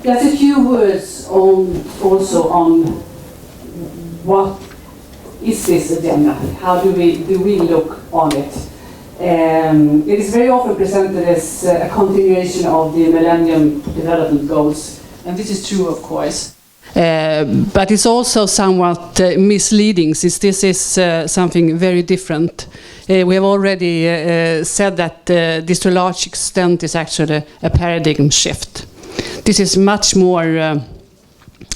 Just a few words also on what is this agenda? How do we look on it? It is very often presented as a continuation of the Millennium Development Goals, and this is true, of course. But it's also somewhat misleading, since this is something very different. We have already said that this, to a large extent, is actually a paradigm shift. This is much more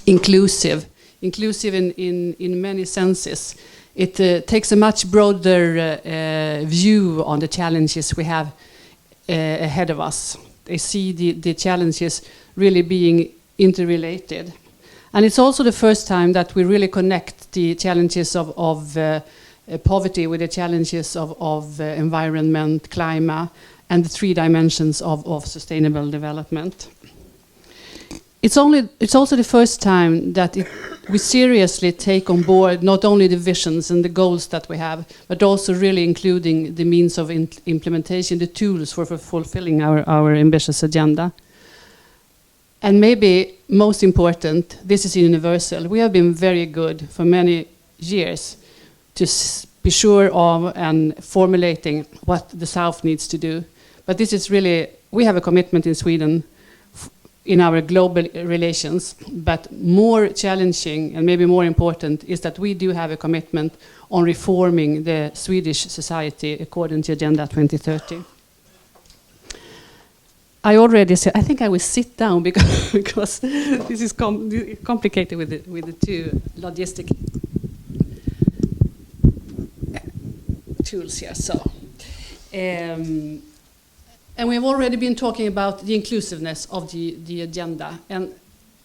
inclusive in many senses. It takes a much broader view on the challenges we have ahead of us. They see the challenges really being interrelated. And it's also the first time that we really connect the challenges of poverty with the challenges of environment, climate, and the three dimensions of sustainable development. It's also the first time that we seriously take on board not only the visions and the goals that we have, but also really including the means of implementation, the tools for fulfilling our ambitious agenda. And maybe most important, this is universal. We have been very good for many years to be sure of and formulating what the South needs to do. But this is really, we have a commitment in Sweden in our global relations, but more challenging and maybe more important is that we do have a commitment on reforming the Swedish society according to Agenda 2030. I already said, I think I will sit down because this is complicated with the two logistic tools here. So, and we've already been talking about the inclusiveness of the agenda. And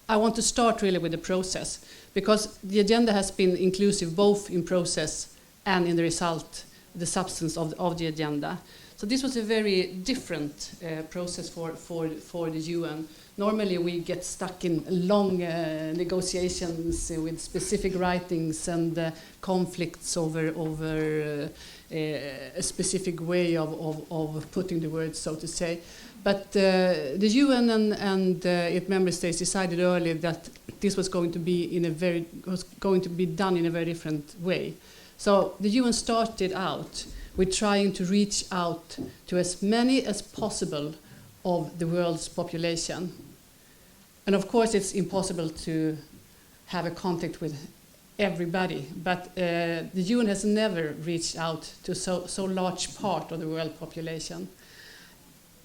I want to start really with the process, because the agenda has been inclusive both in process and in the result, the substance of the agenda. So this was a very different process for the UN. Normally we get stuck in long negotiations with specific writings and conflicts over a specific way of putting the words, so to say. But the UN and its member states decided early that this was going to be done in a very different way. So the UN started out with trying to reach out to as many as possible of the world's population. And of course it's impossible to have a contact with everybody, but the UN has never reached out to so large part of the world population.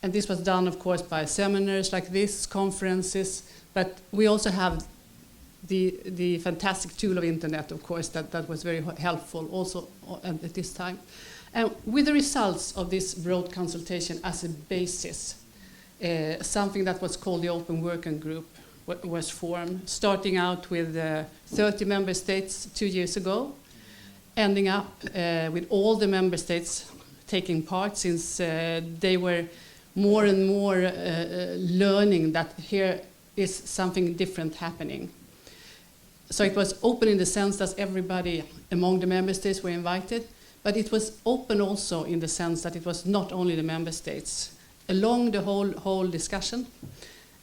And this was done, of course, by seminars like this, conferences, but we also have the fantastic tool of internet, of course, that was very helpful also at this time. And with the results of this broad consultation as a basis, something that was called the Open Working Group was formed, starting out with 30 member states 2 years ago, ending up with all the member states taking part, since they were more and more learning that here is something different happening. So it was open in the sense that everybody among the member states were invited, but it was open also in the sense that it was not only the member states along the whole discussion,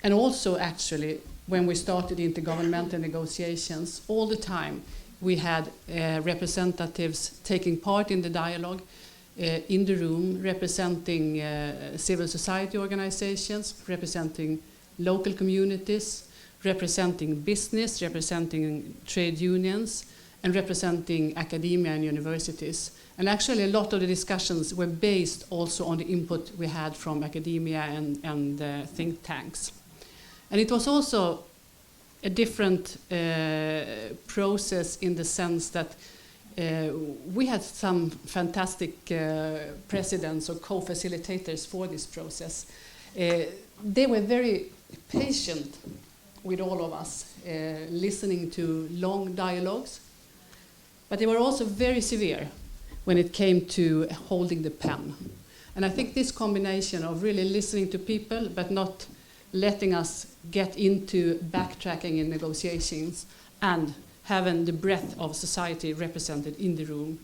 and also actually when we started intergovernmental negotiations, all the time we had representatives taking part in the dialogue in the room, representing civil society organizations, representing local communities, representing business, representing trade unions, and representing academia and universities. And actually a lot of the discussions were based also on the input we had from academia and think tanks. And it was also a different process in the sense that we had some fantastic presidents or co-facilitators for this process. They were very patient with all of us, listening to long dialogues, but they were also very severe when it came to holding the pen. And I think this combination of really listening to people but not letting us get into backtracking in negotiations and having the breadth of society represented in the room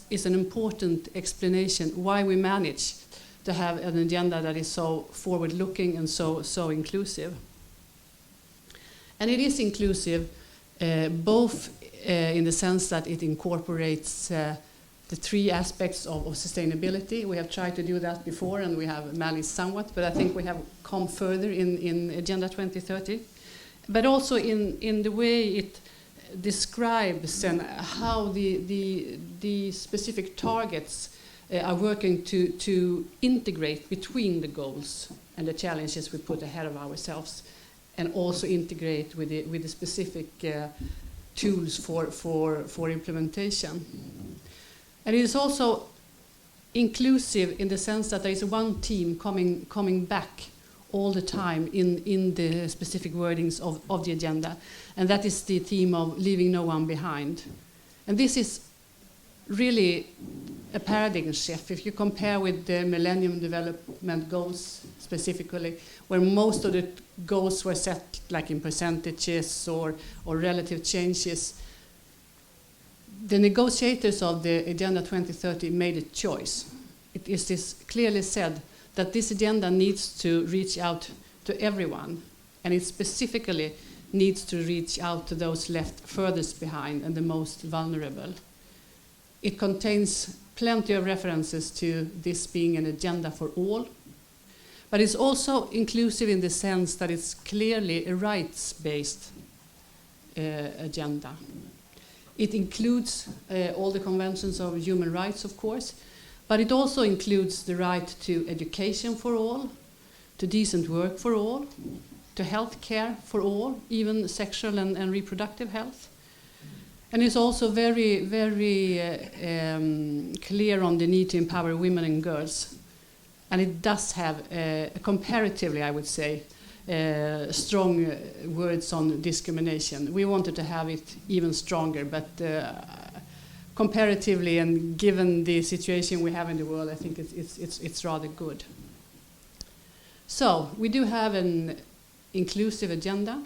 is an important explanation why we managed to have an agenda that is so forward-looking and so inclusive. And it is inclusive both in the sense that it incorporates the three aspects of sustainability. We have tried to do that before, and we have managed somewhat, but I think we have come further in Agenda 2030. But also in the way it describes and how the specific targets are working to integrate between the goals and the challenges we put ahead of ourselves, and also integrate with the specific tools for implementation. And it is also inclusive in the sense that there is one team coming back all the time in the specific wordings of the agenda, and that is the theme of leaving no one behind. And this is really a paradigm shift if you compare with the Millennium Development Goals specifically, where most of the goals were set like in percentages or relative changes. The negotiators of the Agenda 2030 made a choice. It is this clearly said that this agenda needs to reach out to everyone, and it specifically needs to reach out to those left furthest behind and the most vulnerable. It contains plenty of references to this being an agenda for all, but it's also inclusive in the sense that it's clearly a rights-based agenda. It includes all the conventions of human rights, of course, but it also includes the right to education for all, to decent work for all, to health care for all, even sexual and reproductive health. And it's also very, very clear on the need to empower women and girls. And it does have, comparatively, I would say, strong words on discrimination. We wanted to have it even stronger, but comparatively and given the situation we have in the world, I think it's rather good. So we do have an inclusive agenda.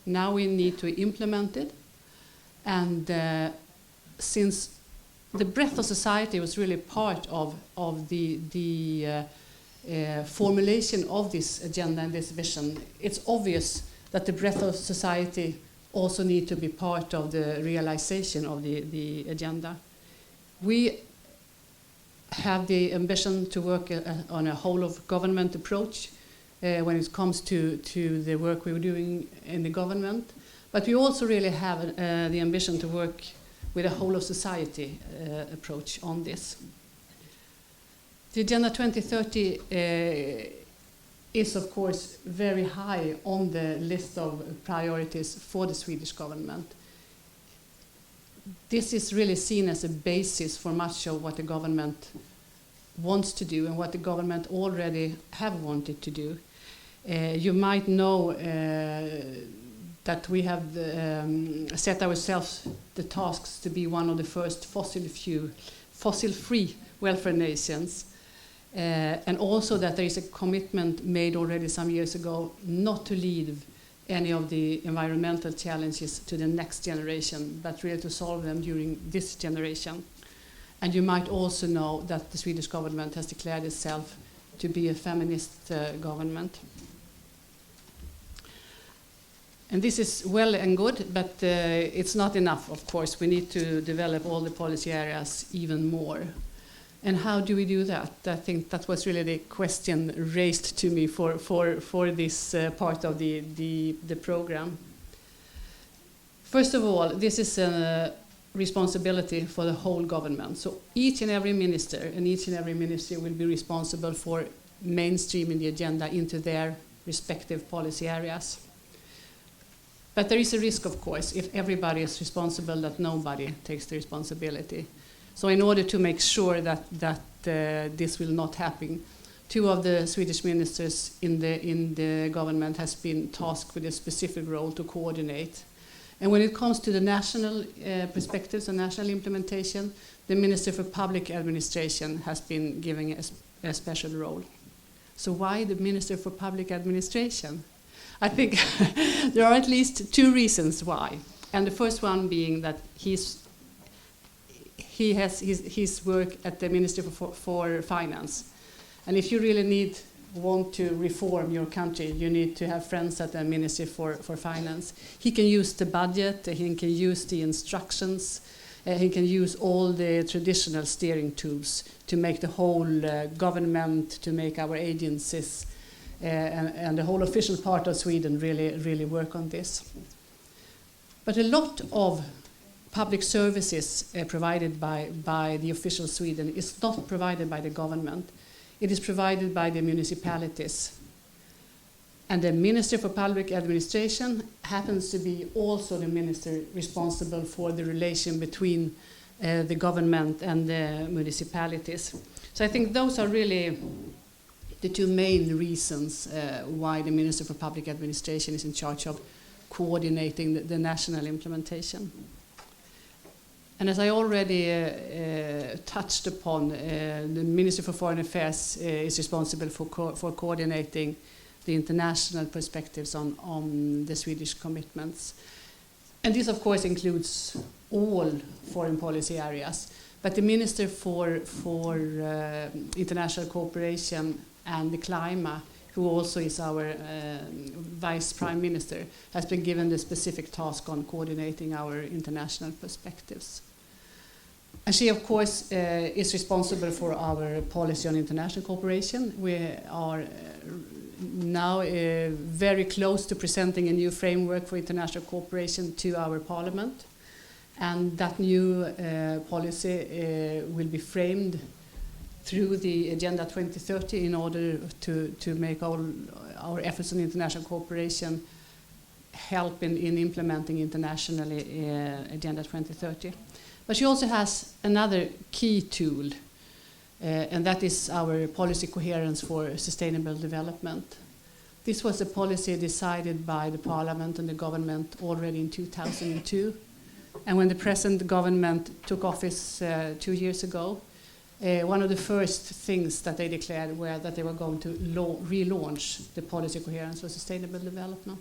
Now we need to implement it. And since the breadth of society was really part of the formulation of this agenda and this vision, it's obvious that the breadth of society also need to be part of the realization of the agenda. We have the ambition to work on a whole of government approach when it comes to the work we're doing in the government, but we also really have the ambition to work with a whole of society approach on this. The Agenda 2030 is, of course, very high on the list of priorities for the Swedish government. This is really seen as a basis for much of what the government wants to do and what the government already have wanted to do. You might know that we have set ourselves the tasks to be one of the first fossil-free welfare nations. And also that there is a commitment made already some years ago not to leave any of the environmental challenges to the next generation, but really to solve them during this generation. And you might also know that the Swedish government has declared itself to be a feminist government. And this is well and good, but it's not enough, of course. We need to develop all the policy areas even more. And how do we do that? I think that was really the question raised to me for this part of the program. First of all, this is a responsibility for the whole government. So each and every minister and each and every ministry will be responsible for mainstreaming the agenda into their respective policy areas. But there is a risk, of course, if everybody is responsible, that nobody takes the responsibility. So in order to make sure that this will not happen, two of the Swedish ministers in the government has been tasked with a specific role to coordinate. And when it comes to the national perspectives and national implementation, the Minister for Public Administration has been given a special role. So why the Minister for Public Administration? I think there are at least two reasons why. And the first one being that he has his work at the Ministry for Finance. And if you really need want to reform your country, you need to have friends at the Ministry for Finance. He can use the budget, he can use the instructions, he can use all the traditional steering tools to make the whole government, to make our agencies and the whole official part of Sweden really work on this. But a lot of public services provided by the official Sweden is not provided by the government. It is provided by the municipalities. And the Minister for Public Administration happens to be also the minister responsible for the relation between the government and the municipalities. So I think those are really the two main reasons why the Minister for Public Administration is in charge of coordinating the national implementation. And as I already touched upon, the Minister for Foreign Affairs is responsible for coordinating the international perspectives on the Swedish commitments. And this, of course, includes all foreign policy areas. But the Minister for International Cooperation and the Climate, who also is our Vice Prime Minister, has been given the specific task on coordinating our international perspectives. And she, of course, is responsible for our policy on international cooperation. We are now very close to presenting a new framework for international cooperation to our Parliament. And that new policy will be framed through the Agenda 2030 in order to make all our efforts on international cooperation help in implementing internationally Agenda 2030. But she also has another key tool, and that is our policy coherence for sustainable development. This was a policy decided by the Parliament and the government already in 2002. And when the present government took office 2 years ago, one of the first things that they declared were that they were going to relaunch the policy coherence for sustainable development.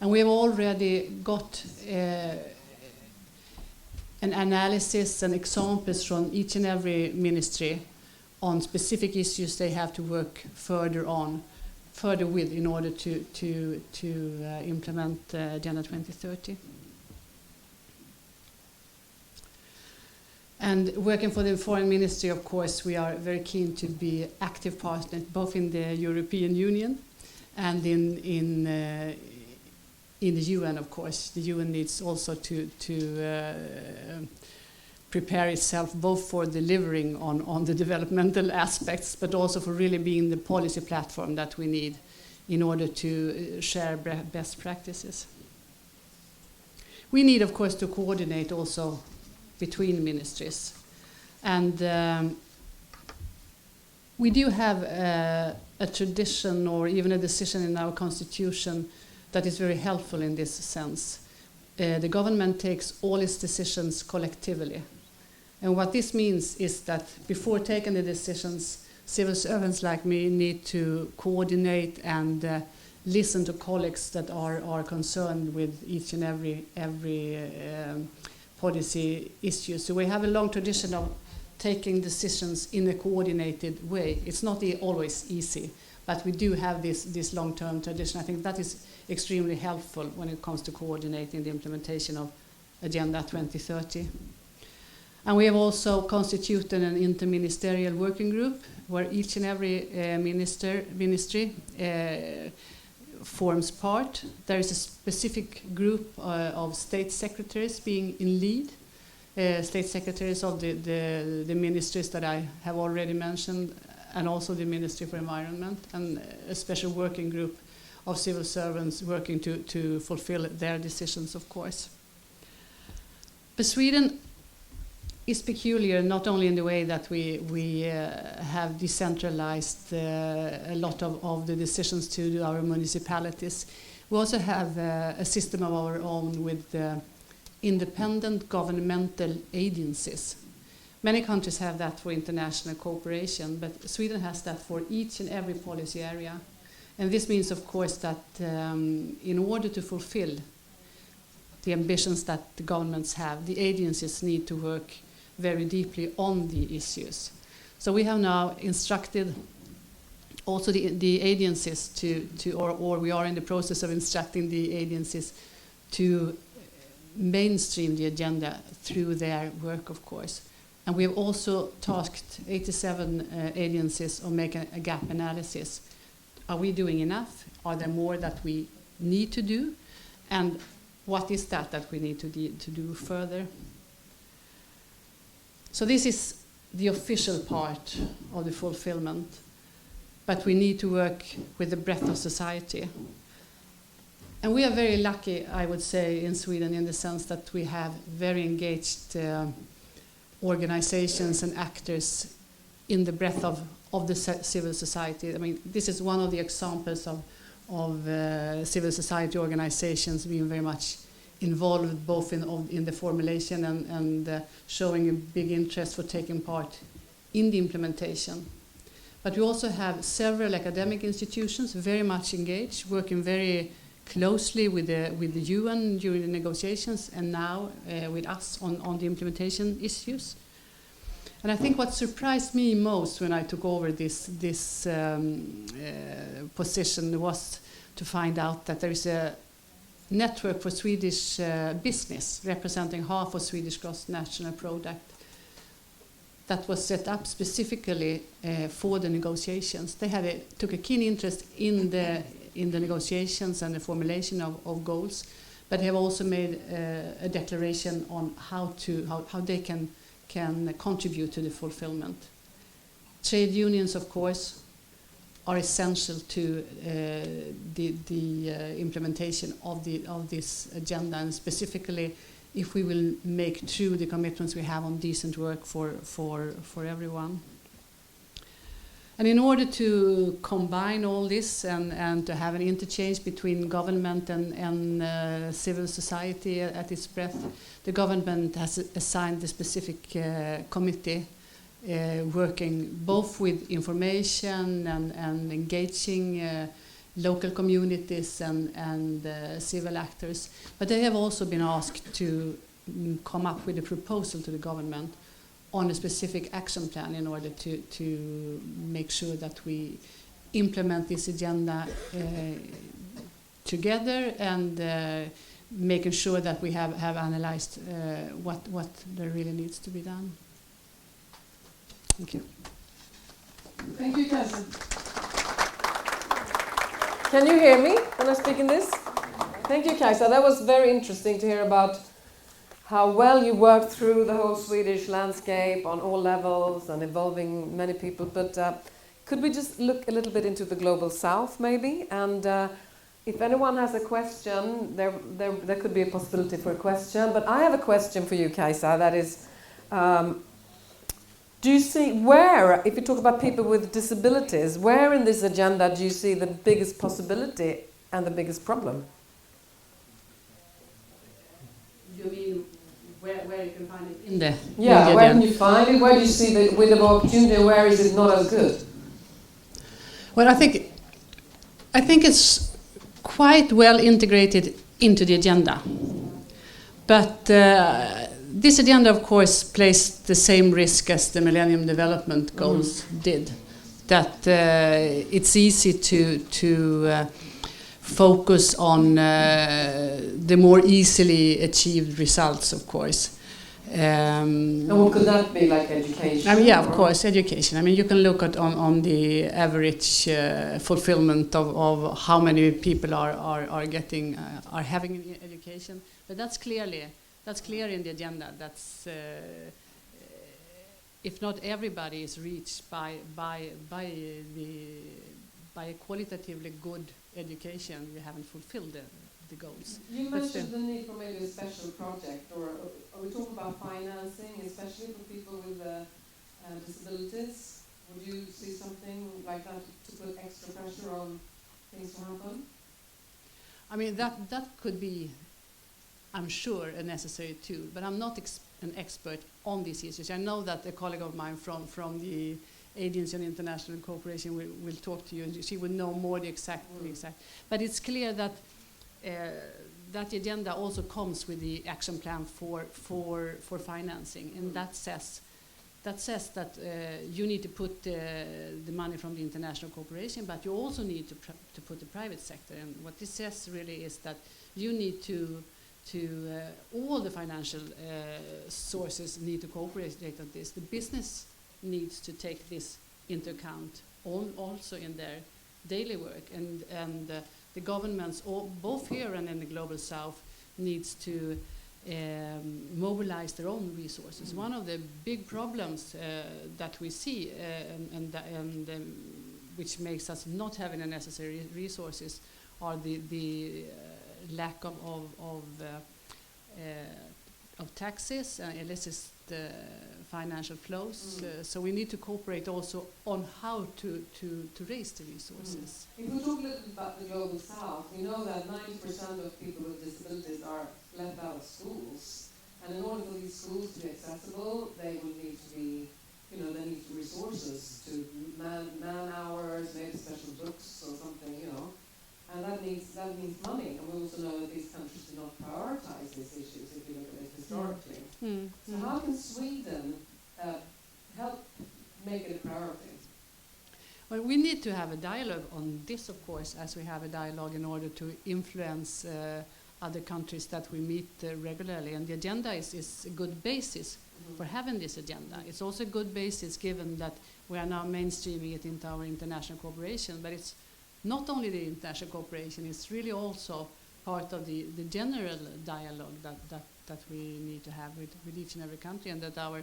And we have already got an analysis and examples from each and every ministry on specific issues they have to work further with in order to implement Agenda 2030. And working for the Foreign Ministry, of course, we are very keen to be active partners both in the European Union and in the UN, of course. The UN needs also to prepare itself both for delivering on the developmental aspects, but also for really being the policy platform that we need in order to share best practices. We need, of course, to coordinate also between ministries. And we do have a tradition or even a decision in our constitution that is very helpful in this sense. The government takes all its decisions collectively. And what this means is that before taking the decisions, civil servants like me need to coordinate and listen to colleagues that are concerned with each and every policy issue. So we have a long tradition of taking decisions in a coordinated way. It's not always easy, but we do have this long-term tradition. I think that is extremely helpful when it comes to coordinating the implementation of Agenda 2030. And we have also constituted an interministerial working group where each and every ministry forms part. There is a specific group of state secretaries being in lead, state secretaries of the ministries that I have already mentioned, and also the Ministry for Environment, and a special working group of civil servants working to fulfill their decisions, of course. But Sweden is peculiar not only in the way that we have decentralized a lot of the decisions to our municipalities. We also have a system of our own with independent governmental agencies. Many countries have that for international cooperation, but Sweden has that for each and every policy area. And this means, of course, that in order to fulfill the ambitions that the governments have, the agencies need to work very deeply on the issues. So we have now instructed also the agencies or we are in the process of instructing the agencies to mainstream the agenda through their work, of course. And we have also tasked 87 agencies on making a gap analysis. Are we doing enough? Are there more that we need to do? And what is that we need to do further? So this is the official part of the fulfillment. But we need to work with the breadth of society. And we are very lucky, I would say, in Sweden in the sense that we have very engaged organizations and actors in the breadth of the civil society. I mean, this is one of the examples of civil society organizations being very much involved both in the formulation and showing a big interest for taking part in the implementation. But we also have several academic institutions very much engaged, working very closely with the UN during the negotiations and now with us on the implementation issues. And I think what surprised me most when I took over this position was to find out that there is a network for Swedish business representing half of Swedish gross national product that was set up specifically for the negotiations. They took a keen interest in the negotiations and the formulation of goals, but they have also made a declaration on how they can contribute to the fulfillment. Trade unions, of course, are essential to the implementation of this agenda, and specifically if we will make true the commitments we have on decent work for everyone. And in order to combine all this and to have an interchange between government and civil society at its breadth, the government has assigned a specific committee working both with information and engaging local communities and civil actors. But they have also been asked to come up with a proposal to the government on a specific action plan in order to make sure that we implement this agenda together and making sure that we have analyzed what there really needs to be done. Thank you. Thank you, Kajsa. Can you hear me when I speak in this? Thank you, Kajsa. That was very interesting to hear about how well you worked through the whole Swedish landscape on all levels and involving many people. But could we just look a little bit into the global south, maybe? And if anyone has a question, there could be a possibility for a question. But I have a question for you, Kajsa. That is, do you see where, if you talk about people with disabilities, where in this agenda do you see the biggest possibility and the biggest problem? You mean where you can find it in the where can you find it? Where do you see the window of opportunity and where is it not as good? Well, I think it's quite well integrated into the agenda. But this agenda, of course, placed the same risk as the Millennium Development Goals did. That it's easy to focus on the more easily achieved results, of course. And what could that be, like education? I mean, yeah, of course, education. I mean, you can look at on the average fulfillment of how many people are getting are having an education, but that's clear in the agenda. That's if not everybody is reached by a qualitatively good education, you haven't fulfilled the goals. You mentioned the need for maybe a special project, or are we talking about financing, especially for people with disabilities? Would you see something like that to put extra pressure on things to happen? I mean, that could be, I'm sure, a necessary tool, but I'm not an expert on these issues. I know that a colleague of mine from the Agency on International Cooperation will talk to you, and she will know more the exact. But it's clear that that agenda also comes with the action plan for financing, and that says that says that you need to put the money from the international cooperation, but you also need to put the private sector. And what this says really is that you need to all the financial sources need to cooperate on this. The business needs to take this into account also in their daily work, and the governments, both here and in the global south, needs to mobilize their own resources. One of the big problems that we see and which makes us not having the necessary resources are the lack of taxes and illicit financial flows. So we need to cooperate also on how to raise the resources. If we talk a little bit about the global south, we know that 90% of people with disabilities are left out of schools. And in order for these schools to be accessible, they will need to be, they need resources to man hours, maybe special books or something, And that needs money. And we also know that these countries do not prioritize these issues if you look at it historically. So how can Sweden help make it a priority? Well, we need to have a dialogue on this, of course, as we have a dialogue in order to influence other countries that we meet regularly. And the agenda is a good basis for having this agenda. It's also a good basis given that we are now mainstreaming it into our international cooperation. But it's not only the international cooperation, it's really also part of the general dialogue that we need to have with each and every country, and that our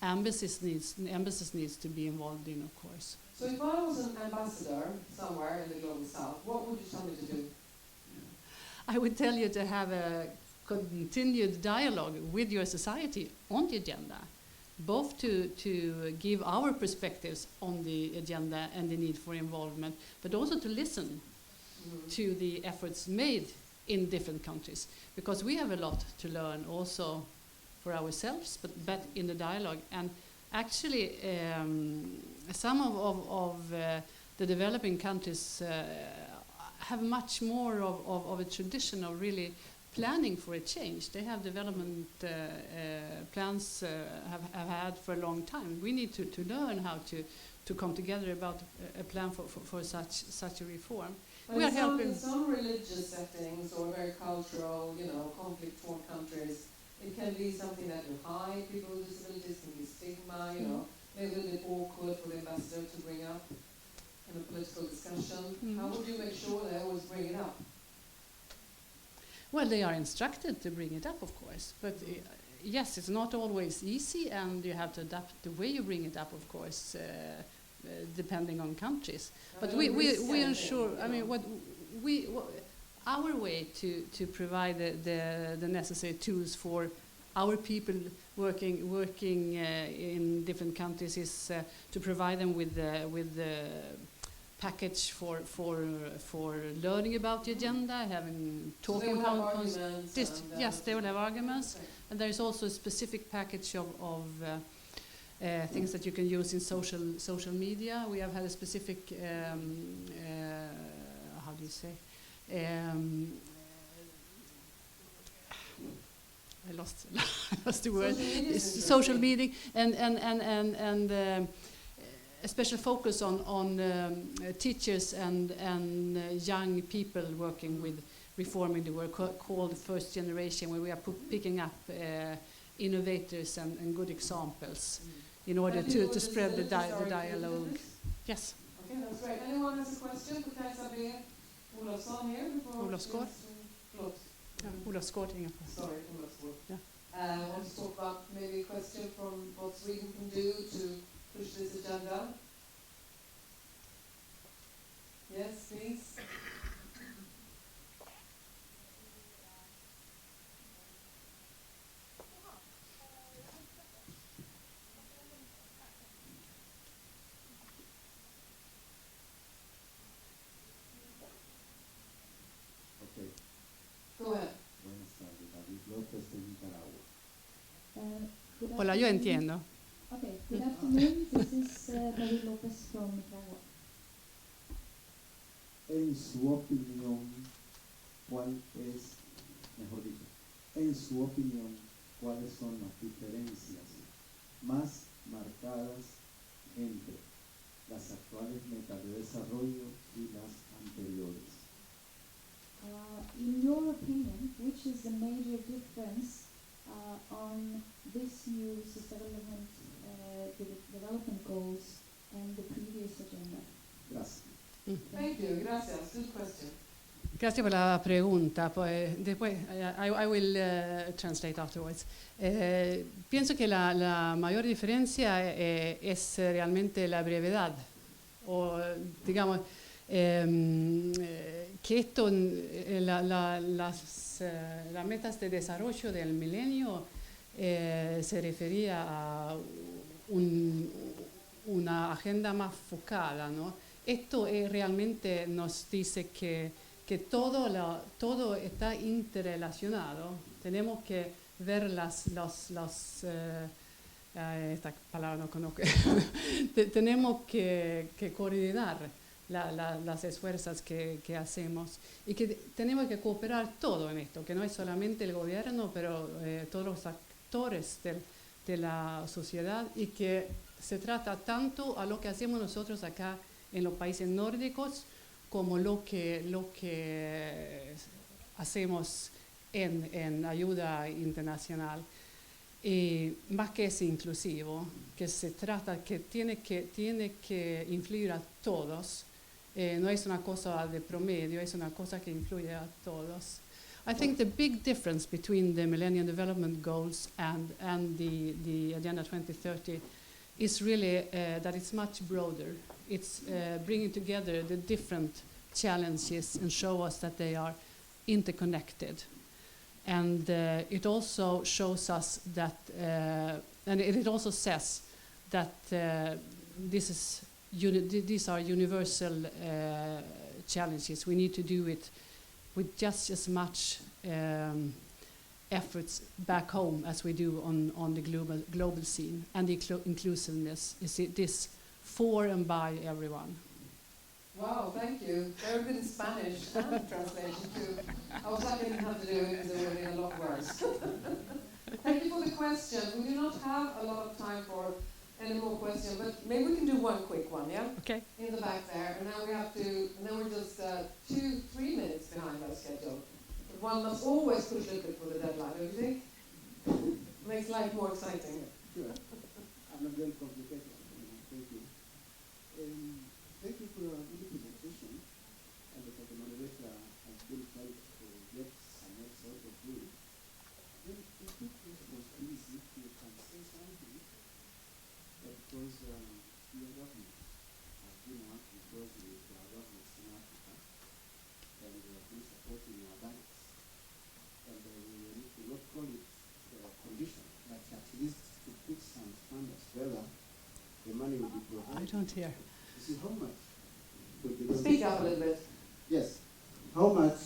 embassies needs to be involved in, of course. So if I was an ambassador somewhere in the global south, what would you tell me to do? I would tell you to have a continued dialogue with your society on the agenda, both to give our perspectives on the agenda and the need for involvement, but also to listen to the efforts made in different countries, because we have a lot to learn also for ourselves, but in the dialogue. And actually, some of the developing countries have much more of a tradition of really planning for a change. They have development plans have had for a long time. We need to learn how to come together about a plan for such a reform. But we are helping. In some religious settings or very cultural, conflict-torn countries, it can be something that you hide. People with disabilities can be stigma, maybe a little bit awkward for the ambassador to bring up in a political discussion. How would you make sure they always bring it up? Well, they are instructed to bring it up, of course, but yes, it's not always easy, and you have to adapt the way you bring it up, of course, depending on countries. But we ensure. I mean, our way to provide the necessary tools for our people working in different countries is to provide them with the package for learning about the agenda, having talking points. Yes, they will have arguments, and there is also a specific package of things that you can use in social media. We have had a specific how do you say? I lost the word. Social media and a special focus on teachers and young people working with reforming the work called First Generation, where we are picking up innovators and good examples in order to spread the dialogue. Yes. Okay, that's great. Anyone has a question for Kajsa Olofsgård here? Olofsgård? Olofsgård, sorry, Olofsgård. Yeah. Want to talk about maybe a question from what Sweden can do to push this agenda? Yes, please. Go ahead. Buenas tardes, David López de Nicaragua. Hola, yo entiendo. Okay, good afternoon. This is David López from Nicaragua. En su opinión, ¿cuáles son las diferencias más marcadas entre las actuales metas de desarrollo y las anteriores. In your opinion, which is the major difference on this new sustainable development goals and the previous agenda? Gracias. Thank you. Gracias. Good question. Gracias por la pregunta. Pues, después, I will translate afterwards. Pienso que la mayor diferencia es realmente la brevedad. O, digamos, que esto, las metas de desarrollo del milenio se refería a una agenda más focada, ¿no? Esto realmente nos dice que todo está interrelacionado. Tenemos que ver esta palabra no conozco. Tenemos que coordinar las esfuerzos que hacemos y que tenemos que cooperar todo en esto, que no es solamente el gobierno, pero todos los actores de la sociedad, y que se trata tanto a lo que hacemos nosotros acá en los países nórdicos como lo que hacemos en ayuda internacional. Y más que es inclusivo, que se trata, que tiene que influir a todos, no es una cosa de promedio, es una cosa que influye a todos. I think the big difference between the Millennium Development Goals and the Agenda 2030 is really that it's much broader. It's bringing together the different challenges and show us that they are interconnected. And it also shows us that, and it also says that these are universal challenges. We need to do it with just as much efforts back home as we do on the global scene. And the inclusiveness is this for and by everyone. Wow, thank you. Very good in Spanish and translation too. I was lucky I didn't have to do it because there were a lot worse. Thank you for the question. We do not have a lot of time for any more questions, but maybe we can do one quick one, yeah? Okay. In the back there, and now we're just 2-3 minutes behind our schedule. But one must always push a little bit for the deadline, don't you think? Makes life more exciting. Sure. I'm not very complicated. Thank you. Thank you for your good presentation. And the moderator has been trying to get some notes out of you. Then the quick question, please, if you can say something, because your government has been working closely with our governments in Africa, and we have been supporting our banks. And we need to not call it a condition, but at least to put some standards whether the money will be provided. I don't hear. This is how much. Speak up a little bit. Yes. How much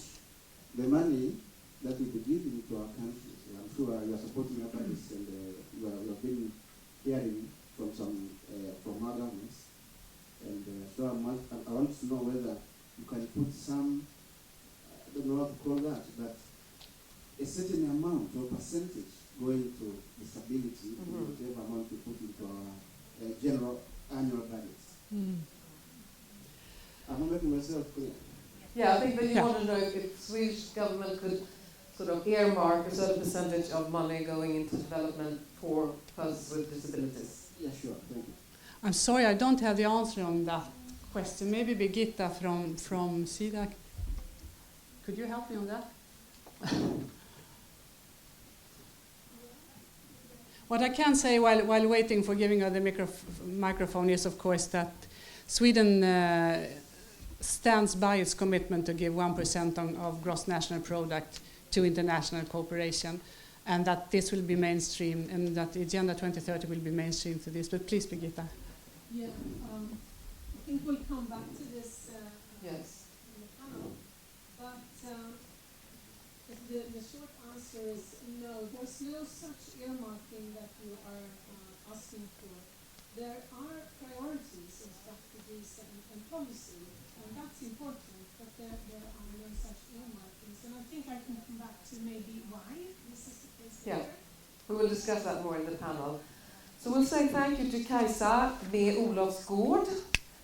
the money that we be giving to our countries. I'm sure you are supporting our banks, and you have been hearing from our governments. And so I want to know whether you can put some, I don't know how to call that, but a certain amount or percentage going to disability, whatever amount we put into our general annual budgets. Am I making myself clear? Yeah, I think that you want to know if the Swedish government could sort of earmark a certain percentage of money going into development for persons with disabilities. Yeah, sure. Thank you. I'm sorry, I don't have the answer on that question. Maybe Birgitta from Sida. Could you help me on that? What I can say while waiting for giving her the microphone is, of course, that Sweden stands by its commitment to give 1% of gross national product to international cooperation, and that this will be mainstream, and that the Agenda 2030 will be mainstream to this. But please, Birgitta. Yeah, I think we'll come back to this Yes. in the panel. But the short answer is no. There's no such earmarking that you are asking for. There are priorities and strategies and policy, and that's important, but there are no such earmarkings. And I think I can come back to maybe why this is the case later. We will discuss that more in the panel. So we'll say thank you to Kajsa, the Olofsgård,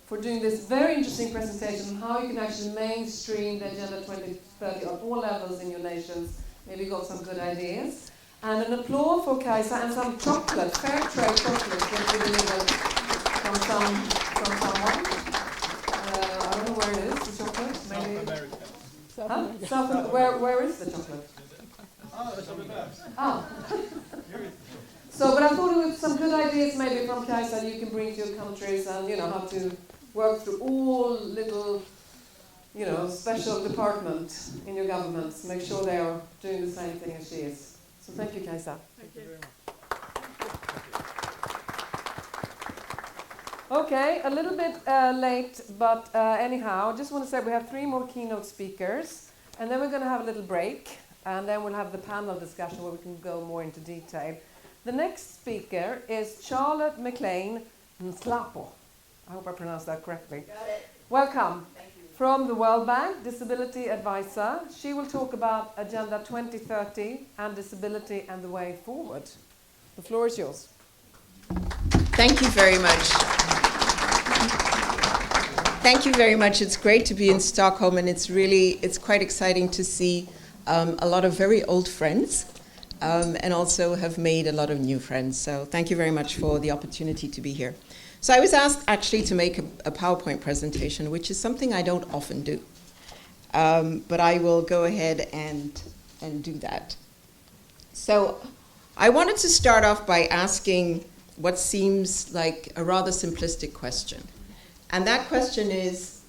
for doing this very interesting presentation on how you can actually mainstream the Agenda 2030 on all levels in your nations. Maybe you got some good ideas. And an applause for Kajsa and some chocolate, fair trade chocolate that we delivered from someone. I don't know where it is, the chocolate. Maybe. South America. Where is the chocolate? It's over there. Ah. So, but I thought it was some good ideas maybe from Kajsa you can bring to your countries, and you know how to work through all little, you know, special departments in your governments. Make sure they are doing the same thing as she is. So thank you, Kajsa. Thank you very much. Okay, a little bit late, but anyhow, I just want to say we have 3 more keynote speakers, and then we're going to have a little break, and then we'll have the panel discussion where we can go more into detail. The next speaker is Charlotte McClain Nhlapo. I hope I pronounced that correctly. Got it. Welcome. Thank you. From the World Bank, Disability Advisor. She will talk about Agenda 2030 and disability and the way forward. The floor is yours. Thank you very much. Thank you very much. It's great to be in Stockholm, and it's quite exciting to see a lot of very old friends. And also have made a lot of new friends. So thank you very much for the opportunity to be here. So I was asked actually to make a PowerPoint presentation, which is something I don't often do. But I will go ahead and do that. So I wanted to start off by asking what seems like a rather simplistic question. And that question is,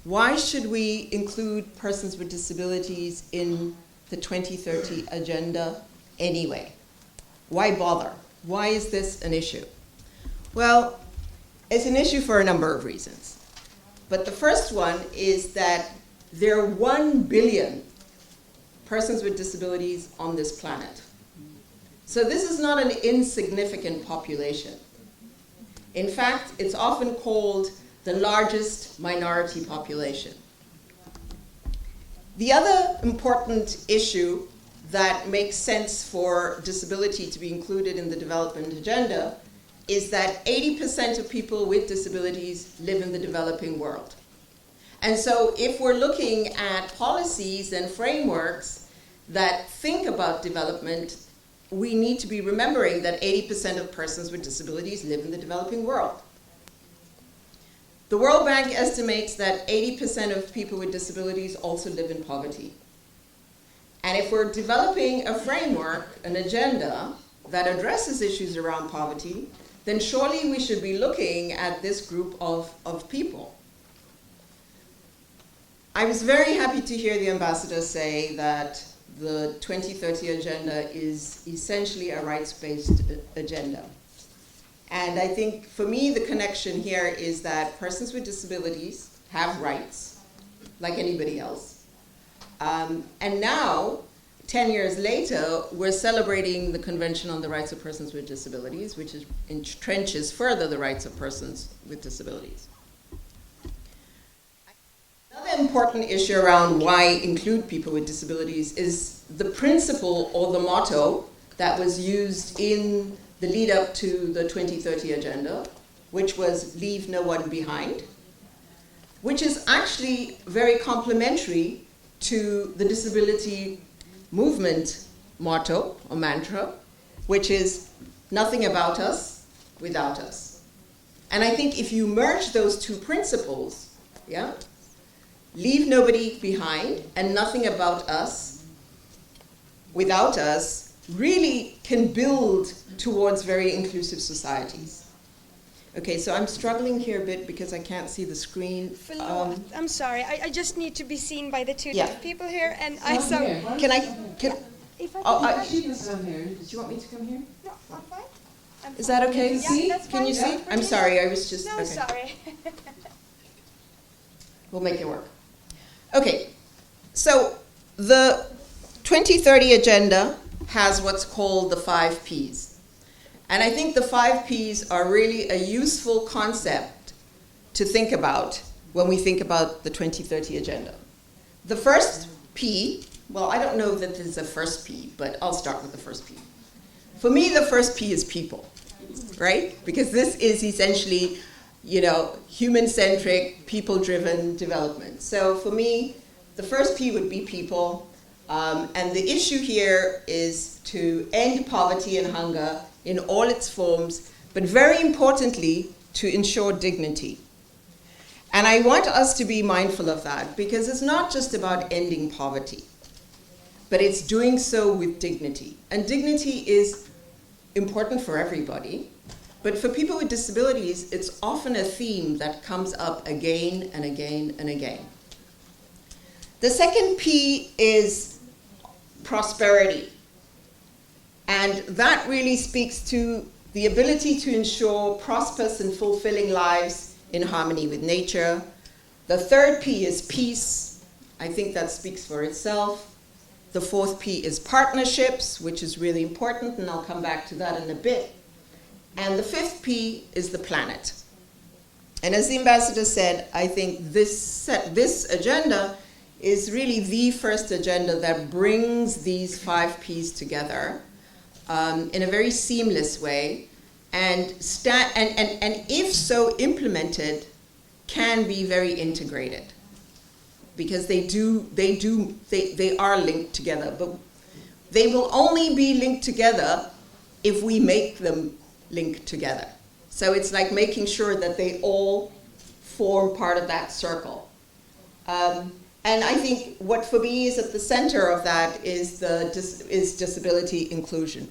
why should we include persons with disabilities in the 2030 agenda anyway? Why bother? Why is this an issue? Well, it's an issue for a number of reasons. But the first one is that there are 1 billion persons with disabilities on this planet. So this is not an insignificant population. In fact, it's often called the largest minority population. The other important issue that makes sense for disability to be included in the development agenda is that 80% of people with disabilities live in the developing world. And so if we're looking at policies and frameworks that think about development, we need to be remembering that 80% of persons with disabilities live in the developing world. The World Bank estimates that 80% of people with disabilities also live in poverty. And if we're developing a framework, an agenda that addresses issues around poverty, then surely we should be looking at this group of people. I was very happy to hear the ambassador say that the 2030 agenda is essentially a rights-based agenda. And I think for me the connection here is that persons with disabilities have rights like anybody else. And now, 10 years later, we're celebrating the Convention on the Rights of Persons with Disabilities, which entrenches further the rights of persons with disabilities. Another important issue around why include people with disabilities is the principle or the motto that was used in the lead up to the 2030 agenda, which was leave no one behind, which is actually very complementary to the disability movement motto or mantra, which is nothing about us without us. And I think if you merge those two principles, yeah, leave nobody behind and nothing about us without us, really can build towards very inclusive societies. Okay, so I'm struggling here a bit because I can't see the screen. I'm sorry, I just need to be seen by the two Yeah. deaf people here, and Stand I saw. here. Can I, can, If I oh, can, She can stand here. Do you want me to come here? no, I'm fine. I'm is fine. that okay? Yeah, see? that's Can you fine. see? I'm sorry, I was just, No, okay. sorry. We'll make it work. Okay, so the 2030 agenda has what's called the 5 Ps. And I think the 5 Ps are really a useful concept to think about when we think about the 2030 agenda. The first P, well, I don't know that there's a first P, but I'll start with the first P. For me, the first P is people. right? Because this is essentially, you know, human-centric, people-driven development. So for me, the first P would be people. And the issue here is to end poverty and hunger in all its forms, but very importantly, to ensure dignity. And I want us to be mindful of that, because it's not just about ending poverty, but it's doing so with dignity. And dignity is important for everybody, but for people with disabilities, it's often a theme that comes up again and again and again. The second P is prosperity. And that really speaks to the ability to ensure prosperous and fulfilling lives in harmony with nature. The third P is peace. I think that speaks for itself. The fourth P is partnerships, which is really important, and I'll come back to that in a bit. And the fifth P is the planet. And as the ambassador said, I think this agenda is really the first agenda that brings these 5 Ps together in a very seamless way, and if so implemented, can be very integrated, because they are linked together. But they will only be linked together if we make them link together. So it's like making sure that they all form part of that circle. And I think what for me is at the center of that is disability inclusion.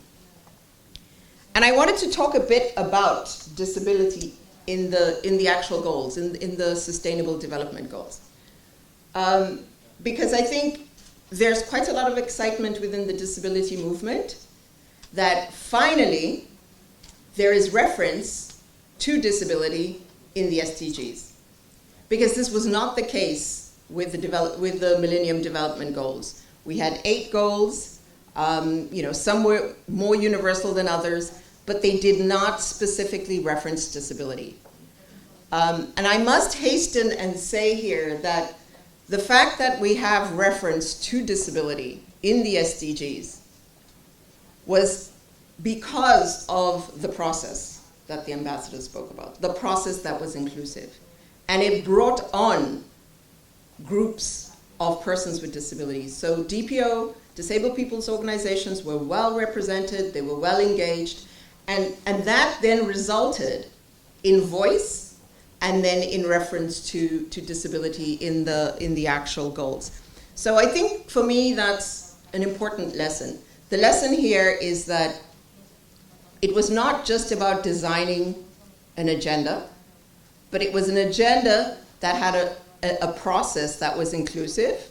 And I wanted to talk a bit about disability in the actual goals, in the Sustainable Development Goals. Because I think there's quite a lot of excitement within the disability movement that finally there is reference to disability in the SDGs. Because this was not the case with the Millennium Development Goals. We had 8 goals, some were more universal than others, but they did not specifically reference disability. And I must hasten and say here that the fact that we have reference to disability in the SDGs was because of the process that the ambassador spoke about, the process that was inclusive. And it brought on groups of persons with disabilities. So DPO, disabled people's organizations, were well represented, they were well engaged, and that then resulted in voice and then in reference to disability in the actual goals. So I think for me that's an important lesson. The lesson here is that it was not just about designing an agenda, but it was an agenda that had a process that was inclusive.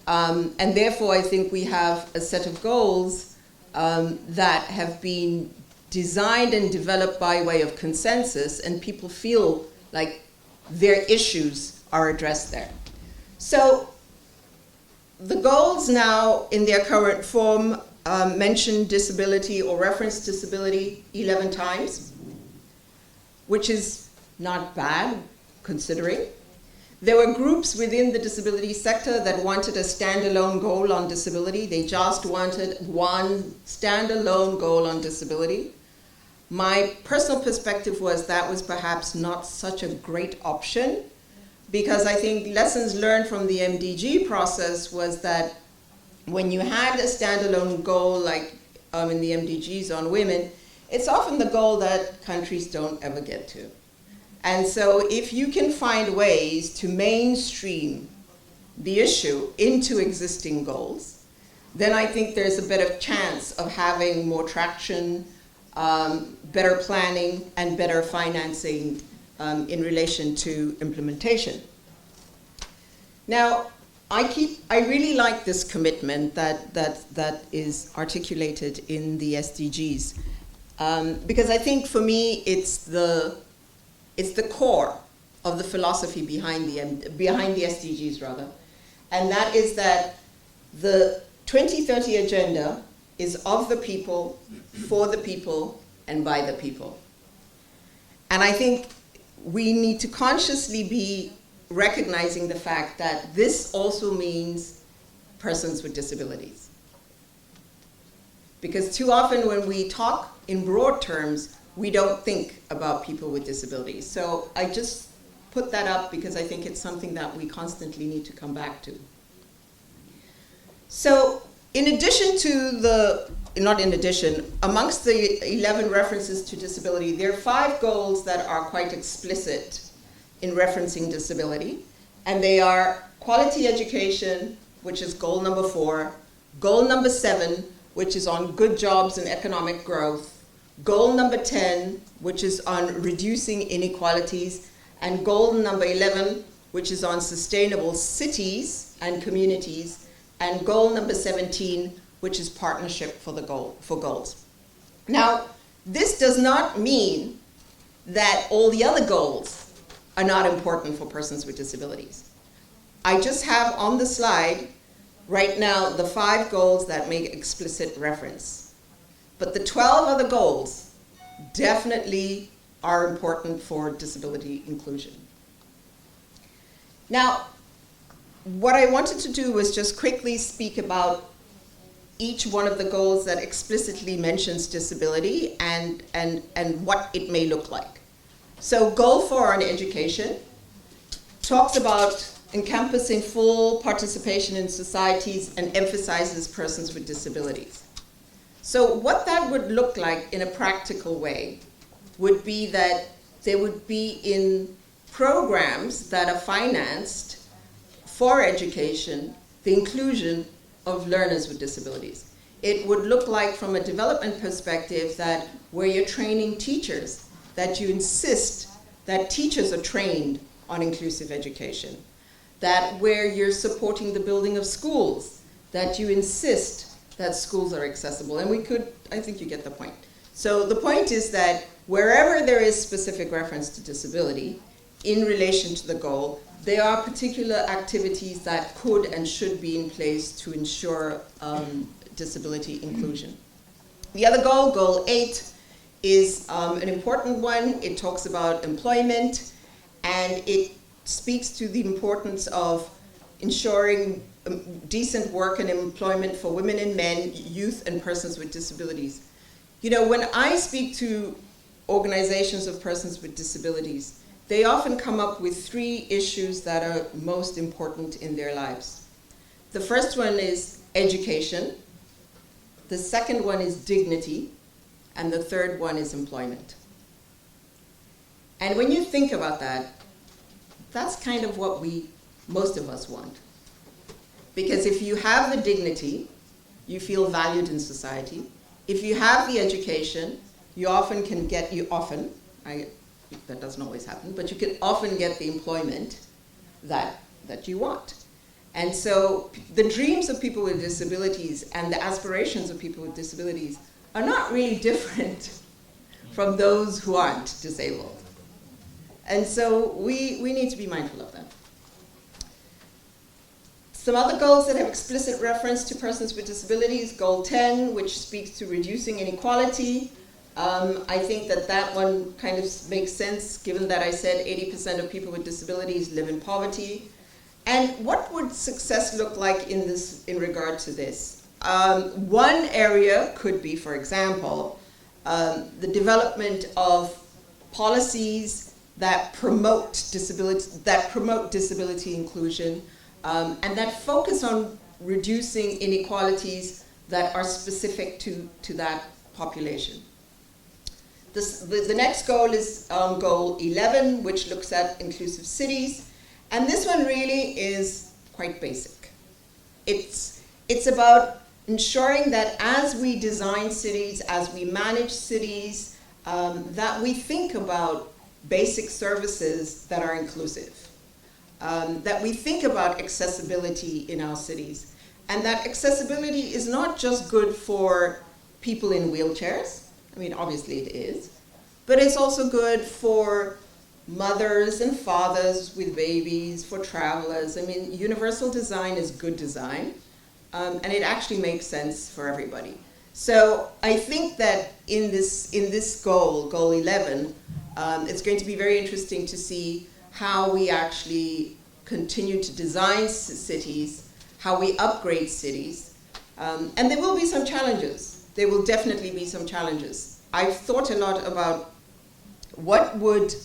And therefore I think we have a set of goals that have been designed and developed by way of consensus, and people feel like their issues are addressed there. So the goals now in their current form mention disability or reference disability 11 times, which is not bad considering. There were groups within the disability sector that wanted a standalone goal on disability. They just wanted one standalone goal on disability. My personal perspective was that was perhaps not such a great option, because I think lessons learned from the MDG process was that when you had a standalone goal like in the MDGs on women, it's often the goal that countries don't ever get to. And so if you can find ways to mainstream the issue into existing goals, then I think there's a better chance of having more traction, better planning, and better financing in relation to implementation. Now, I really like this commitment that is articulated in the SDGs, because I think for me it's the core of the philosophy behind the SDGs rather, and that is that the 2030 agenda is of the people, for the people, and by the people. And I think we need to consciously be recognizing the fact that this also means persons with disabilities. Because too often when we talk in broad terms, we don't think about people with disabilities. So I just put that up because I think it's something that we constantly need to come back to. So in addition to the, not in addition, amongst the 11 references to disability, there are 5 goals that are quite explicit in referencing disability. And they are quality education, which is goal number 4, goal number 7, which is on good jobs and economic growth, goal number 10, which is on reducing inequalities, and goal number 11, which is on sustainable cities and communities, and goal number 17, which is partnership for goals. Now, this does not mean that all the other goals are not important for persons with disabilities. I just have on the slide right now the 5 goals that make explicit reference. But the 12 other goals definitely are important for disability inclusion. Now, what I wanted to do was just quickly speak about each one of the goals that explicitly mentions disability and what it may look like. So goal 4 on education talks about encompassing full participation in societies and emphasizes persons with disabilities. So what that would look like in a practical way would be that there would be in programs that are financed for education the inclusion of learners with disabilities. It would look like, from a development perspective, that where you're training teachers, that you insist that teachers are trained on inclusive education. That where you're supporting the building of schools, that you insist that schools are accessible. And I think you get the point. So the point is that wherever there is specific reference to disability in relation to the goal, there are particular activities that could and should be in place to ensure disability inclusion. The other goal, goal 8, is an important one. It talks about employment, and it speaks to the importance of ensuring decent work and employment for women and men, youth, and persons with disabilities. You know, when I speak to organizations of persons with disabilities, they often come up with 3 issues that are most important in their lives. The first one is education, the second one is dignity, and the third one is employment. And when you think about that, that's kind of what most of us want. Because if you have the dignity, you feel valued in society. If you have the education, that doesn't always happen, but you can often get the employment that you want. And so the dreams of people with disabilities and the aspirations of people with disabilities are not really different from those who aren't disabled. And so we need to be mindful of that. Some other goals that have explicit reference to persons with disabilities, goal 10, which speaks to reducing inequality. I think that one kind of makes sense, given that I said 80% of people with disabilities live in poverty. And what would success look like in regard to this? One area could be, for example, the development of policies that promote disability inclusion, and that focus on reducing inequalities that are specific to that population. The next goal is goal 11, which looks at inclusive cities. And this one really is quite basic. It's about ensuring that as we design cities, as we manage cities, that we think about basic services that are inclusive. That we think about accessibility in our cities. And that accessibility is not just good for people in wheelchairs. I mean, obviously it is. But it's also good for mothers and fathers with babies, for travelers. I mean, universal design is good design. And it actually makes sense for everybody. So I think that in this goal, goal 11, it's going to be very interesting to see how we actually continue to design cities, how we upgrade cities. And there will be some challenges. There will definitely be some challenges. I've thought a lot about what would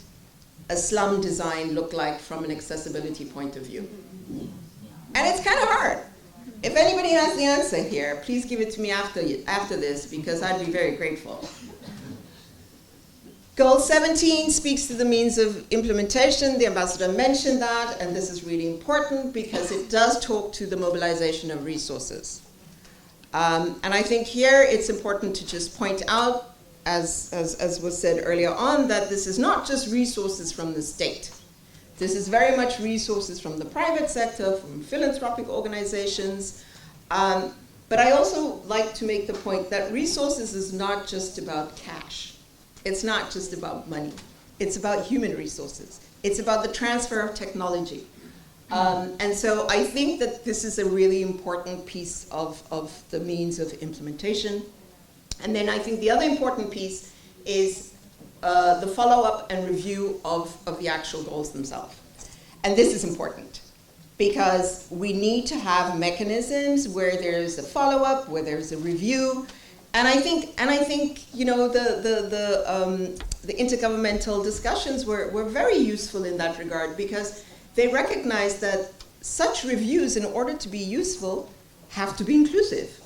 a slum design look like from an accessibility point of view. And it's kind of hard. If anybody has the answer here, please give it to me after this, because I'd be very grateful. Goal 17 speaks to the means of implementation. The ambassador mentioned that, and this is really important because it does talk to the mobilization of resources. And I think here it's important to just point out, as was said earlier on, that this is not just resources from the state. This is very much resources from the private sector, from philanthropic organizations. But I also like to make the point that resources is not just about cash. It's not just about money. It's about human resources. It's about the transfer of technology. And so I think that this is a really important piece of the means of implementation. And then I think the other important piece is the follow-up and review of the actual goals themselves. And this is important because we need to have mechanisms where there's a follow-up, where there's a review. And I think you know, the intergovernmental discussions were very useful in that regard, because they recognize that such reviews, in order to be useful, have to be inclusive.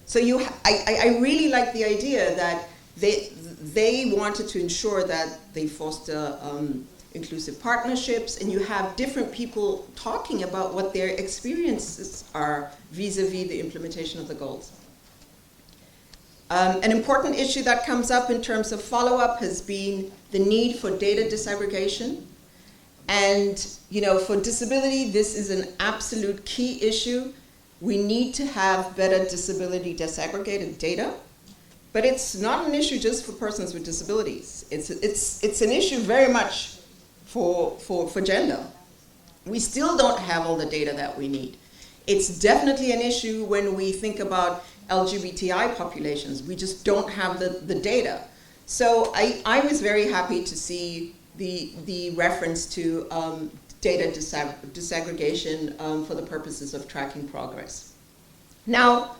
So I really like the idea that they wanted to ensure that they foster inclusive partnerships, and you have different people talking about what their experiences are vis-a-vis the implementation of the goals. An important issue that comes up in terms of follow-up has been the need for data disaggregation. And you know, for disability, this is an absolute key issue. We need to have better disability disaggregated data, but it's not an issue just for persons with disabilities. It's an issue very much for gender. We still don't have all the data that we need. It's definitely an issue when we think about LGBTI populations. We just don't have the data. So I was very happy to see the reference to data disaggregation for the purposes of tracking progress. Now,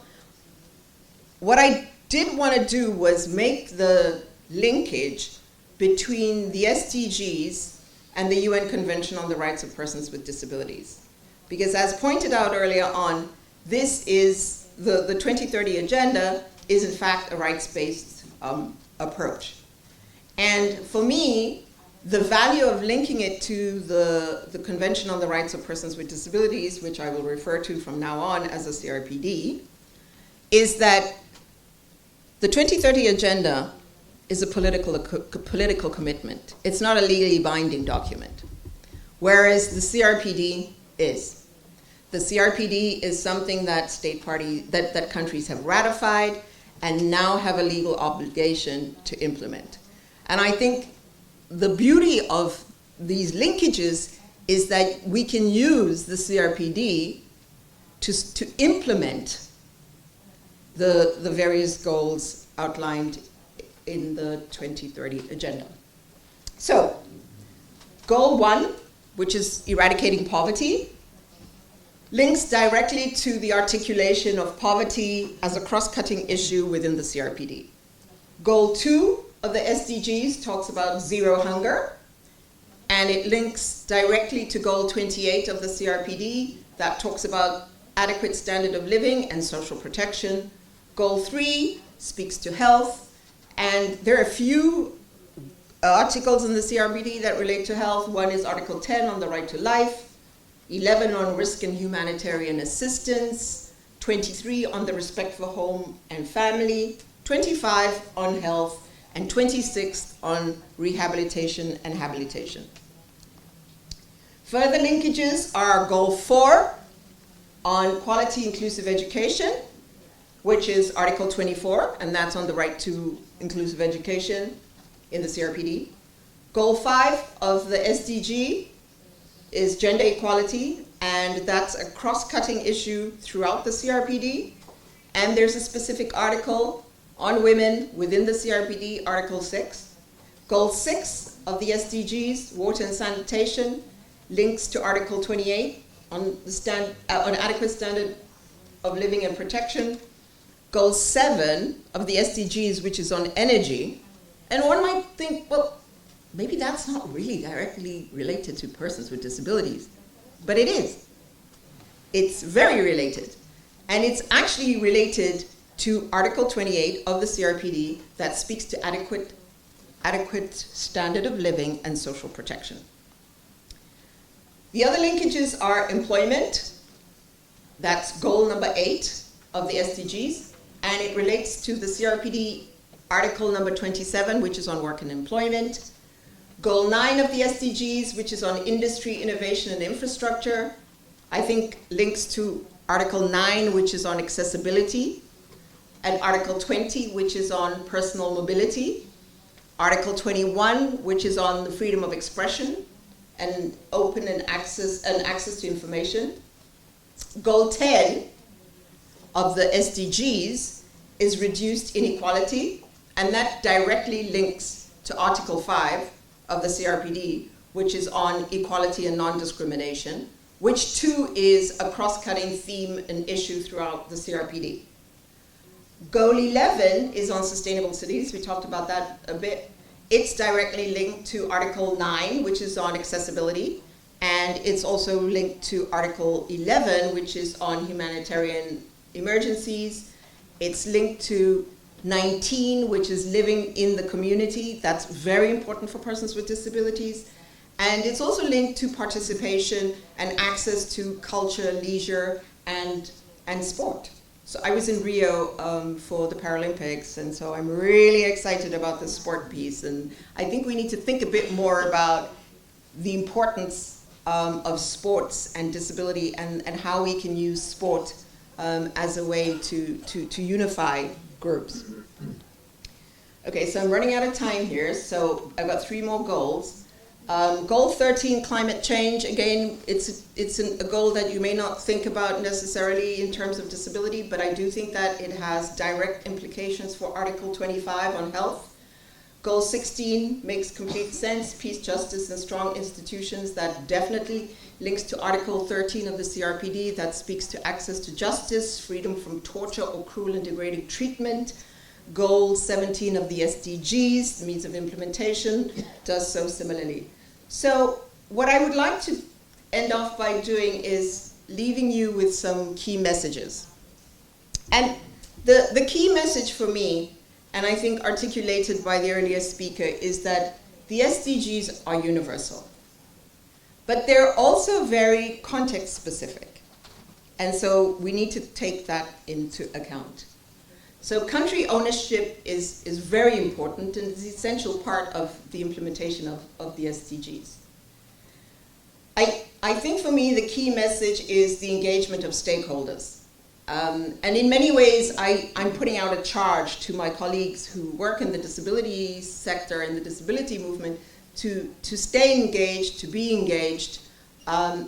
what I did want to do was make the linkage between the SDGs and the UN Convention on the Rights of Persons with Disabilities. Because as pointed out earlier on, this is the 2030 agenda is in fact a rights-based approach. And for me, the value of linking it to the Convention on the Rights of Persons with Disabilities, which I will refer to from now on as a CRPD, is that the 2030 agenda is a political commitment. It's not a legally binding document, whereas the CRPD is. The CRPD is something that that countries have ratified and now have a legal obligation to implement. And I think the beauty of these linkages is that we can use the CRPD to implement the various goals outlined in the 2030 agenda. So, goal 1, which is eradicating poverty, links directly to the articulation of poverty as a cross-cutting issue within the CRPD. Goal 2 of the SDGs talks about zero hunger, and it links directly to goal 28 of the CRPD that talks about adequate standard of living and social protection. Goal 3 speaks to health, and there are a few articles in the CRPD that relate to health. One is Article 10 on the right to life, 11 on risk and humanitarian assistance, 23 on the respect for home and family, 25 on health, and 26 on rehabilitation and habilitation. Further linkages are Goal 4 on quality inclusive education, which is Article 24, and that's on the right to inclusive education in the CRPD. Goal 5 of the SDG is gender equality, and that's a cross-cutting issue throughout the CRPD. And there's a specific article on women within the CRPD, Article 6. Goal 6 of the SDGs, water and sanitation, links to Article 28 on adequate standard of living and protection. Goal 7 of the SDGs, which is on energy. And one might think, well, maybe that's not really directly related to persons with disabilities. But it is. It's very related. And it's actually related to Article 28 of the CRPD that speaks to adequate standard of living and social protection. The other linkages are employment. That's goal number 8 of the SDGs. And it relates to the CRPD article number 27, which is on work and employment. Goal 9 of the SDGs, which is on industry, innovation, and infrastructure, I think links to Article 9, which is on accessibility, and Article 20, which is on personal mobility, Article 21, which is on the freedom of expression and open and access to information. Goal 10 of the SDGs is reduced inequality, and that directly links to Article 5 of the CRPD, which is on equality and non-discrimination, which too is a cross-cutting theme and issue throughout the CRPD. Goal 11 is on sustainable cities. We talked about that a bit. It's directly linked to Article 9, which is on accessibility, and it's also linked to Article 11, which is on humanitarian emergencies. It's linked to 19, which is living in the community. That's very important for persons with disabilities. And it's also linked to participation and access to culture, leisure, and sport. So I was in Rio for the Paralympics, and so I'm really excited about the sport piece. And I think we need to think a bit more about the importance of sports and disability, and how we can use sport as a way to unify groups. Okay, so I'm running out of time here, so I've got 3 more goals. Goal 13, climate change. Again, it's a goal that you may not think about necessarily in terms of disability, but I do think that it has direct implications for Article 25 on health. Goal 16 makes complete sense, peace, justice, and strong institutions. That definitely links to Article 13 of the CRPD that speaks to access to justice, freedom from torture or cruel and degrading treatment. Goal 17 of the SDGs, the means of implementation, does so similarly. So what I would like to end off by doing is leaving you with some key messages. And the key message for me, and I think articulated by the earlier speaker, is that the SDGs are universal. But they're also very context specific. And so we need to take that into account. So country ownership is very important and is an essential part of the implementation of the SDGs. I think for me the key message is the engagement of stakeholders. And in many ways I'm putting out a charge to my colleagues who work in the disability sector and the disability movement to stay engaged, to be engaged,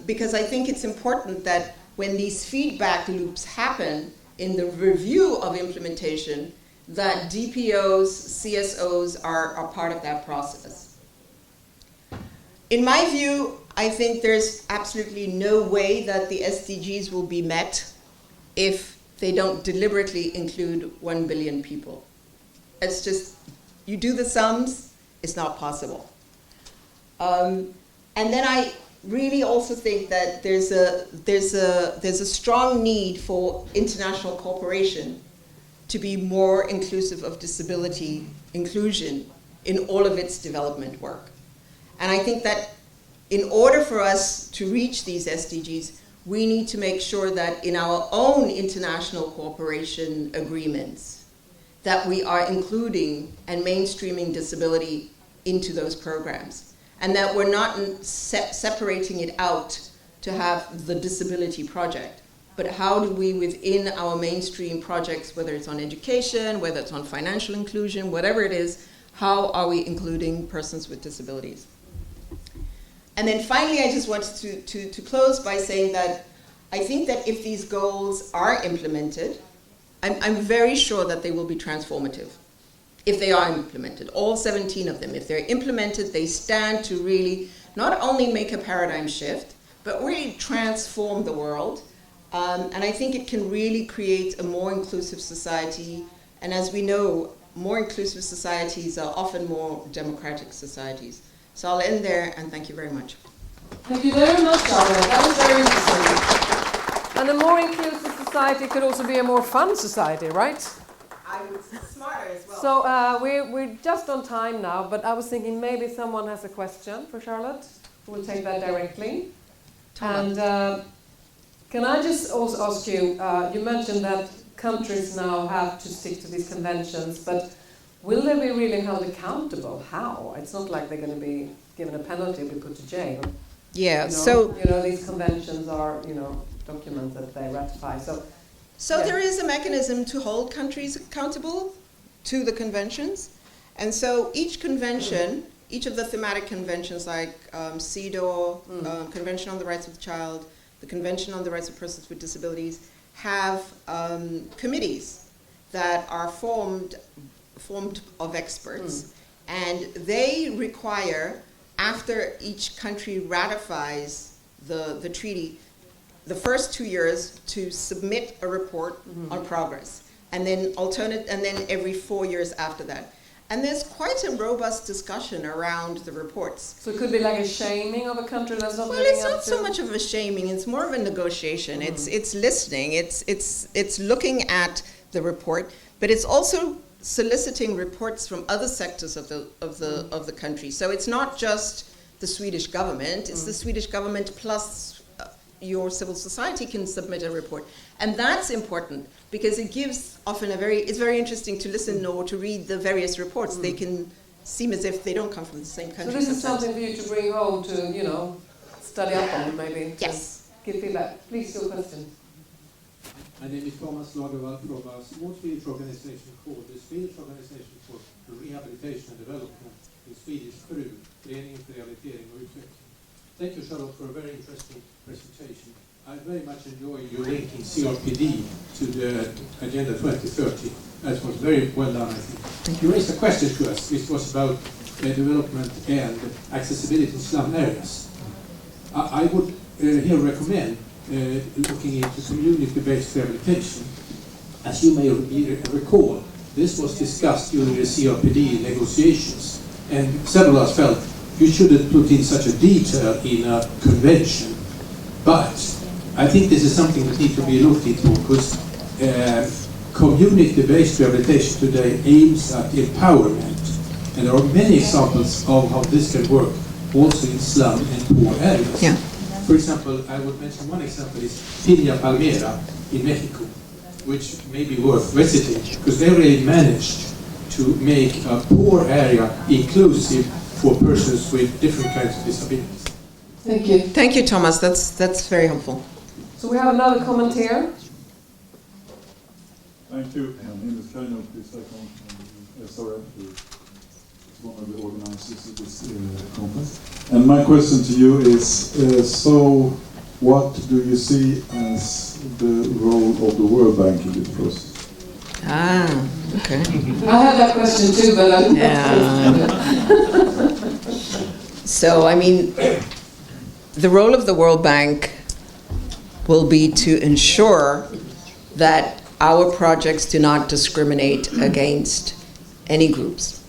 because I think it's important that when these feedback loops happen in the review of implementation, that DPOs, CSOs are part of that process. In my view, I think there's absolutely no way that the SDGs will be met if they don't deliberately include 1 billion people. It's just, you do the sums, it's not possible. And then I really also think that there's a strong need for international cooperation to be more inclusive of disability inclusion in all of its development work. And I think that in order for us to reach these SDGs, we need to make sure that in our own international cooperation agreements, that we are including and mainstreaming disability into those programs. And that we're not separating it out to have the disability project, but how do we, within our mainstream projects, whether it's on education, whether it's on financial inclusion, whatever it is, how are we including persons with disabilities? And then finally, I just wanted to close by saying that I think that if these goals are implemented, I'm very sure that they will be transformative. If they are implemented, all 17 of them, if they're implemented, they stand to really not only make a paradigm shift, but really transform the world And I think it can really create a more inclusive society. And as we know, more inclusive societies are often more democratic societies. So I'll end there, and thank you very much. Thank you very much, Aldén. That was very interesting. And a more inclusive society could also be a more fun society, right? I was smarter as well. So we're just on time now, but I was thinking maybe someone has a question for Charlotte. We'll take that directly. And can I just also ask you, you mentioned that countries now have to stick to these conventions, but will they be really held accountable? How? It's not like they're going to be given a penalty or be put to jail. Yeah, These conventions are, documents that they ratify. So there is a mechanism to hold countries accountable to the conventions. And so each convention, each of the thematic conventions like Sida, Convention on the Rights of the Child, the Convention on the Rights of Persons with Disabilities, have committees that are formed of experts. And they require, after each country ratifies the treaty, the first 2 years to submit a report on progress, and then every 4 years after that. And there's quite a robust discussion around the reports. So it could be like a shaming of a country that's not living up to... Well, it's not so much of a shaming, it's more of a negotiation. It's listening, it's looking at the report, but it's also soliciting reports from other sectors of the country. So it's not just the Swedish government, it's the Swedish government plus your civil society can submit a report. And that's important because it gives often it's very interesting to listen or to read the various reports. They can seem as if they don't come from the same country. So this is something for you to bring home to, study up on maybe. Yes. Give feedback. Please, your question. My name is Thomas Lagerwall from a small Swedish organization called the Swedish Organization for Rehabilitation and Development in Swedish, Föreningen för Rehabilitering och Utveckling. Thank you, Charlotte, for a very interesting presentation. I very much enjoy you linking CRPD to the Agenda 2030. That was very well done, I think. You raised a question to us, which was about development and accessibility in slum areas. I would here recommend looking into community-based rehabilitation. As you may recall, this was discussed during the CRPD negotiations, and several of us felt you shouldn't put in such a detail in a convention. But I think this is something that needs to be looked into, because community-based rehabilitation today aims at empowerment. And there are many examples of how this can work, also in slum and poor areas. Yeah. For example, I would mention one example is Piña Palmera in Mexico, which may be worth visiting, because they really managed to make a poor area inclusive for persons with different kinds of disabilities. Thank you. Thank you, Thomas. That's very helpful. So we have another comment here. Thank you. My name is Kaino. SRF, one of the organizers of this conference. And my question to you is, so what do you see as the role of the World Bank in this process? Okay. I had that question too, but So, I mean, the role of the World Bank will be to ensure that our projects do not discriminate against any groups.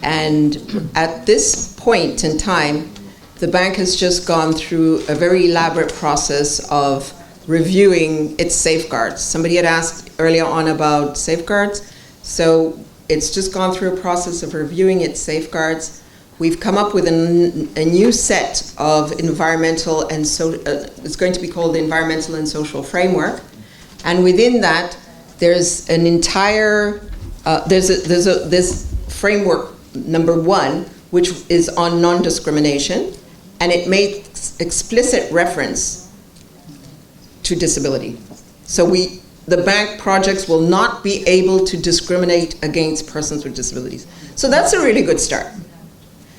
And at this point in time, the bank has just gone through a very elaborate process of reviewing its safeguards. Somebody had asked earlier on about safeguards. So it's just gone through a process of reviewing its safeguards. We've come up with a new set of environmental and it's going to be called the Environmental and Social Framework. And within that, there's an entire, there's framework number 1, which is on non-discrimination, and it makes explicit reference to disability. So the bank projects will not be able to discriminate against persons with disabilities. So that's a really good start.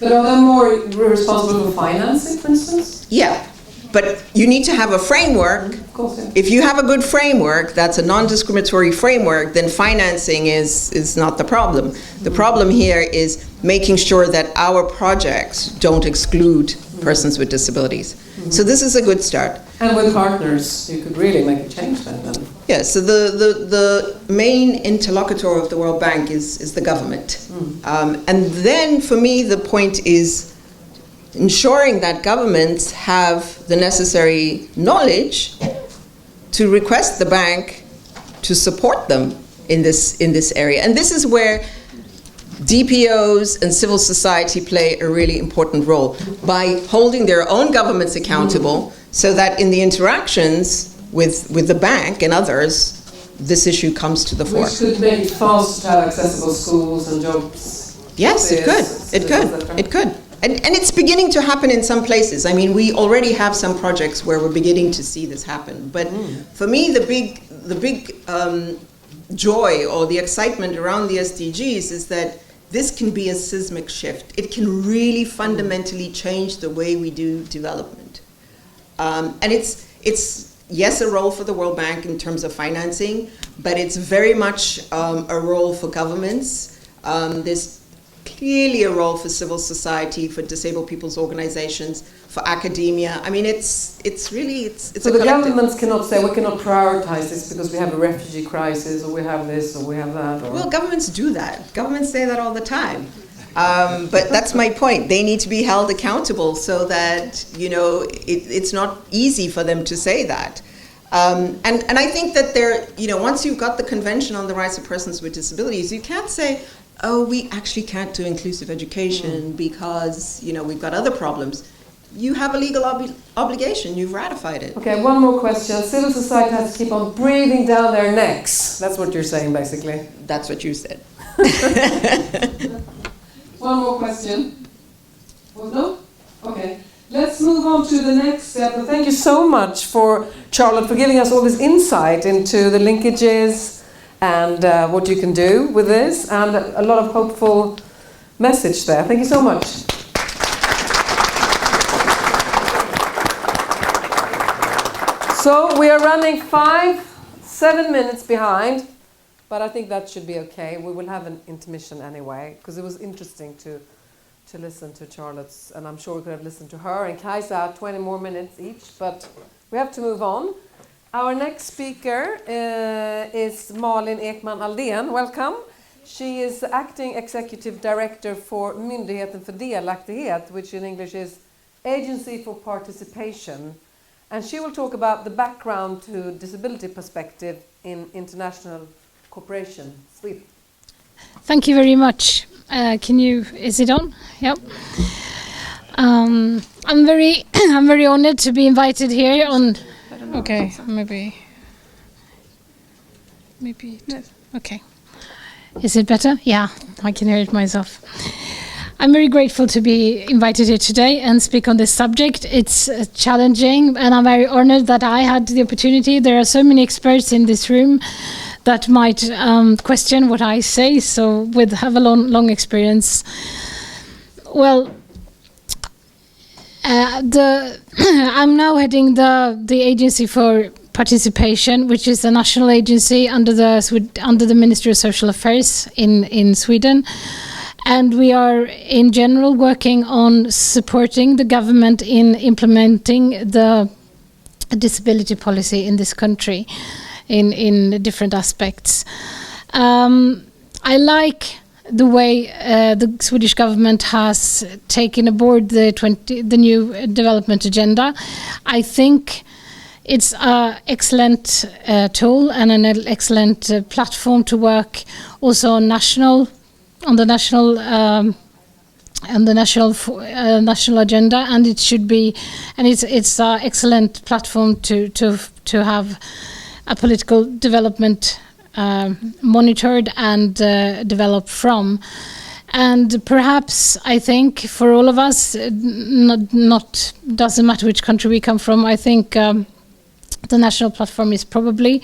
But are they more responsible for financing, for instance? Yeah, but you need to have a framework. Of course, yeah. If you have a good framework, that's a non-discriminatory framework, then financing is not the problem. The problem here is making sure that our projects don't exclude persons with disabilities. So this is a good start. And with partners, you could really make a change then. Yeah, so the main interlocutor of the World Bank is the government. And then for me, the point is ensuring that governments have the necessary knowledge to request the bank to support them in this area. And this is where DPOs and civil society play a really important role by holding their own governments accountable so that in the interactions with the bank and others, this issue comes to the fore. Which could make it faster to have accessible schools and jobs. Yes, it could. It could. And it's beginning to happen in some places. I mean, we already have some projects where we're beginning to see this happen. But for me, the big joy or the excitement around the SDGs is that this can be a seismic shift. It can really fundamentally change the way we do development. And it's yes, a role for the World Bank in terms of financing, but it's very much a role for governments. There's clearly a role for civil society, for disabled people's organizations, for academia. I mean, it's really a so the governments cannot say we cannot prioritize this because we have a refugee crisis, or we have this, or we have that. Or well, governments do that. Governments say that all the time. But that's my point. They need to be held accountable so that, you know, it's not easy for them to say that. And I think that once you've got the Convention on the Rights of Persons with Disabilities, you can't say, oh, we actually can't do inclusive education because, you know, we've got other problems. You have a legal obligation. You've ratified it. Okay, one more question. Civil society has to keep on breathing down their necks. That's what you're saying, basically. That's what you said. One more question. Oh, no? Okay. Let's move on to the next step. And thank you so much for Charlotte for giving us all this insight into the linkages and what you can do with this, and a lot of hopeful message there. Thank you so much. So we are running 7 minutes behind, but I think that should be okay. We will have an intermission anyway, because it was interesting to listen to Charlotte's, and I'm sure we could have listened to her and Kajsa 20 more minutes each, but we have to move on. Our next speaker is Malin Ekman Aldén. Welcome. She is the Acting Executive Director for Myndigheten för Delaktighet, which in English is Agency for Participation. And she will talk about the background to disability perspective in international cooperation. Sweden. Thank you very much. Is it on? Yep. I'm very honored to be invited here on. Okay, maybe. Okay. Is it better? Yeah, I can hear it myself. I'm very grateful to be invited here today and speak on this subject. It's challenging, and I'm very honored that I had the opportunity. There are so many experts in this room that might question what I say, so have a long experience. Well, I'm now heading the Agency for Participation, which is a national agency under the Ministry of Social Affairs in Sweden. And we are, in general, working on supporting the government in implementing the disability policy in this country in different aspects. I like the way the Swedish government has taken aboard the new development agenda. I think it's an excellent tool and an excellent platform to work also on the national agenda, and it should be, and it's an excellent platform to have a political development monitored and developed from. And perhaps I think for all of us, not doesn't matter which country we come from, I think the national platform is probably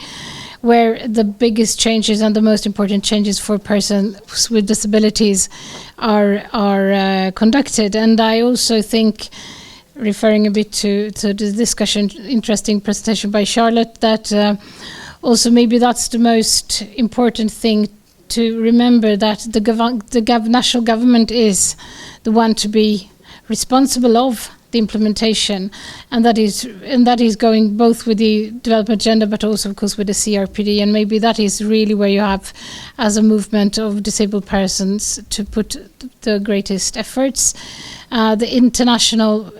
where the biggest changes and the most important changes for persons with disabilities are conducted. And I also think, referring a bit to the discussion, interesting presentation by Charlotte, that also maybe that's the most important thing to remember, that the national government is the one to be responsible of the implementation, and that is going both with the development agenda, but also, of course, with the CRPD. And maybe that is really where you have, as a movement of disabled persons, to put the greatest efforts. The international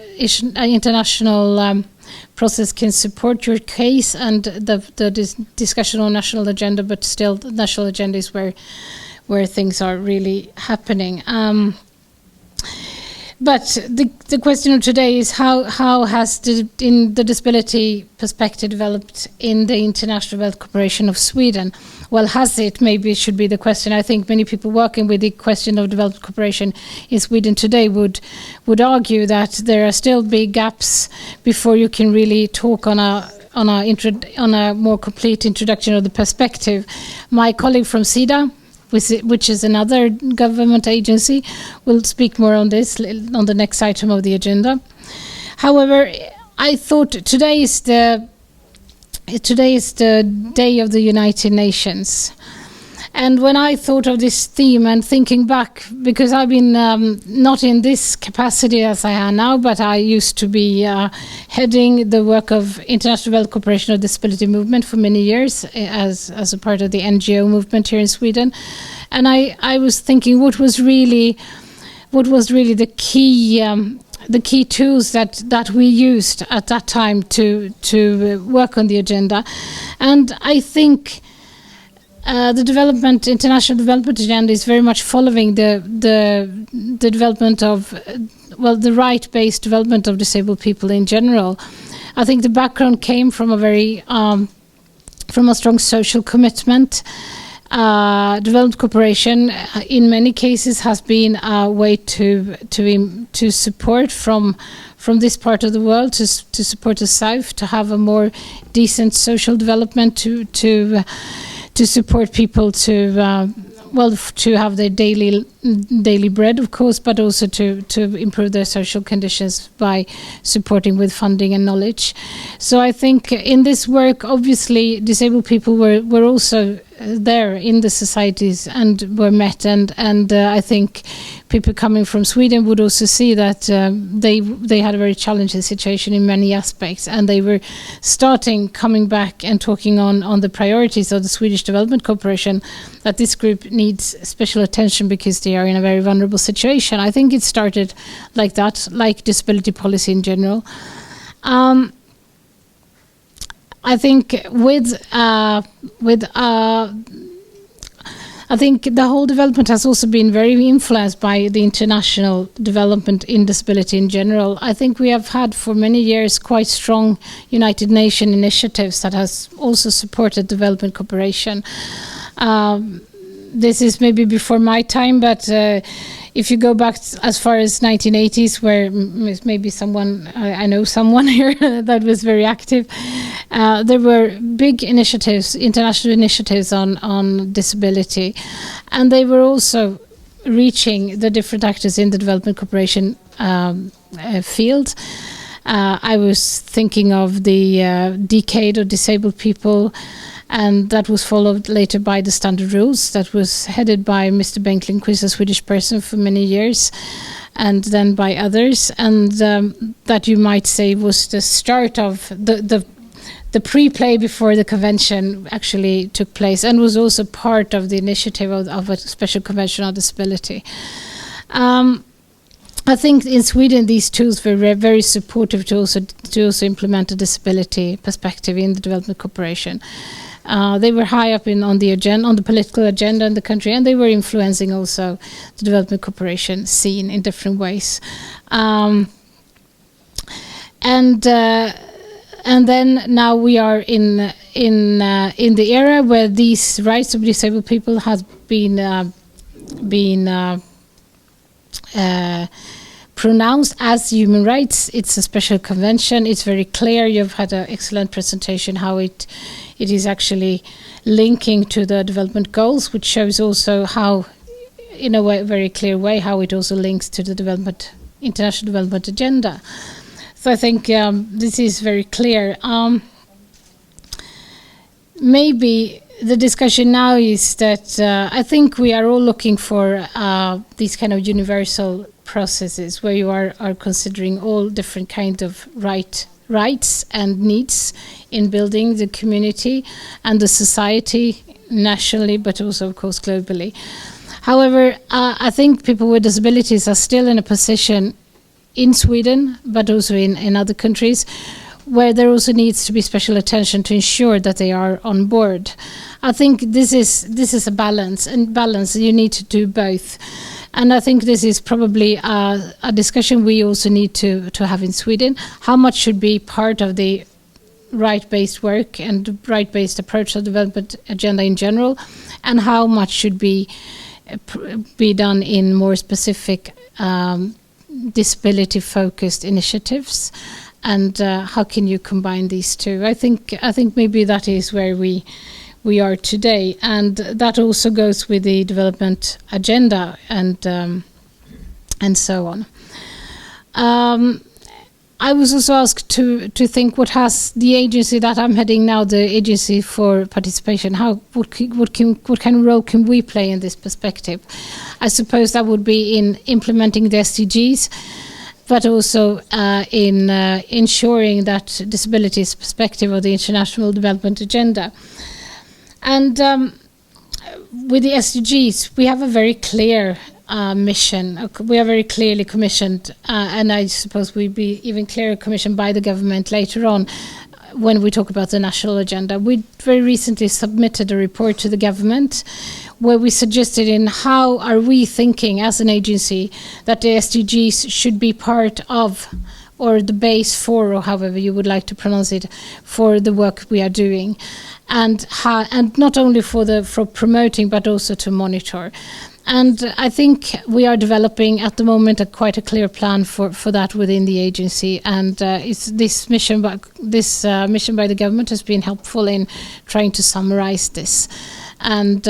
process can support your case, and the discussion on national agenda, but still, the national agenda is where things are really happening. But the question of today is how has the disability perspective developed in the international development cooperation of Sweden? Well, has it? Maybe it should be the question. I think many people working with the question of development cooperation in Sweden today would argue that there are still big gaps before you can really talk on a more complete introduction of the perspective. My colleague from Sida, which is another government agency, will speak more on this on the next item of the agenda. However, I thought today is the day of the United Nations. And when I thought of this theme and thinking back, because I've been not in this capacity as I am now, but I used to be heading the work of International Development Cooperation of Disability Movement for many years as a part of the NGO movement here in Sweden. And I was thinking what was really the key tools that we used at that time to work on the agenda. And I think the international development agenda is very much following the development of, the right-based development of disabled people in general. I think the background came from from a strong social commitment. Development cooperation, in many cases, has been a way to support from this part of the world, to support the South, to have a more decent social development, to support people to have their daily bread, of course, but also to improve their social conditions by supporting with funding and knowledge. So I think in this work, obviously, disabled people were also there in the societies and were met, and I think people coming from Sweden would also see that they had a very challenging situation in many aspects, and they were coming back and talking on the priorities of the Swedish development cooperation, that this group needs special attention because they are in a very vulnerable situation. I think it started like that, like disability policy in general. I think I think the whole development has also been very influenced by the international development in disability in general. I think we have had for many years quite strong United Nations initiatives that has also supported development cooperation. This is maybe before my time, but if you go back as far as 1980s, where maybe I know someone here that was very active, there were big initiatives, international initiatives on disability, and they were also reaching the different actors in the development cooperation field. I was thinking of the Decade of Disabled People, and that was followed later by the Standard Rules that was headed by Mr. Bengt Lindqvist, a Swedish person, for many years, and then by others. And that you might say was the start of the pre-play before the convention actually took place, and was also part of the initiative of a special convention on disability. I think in Sweden these tools were very supportive to also implement a disability perspective in the development cooperation. They were high up on the political agenda in the country, and they were influencing also the development cooperation scene in different ways. And then now we are in the era where these rights of disabled people has been pronounced as human rights. It's a special convention. It's very clear. You've had an excellent presentation how it is actually linking to the development goals, which shows also how, in a way, very clear way, how it also links to the international development agenda. So I think this is very clear. Maybe the discussion now is that I think we are all looking for these kind of universal processes where you are considering all different kind of rights and needs in building the community and the society nationally, but also, of course, globally. However, I think people with disabilities are still in a position in Sweden, but also in other countries, where there also needs to be special attention to ensure that they are on board. I think this is a balance, and you need to do both. And I think this is probably a discussion we also need to have in Sweden. How much should be part of the right-based work and right-based approach to the development agenda in general, and how much should be done in more specific disability-focused initiatives, and how can you combine these two? I think maybe that is where we are today, and that also goes with the development agenda and so on. I was also asked to think what has the agency that I'm heading now, the Agency for Participation, what kind of role can we play in this perspective? I suppose that would be in implementing the SDGs, but also in ensuring that disabilities perspective of the International Development Agenda. And with the SDGs, we have a very clear mission. We are very clearly commissioned, and I suppose we'll be even clearer commissioned by the government later on when we talk about the national agenda. We very recently submitted a report to the government where we suggested in how are we thinking as an agency that the SDGs should be part of, or the base for, or however you would like to pronounce it, for the work we are doing, and not only for promoting but also to monitor. And I think we are developing at the moment quite a clear plan for that within the agency. And this mission by the government has been helpful in trying to summarize this. And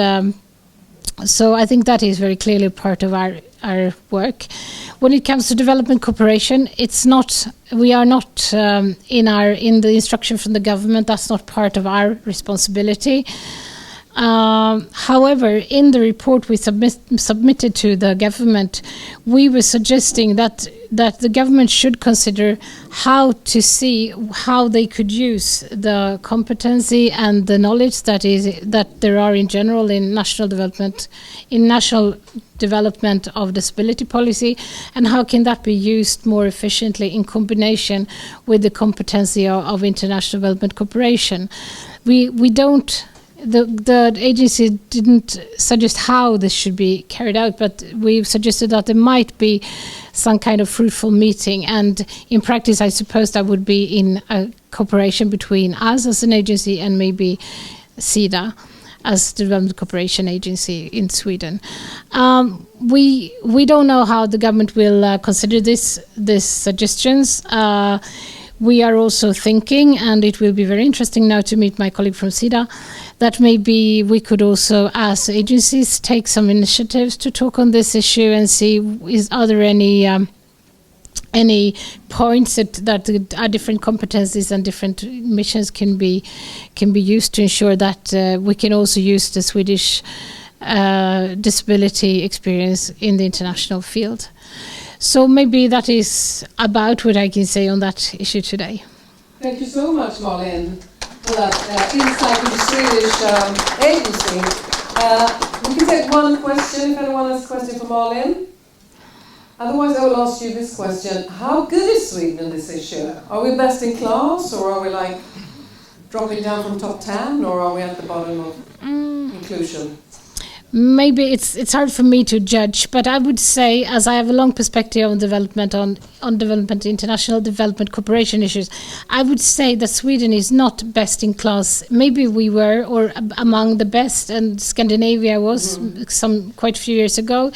so I think that is very clearly part of our work. When it comes to development cooperation, we are not in the instruction from the government. That's not part of our responsibility. However, in the report we submitted to the government, we were suggesting that the government should consider how to see how they could use the competency and the knowledge that there are in general in national development of disability policy, and how can that be used more efficiently in combination with the competency of international development cooperation. The agency didn't suggest how this should be carried out, but we suggested that there might be some kind of fruitful meeting, and in practice I suppose that would be in a cooperation between us as an agency and maybe Sida as the Development Cooperation Agency in Sweden. We don't know how the government will consider these suggestions. We are also thinking, and it will be very interesting now to meet my colleague from Sida, that maybe we could also, as agencies, take some initiatives to talk on this issue and see are there any points that are different competencies and different missions can be used to ensure that we can also use the Swedish disability experience in the international field. So maybe that is about what I can say on that issue today. Thank you so much, Malin, for that insight into Swedish agency. We can take one question if anyone has a question for Malin. Otherwise, I will ask you this question. How good is Sweden in this issue? Are we best in class, or are we like dropping down from top 10, or are we at the bottom of inclusion? Maybe it's hard for me to judge, but I would say, as I have a long perspective on development, on development, international development cooperation issues, I would say that Sweden is not best in class. Maybe we were, or among the best, and Scandinavia was quite a few years ago.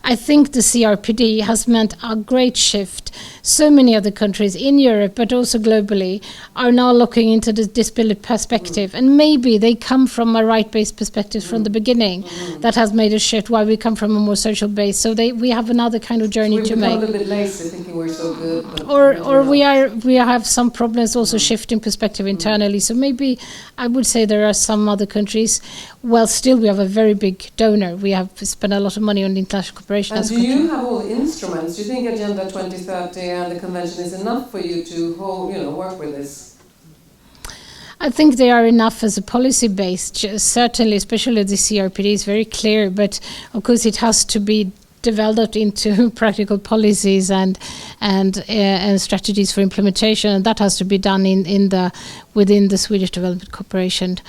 I think the CRPD has meant a great shift so many other countries in Europe, but also globally, are now looking into the disability perspective. And maybe they come from a right-based perspective from the beginning that has made a shift, while we come from a more social base. So we have another kind of journey to make. We've become a little bit lazy, thinking we're so good. Or we have some problems also shifting perspective internally. So maybe I would say there are some other countries. Well, still we have a very big donor. We have spent a lot of money on international cooperation. And do you have all the instruments? Do you think Agenda 2030 and the convention is enough for you to work with this? I think they are enough as a policy base. Certainly, especially the CRPD is very clear, but of course it has to be developed into practical policies and strategies for implementation, and that has to be done within the Swedish development cooperation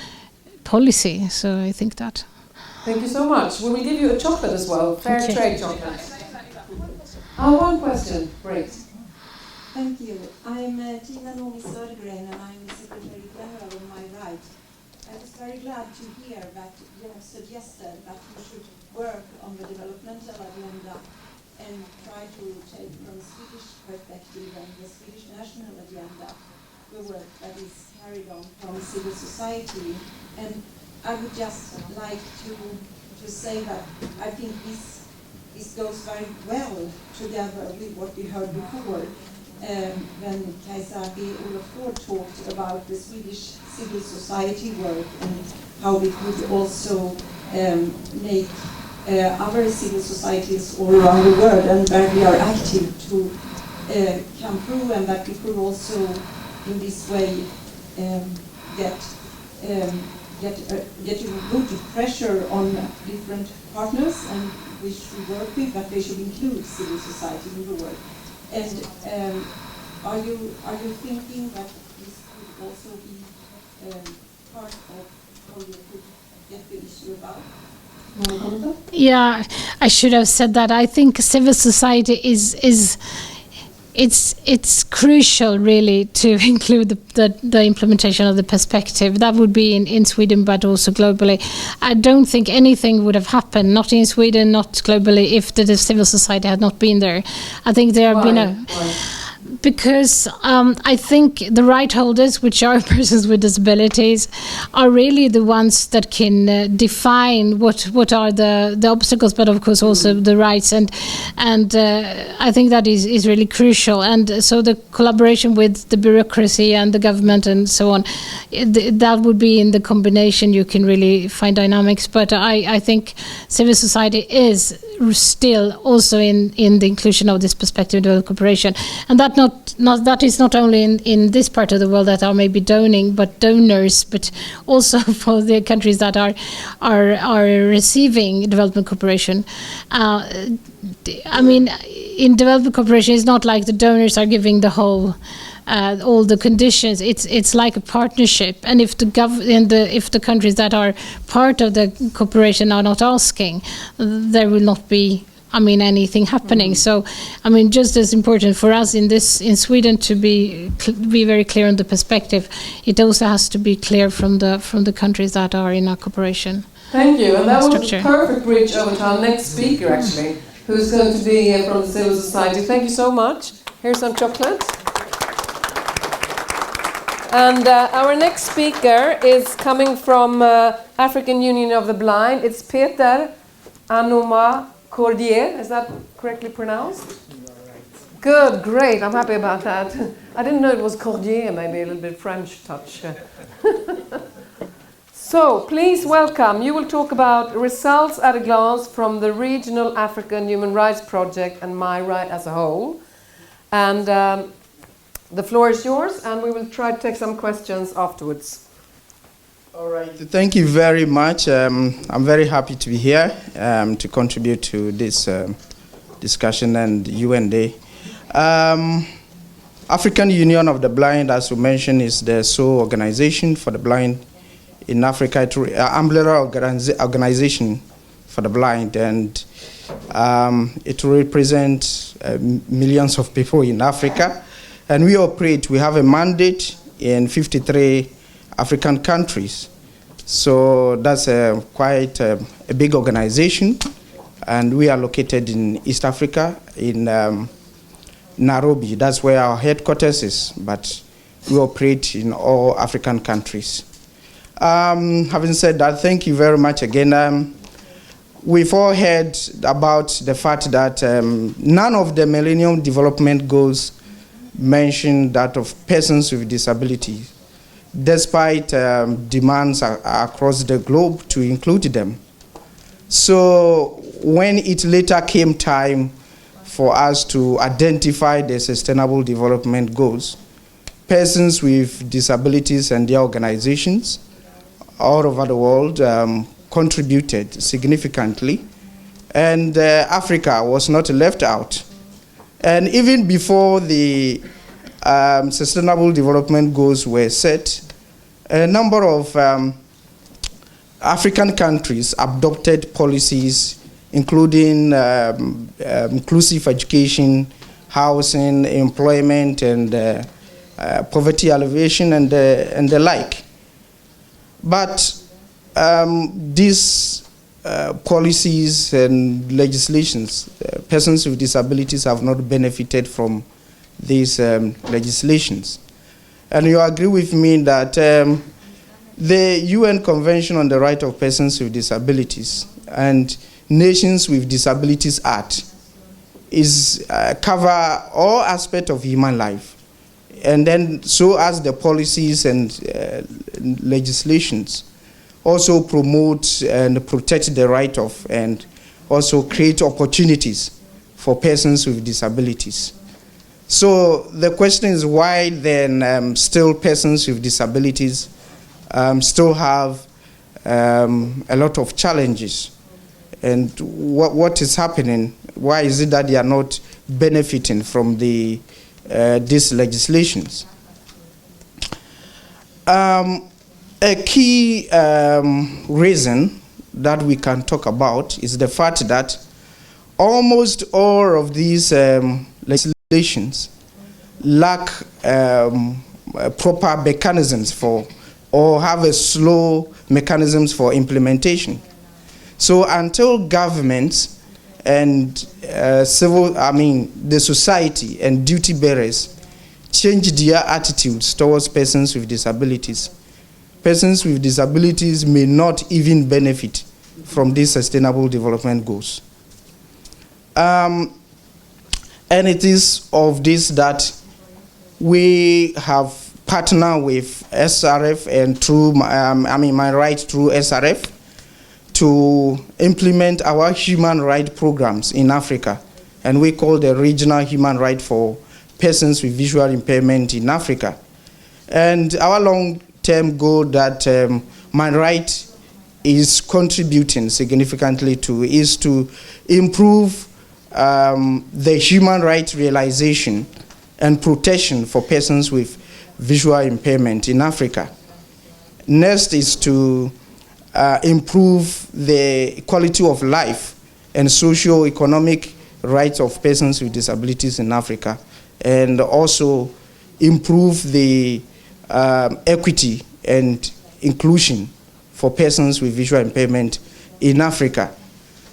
policy. So I think that. Thank you so much. We will give you a chocolate as well, fair trade chocolate. One question, great. Thank you. I'm Tina Sjöblom, and I'm the Secretary General on my right. I was very glad to hear that you have suggested that we should work on the developmental agenda and try to take from Swedish perspective and the Swedish national agenda the work that is carried on from civil society. And I would just like to say that I think this goes very well together with what we heard before when Kajsa Olofsgård talked about the Swedish civil society work and how we could also make other civil societies all around the world and where we are active to come through, and that we could also in this way get a good pressure on different partners and we should work with, but they should include civil society in the work. And are you thinking that this could also be part of how you could get the issue about? Yeah, I should have said that. I think civil society it's crucial really to include the implementation of the perspective. That would be in Sweden, but also globally. I don't think anything would have happened, not in Sweden, not globally, if the civil society had not been there. I think there have been because I think the right holders, which are persons with disabilities, are really the ones that can define what are the obstacles, but of course also the rights, and I think that is really crucial. And so the collaboration with the bureaucracy and the government and so on, that would be in the combination you can really find dynamics. But I think civil society is still also in the inclusion of this perspective development cooperation, and that is not only in this part of the world that are maybe donors, but also for the countries that are receiving development cooperation. I mean, in development cooperation, it's not like the donors are giving the whole. All the conditions. It's like a partnership, and if the countries that are part of the cooperation are not asking, there will not be anything happening. So just as important for us in Sweden to be very clear on the perspective, it also has to be clear from the countries that are in our cooperation. Thank you, and that was a perfect bridge over to our next speaker actually, who's going to be from the civil society. Thank you so much. Here's some chocolate. And our next speaker is coming from African Union of the Blind. It's Peter Anomah-Kordieh. Is that correctly pronounced? Good, great. I'm happy about that. I didn't know it was Cordier, maybe a little bit French touch. So, please welcome. You will talk about results at a glance from the Regional African Human Rights Project and My Right as a whole. And the floor is yours, and we will try to take some questions afterwards. All right. Thank you very much. I'm very happy to be here to contribute to this discussion and UN Day. African Union of the Blind, as you mentioned, is the sole organization for the blind in Africa. It's an umbrella organization for the blind, and it represents millions of people in Africa. And we have a mandate in 53 African countries. So that's quite a big organization. And we are located in East Africa, in Nairobi. That's where our headquarters is, but we operate in all African countries. Having said that, thank you very much again. We've all heard about the fact that none of the Millennium Development Goals mention that of persons with disabilities, despite demands across the globe to include them. So when it later came time for us to identify the Sustainable Development Goals, persons with disabilities and their organizations all over the world contributed significantly, and Africa was not left out. And even before the Sustainable Development Goals were set, a number of African countries adopted policies including inclusive education, housing, employment, and poverty alleviation, and the like. But these policies and legislations, persons with disabilities have not benefited from these legislations. And you agree with me that the UN Convention on the Right of Persons with Disabilities and Nations with Disabilities Act is cover all aspects of human life. And then so as the policies and legislations also promote and protect the right of and also create opportunities for persons with disabilities. So the question is, why then still persons with disabilities still have a lot of challenges? And what is happening? Why is it that they are not benefiting from these legislations? A key reason that we can talk about is the fact that almost all of these legislations lack proper mechanisms for, or have a slow mechanisms for implementation. So until governments and the society and duty bearers change their attitudes towards persons with disabilities, persons with disabilities may not even benefit from these Sustainable Development Goals. And it is of this that we have partnered with SRF and through, my right through SRF to implement our human rights programs in Africa. And we call the Regional Human Right for Persons with Visual Impairment in Africa. And our long-term goal that my right is contributing significantly to is to improve the human rights realization and protection for persons with visual impairment in Africa. Next is to improve the quality of life and socio-economic rights of persons with disabilities in Africa, and also improve the equity and inclusion for persons with visual impairment in Africa.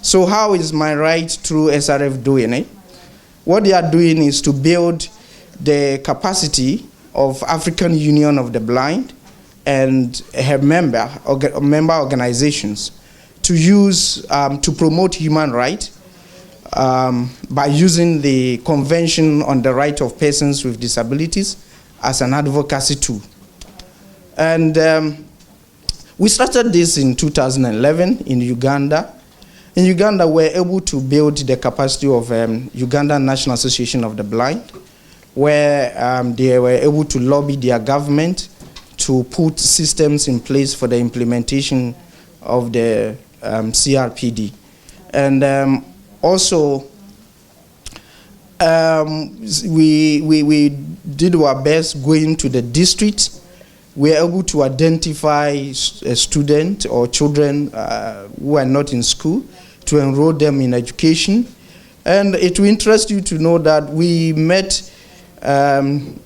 So how is my right through SRF doing it? What they are doing is to build the capacity of African Union of the Blind and her member organizations to use, to promote human rights by using the Convention on the Right of Persons with Disabilities as an advocacy tool. And we started this in 2011 in Uganda. In Uganda, we were able to build the capacity of Ugandan National Association of the Blind, where they were able to lobby their government to put systems in place for the implementation of the CRPD. And also, we did our best going to the district. We were able to identify a student or children who are not in school to enroll them in education. And it will interest you to know that we met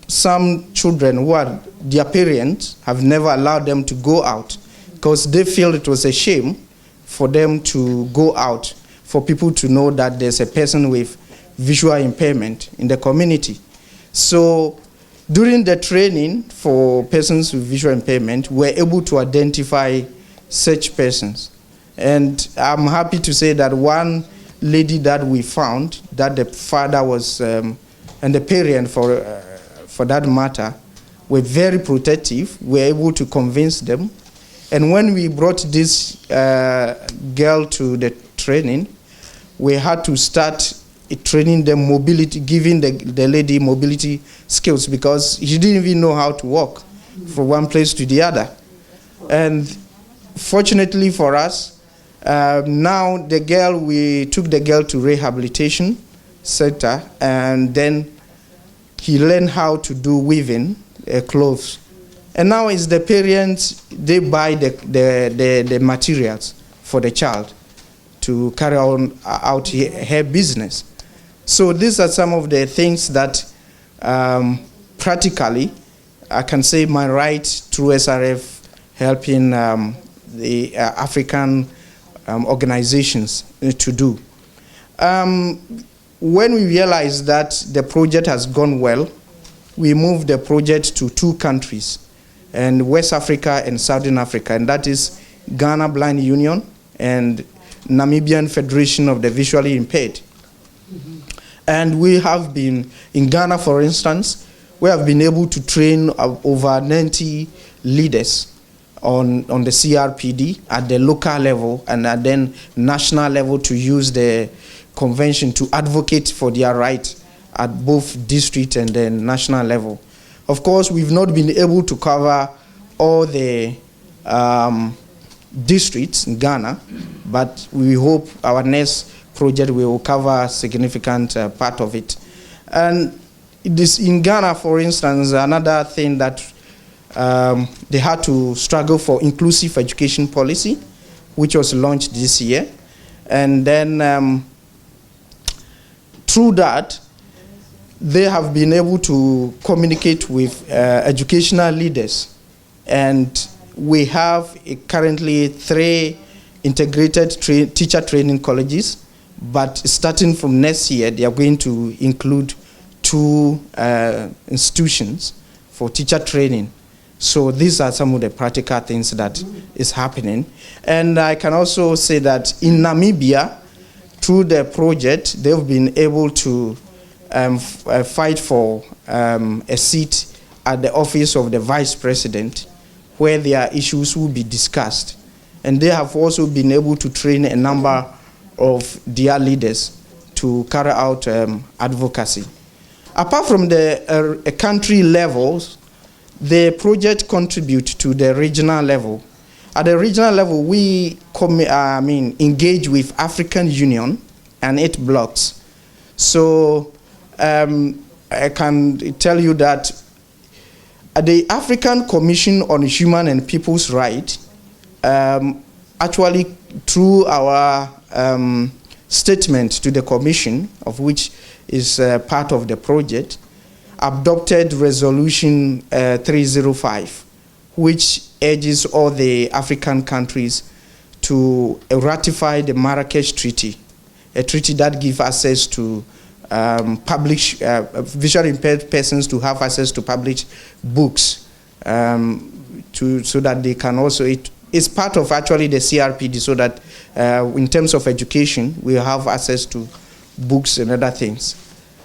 some children who are, their parents have never allowed them to go out because they feel it was a shame for them to go out, for people to know that there's a person with visual impairment in the community. So during the training for persons with visual impairment, we were able to identify such persons. And I'm happy to say that one lady that we found, that the father was, and the parent for that matter, were very protective. We were able to convince them. And when we brought this girl to the training, we had to start training them mobility, giving the lady mobility skills, because she didn't even know how to walk from one place to the other. And fortunately for us, now we took the girl to rehabilitation center, and then he learned how to do weaving clothes. And now it's the parents, they buy the materials for the child to carry out her business. So these are some of the things that practically I can say my right through SRF helping the African organizations to do. When we realized that the project has gone well, we moved the project to 2 countries, and West Africa and Southern Africa, and that is Ghana Blind Union and Namibian Federation of the Visually Impaired. And we have been, in Ghana for instance, we have been able to train over 90 leaders on the CRPD at the local level and then national level to use the convention to advocate for their rights at both district and then national level. Of course, we've not been able to cover all the districts in Ghana, but we hope our next project will cover a significant part of it. And this in Ghana, for instance, another thing that they had to struggle for inclusive education policy, which was launched this year. And then through that, they have been able to communicate with educational leaders. And we have currently 3 integrated teacher training colleges, but starting from next year, they are going to include 2 institutions for teacher training. So these are some of the practical things that is happening. And I can also say that in Namibia, through the project, they've been able to fight for a seat at the office of the vice president, where their issues will be discussed. And they have also been able to train a number of their leaders to carry out advocacy. Apart from the country levels, the project contributes to the regional level. At the regional level, we engage with African Union and 8 blocks. So I can tell you that the African Commission on Human and People's Rights, actually through our statement to the Commission, of which is part of the project, adopted Resolution 305, which urges all the African countries to ratify the Marrakesh Treaty, a treaty that gives access to visually impaired persons to have access to published books, so that they can also, it's part of actually the CRPD, so that in terms of education, we have access to books and other things.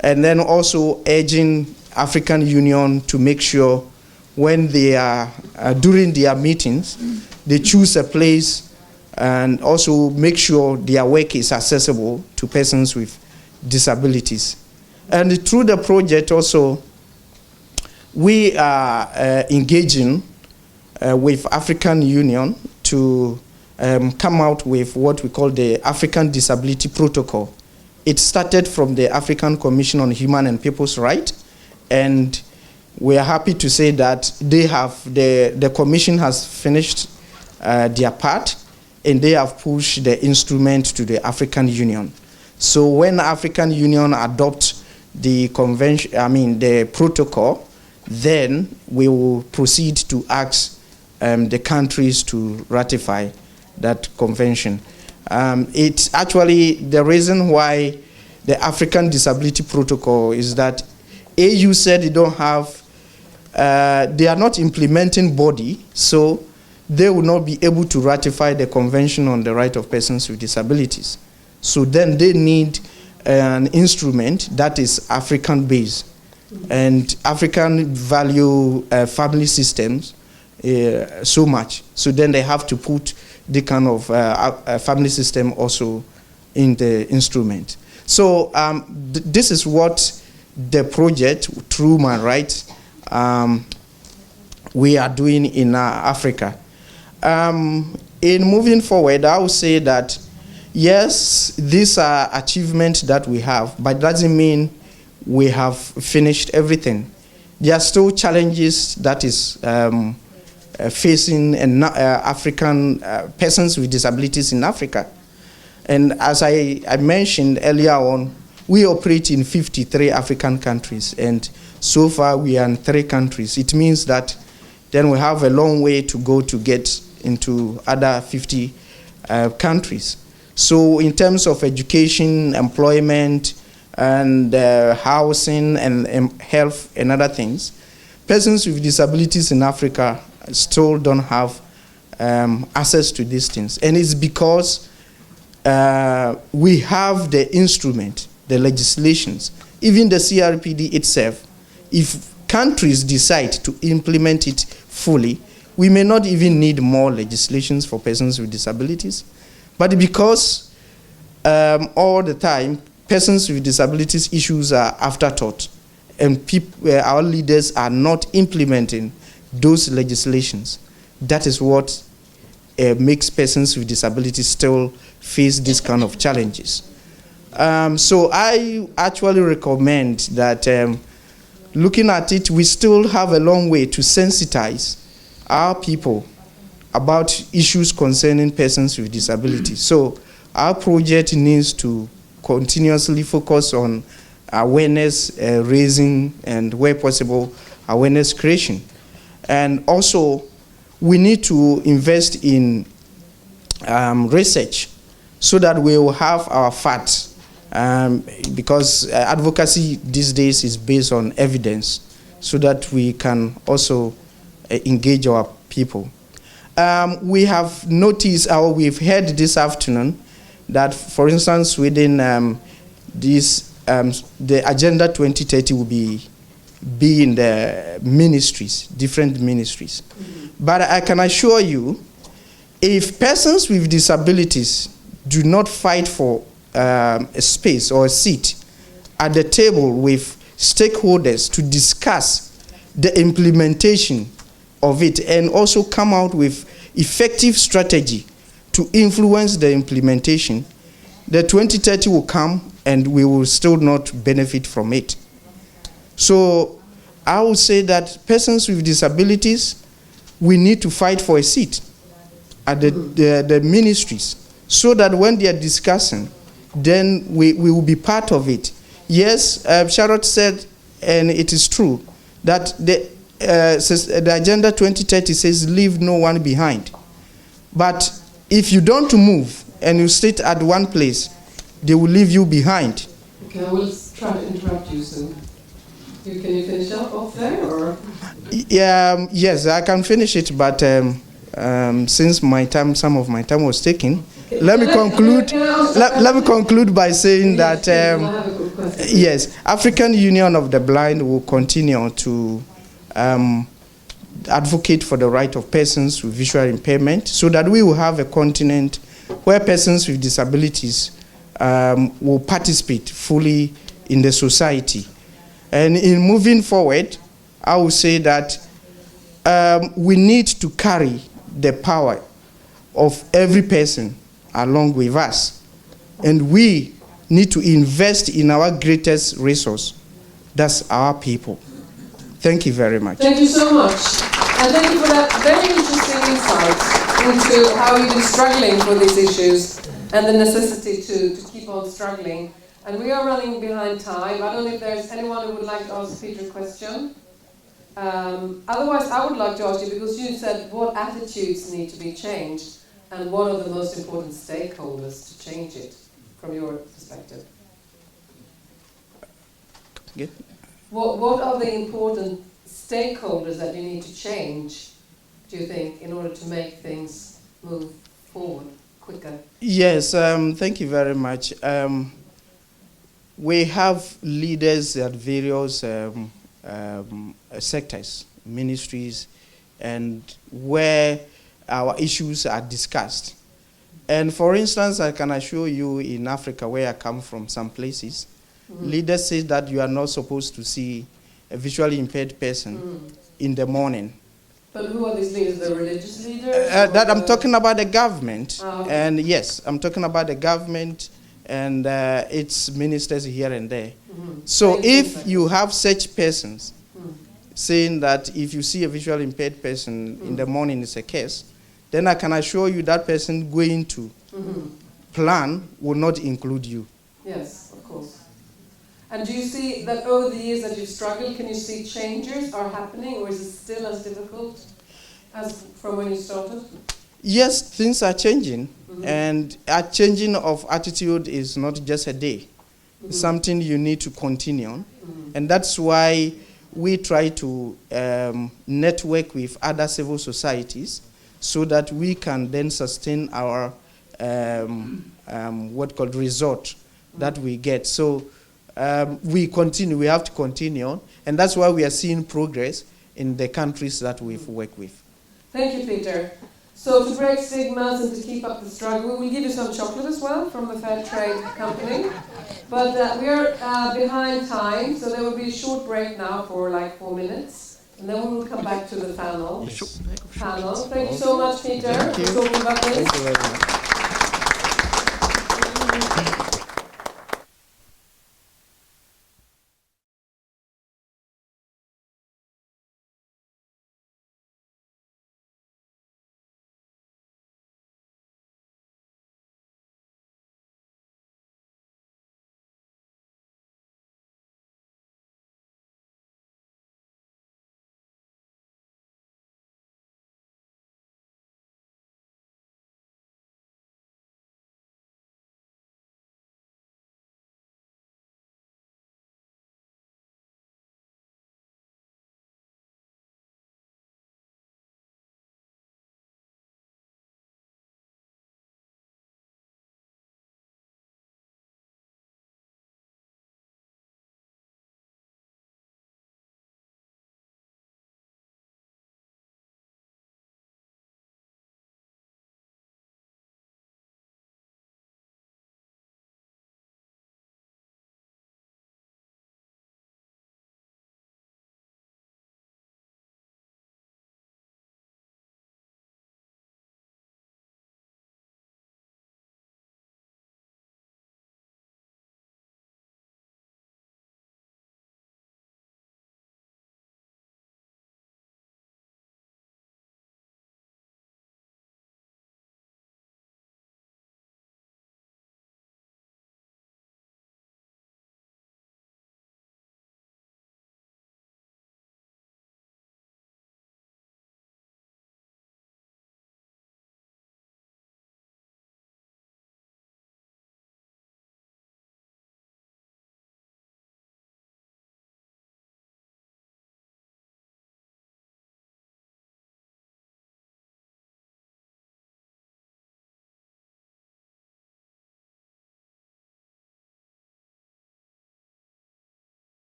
And then also urging African Union to make sure when they are, during their meetings, they choose a place and also make sure their work is accessible to persons with disabilities. And through the project also, we are engaging with African Union to come out with what we call the African Disability Protocol. It started from the African Commission on Human and People's Rights, and we are happy to say that they have, the Commission has finished their part, and they have pushed the instrument to the African Union. So when the African Union adopts the convention, the protocol, then we will proceed to ask the countries to ratify that convention. It's actually the reason why the African Disability Protocol is that AU said they don't have, they are not implementing body, so they will not be able to ratify the Convention on the Right of Persons with Disabilities. So then they need an instrument that is African-based. And African value family systems so much. So then they have to put the kind of family system also in the instrument. So this is what the project, through Human Rights, we are doing in Africa. In moving forward, I would say that, yes, these are achievements that we have, but it doesn't mean we have finished everything. There are still challenges that is facing African persons with disabilities in Africa. And as I mentioned earlier on, we operate in 53 African countries, and so far we are in 3 countries. It means that then we have a long way to go to get into other 50 countries. So in terms of education, employment, and housing and health and other things, persons with disabilities in Africa still don't have access to these things. And it's because we have the instrument, the legislations, even the CRPD itself. If countries decide to implement it fully, we may not even need more legislations for persons with disabilities. But because all the time, persons with disabilities issues are afterthought, and our leaders are not implementing those legislations, that is what makes persons with disabilities still face this kind of challenges. So I actually recommend that looking at it, we still have a long way to sensitize our people about issues concerning persons with disabilities. So our project needs to continuously focus on awareness raising and, where possible, awareness creation. And also, we need to invest in research so that we will have our facts, because advocacy these days is based on evidence, so that we can also engage our people. We have noticed, or we've heard this afternoon, that, for instance, Sweden, the Agenda 2030 will be in the ministries, different ministries. But I can assure you, if persons with disabilities do not fight for a space or a seat at the table with stakeholders to discuss the implementation of it and also come out with effective strategy to influence the implementation, the 2030 will come and we will still not benefit from it. So I would say that persons with disabilities, we need to fight for a seat at the ministries, so that when they are discussing, then we will be part of it. Yes, Charlotte said, and it is true, that the Agenda 2030 says leave no one behind. But if you don't move and you sit at one place, they will leave you behind. Okay, I will try to interrupt you soon. Can you finish up off there, or? Yes, I can finish it, but since some of my time was taken, let me conclude. Let me conclude by saying that yes, African Union of the Blind will continue to advocate for the right of persons with visual impairment, so that we will have a continent where persons with disabilities will participate fully in the society. And in moving forward, I would say that we need to carry the power of every person along with us. And we need to invest in our greatest resource. That's our people. Thank you very much. Thank you so much. And thank you for that very interesting insight into how you've been struggling for these issues and the necessity to keep on struggling. And we are running behind time. I don't know if there's anyone who would like to ask Peter a question. Otherwise, I would like to ask you, because you said what attitudes need to be changed and what are the most important stakeholders to change it, from your perspective? Good. What are the important stakeholders that you need to change, do you think, in order to make things move forward quicker? Yes, thank you very much. We have leaders at various sectors, ministries, and where our issues are discussed. And for instance, I can assure you in Africa, where I come from, some places, leaders say that you are not supposed to see a visually impaired person in the morning. But who are these leaders? The religious leaders? That I'm talking about the government. Okay. And yes, I'm talking about the government and its ministers here and there. So if you have such persons saying that if you see a visually impaired person in the morning it's a case, then I can assure you that person going to plan will not include you. Yes, of course. And do you see that over the years that you've struggled, can you see changes are happening, or is it still as difficult as from when you started? Yes, things are changing, and a changing of attitude is not just a day. It's something you need to continue on, and that's why we try to network with other civil societies so that we can then sustain our what called result that we get. So we have to continue on, and that's why we are seeing progress in the countries that we've worked with. Thank you, Peter. So to break stigmas and to keep up the struggle, we'll give you some chocolate as well from the Fair Trade Company. But we are behind time, so there will be a short break now for like 4 minutes, and then we will come back to the panel. Thank you so much, Peter, for talking about this. Thank you very much.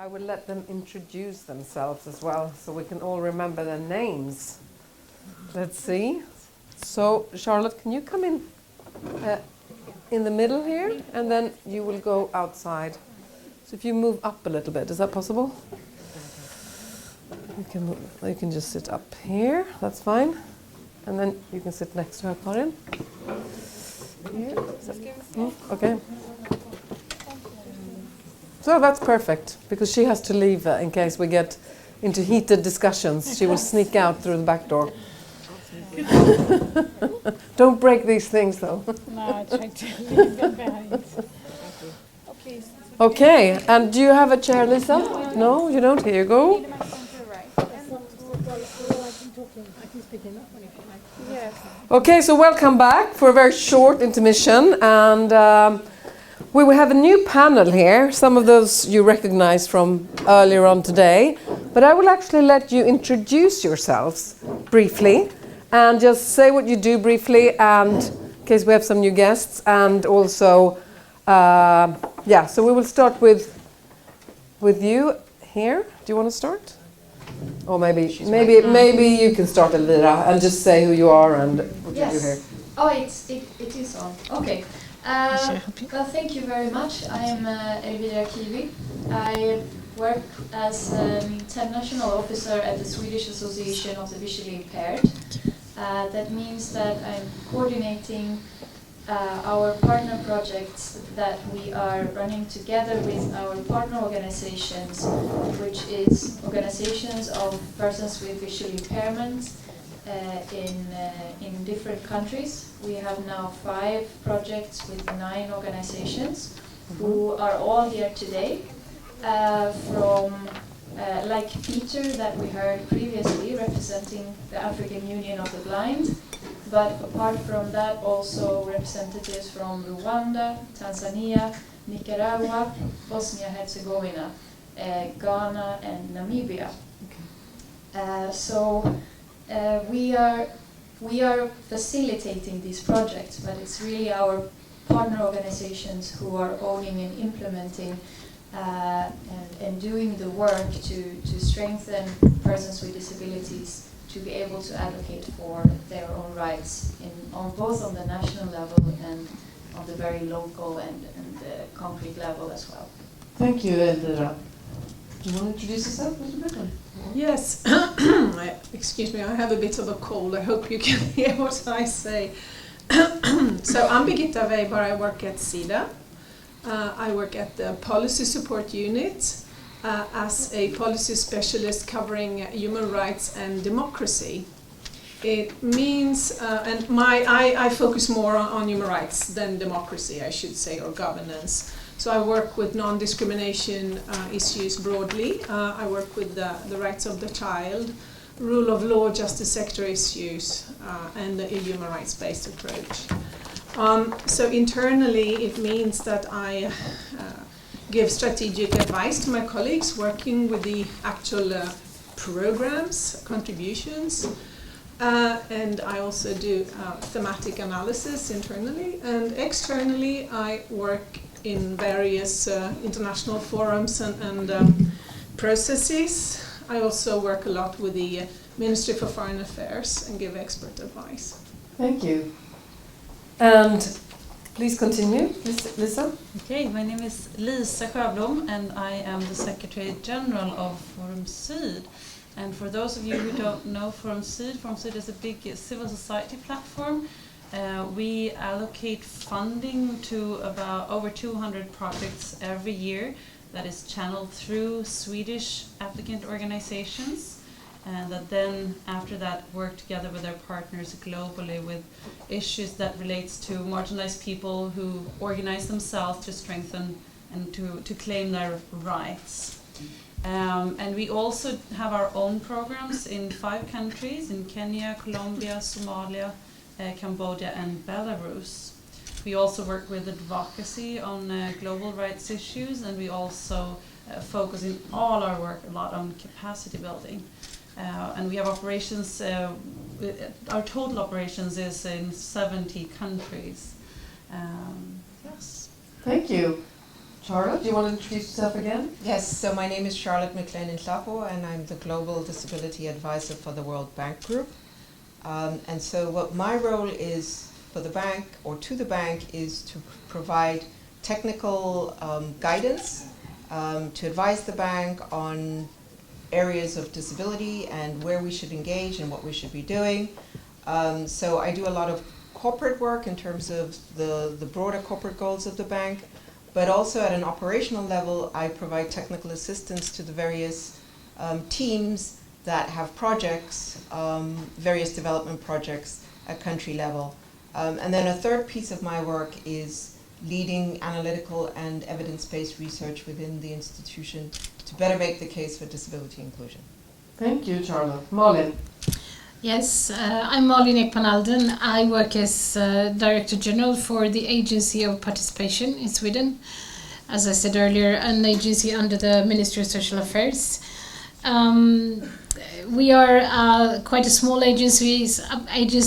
I will let them introduce themselves as well, so we can all remember their names. Let's see. So, Charlotte, can you come in the middle here, and then you will go outside. So if you move up a little bit, is that possible? You can just sit up here, that's fine. And then you can sit next to her, Karin. Here. Okay. So that's perfect, because she has to leave in case we get into heated discussions. She will sneak out through the back door. Don't break these things, though. No, I tried to leave them behind. Okay, and do you have a chair, Lisa? No, you don't? Here you go. Okay, so welcome back for a very short intermission, and we will have a new panel here. Some of those you recognize from earlier on today, but I will actually let you introduce yourselves briefly and just say what you do briefly, and in case we have some new guests, and also so we will start with you here. Do you want to start? Or maybe you can start, Elvira, and just say who you are and what you do here. Oh, it is on. Okay. Well, thank you very much. I'm Elvira Kivi. I work as an international officer at the Swedish Association of the Visually Impaired. That means that I'm coordinating our partner projects that we are running together with our partner organizations, which is organizations of persons with visual impairment in different countries. We have now 5 projects with 9 organizations who are all here today, from like Peter that we heard previously representing the African Union of the Blind. But apart from that, also representatives from Rwanda, Tanzania, Nicaragua, Bosnia-Herzegovina, Ghana, and Namibia. We are facilitating these projects, but it's really our partner organizations who are owning and implementing and doing the work to strengthen persons with disabilities to be able to advocate for their own rights on both on the national level and on the very local and the concrete level as well. Thank you, Elvira. Do you want to introduce yourself a little bit? Yes. Excuse me, I have a bit of a cold. I hope you can hear what I say. So I'm Birgitta Weibahr. I work at Sida. I work at the Policy Support Unit as a policy specialist covering human rights and democracy. It means, I focus more on human rights than democracy, I should say, or governance. So I work with non-discrimination issues broadly. I work with the rights of the child, rule of law, justice sector issues, and a human rights-based approach. So internally, it means that I give strategic advice to my colleagues working with the actual programs, contributions, and I also do thematic analysis internally, and externally I work in various international forums and processes. I also work a lot with the Ministry for Foreign Affairs and give expert advice. Thank you. And please continue, Lisa. Okay, my name is Lisa Sjöblom and I am the Secretary General of Forum Syd. And for those of you who don't know Forum Syd is a big civil society platform. We allocate funding to about over 200 projects every year that is channeled through Swedish applicant organizations, and that then after that work together with our partners globally with issues that relates to marginalized people who organize themselves to strengthen and to claim their rights. And we also have our own programs in 5 countries, in Kenya, Colombia, Somalia, Cambodia and Belarus. We also work with advocacy on global rights issues, and we also focus in all our work a lot on capacity building. And we have operations, our total operations is in 70 countries. Yes. Thank you. Charlotte, do you want to introduce yourself again? Yes, so my name is Charlotte McClain Nhlapo, and I'm the Global Disability Advisor for the World Bank Group. And so what my role is for the bank, or to the bank, is to provide technical guidance, to advise the bank on areas of disability and where we should engage and what we should be doing. So I do a lot of corporate work in terms of the broader corporate goals of the bank, but also at an operational level, I provide technical assistance to the various teams that have projects, various development projects at country level. And then a third piece of my work is leading analytical and evidence-based research within the institution to better make the case for disability inclusion. Thank you, Charlotte. Malin. Yes, I'm Malin Ekman Aldén. I work as Director General for the Agency of Participation in Sweden. As I said earlier, an agency under the Ministry of Social Affairs. We are quite a small agency,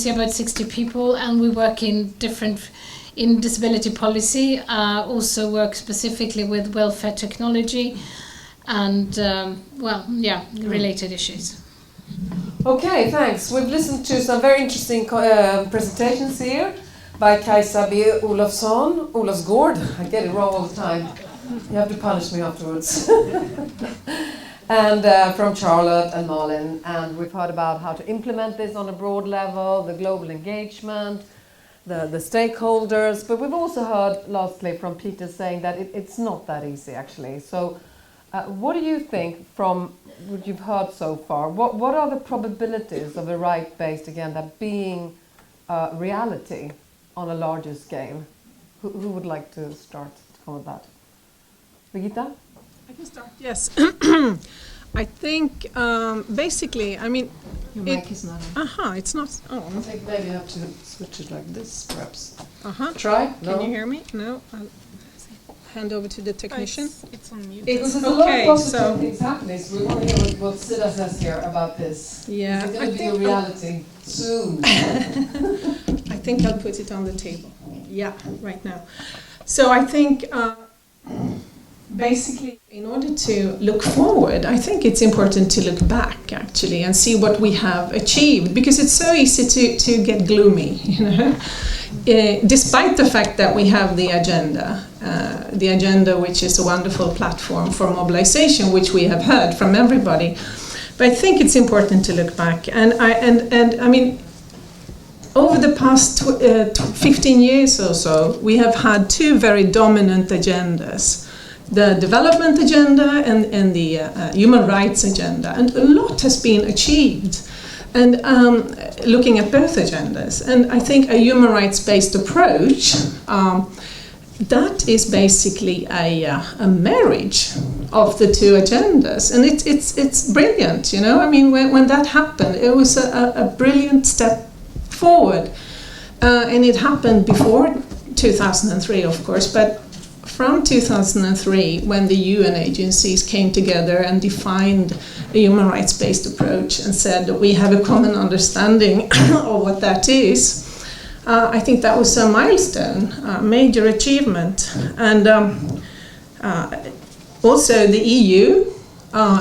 about 60 people, and we work in disability policy, also work specifically with welfare technology and, related issues. Okay, thanks. We've listened to some very interesting presentations here by Kajsa B. Olofsgård. I get it wrong all the time. You have to punish me afterwards. And from Charlotte and Malin. And we've heard about how to implement this on a broad level, the global engagement, the stakeholders. But we've also heard, lastly, from Peter saying that it's not that easy, actually. So what do you think from what you've heard so far? What are the probabilities of a right-based agenda being reality on a larger scale? Who would like to start to comment that? Birgitta? I can start, yes. I think basically, I mean... Your mic is not it's not on. I think maybe you have to switch it like this, perhaps. Try? No? Can you hear me? No? I'll hand over to the technician. It's on mute. There's a lot of positive things happening, so we want to hear what Sida says here about this. Yeah, Is it going to be a reality soon? I think I'll put it on the table. Yeah, right now. So I think basically in order to look forward, I think it's important to look back actually and see what we have achieved, because it's so easy to get gloomy, you know. Despite the fact that we have the agenda which is a wonderful platform for mobilization, which we have heard from everybody, but I think it's important to look back. And I mean, over the past 15 years or so, we have had two very dominant agendas: the development agenda and the human rights agenda, and a lot has been achieved. And looking at both agendas, and I think a human rights-based approach, that is basically a marriage of the two agendas, and it's brilliant, you know. I mean, when that happened, it was a brilliant step forward, and it happened before 2003, of course, but from 2003, when the UN agencies came together and defined a human rights-based approach and said that we have a common understanding of what that is, I think that was a milestone, a major achievement. And also the EU,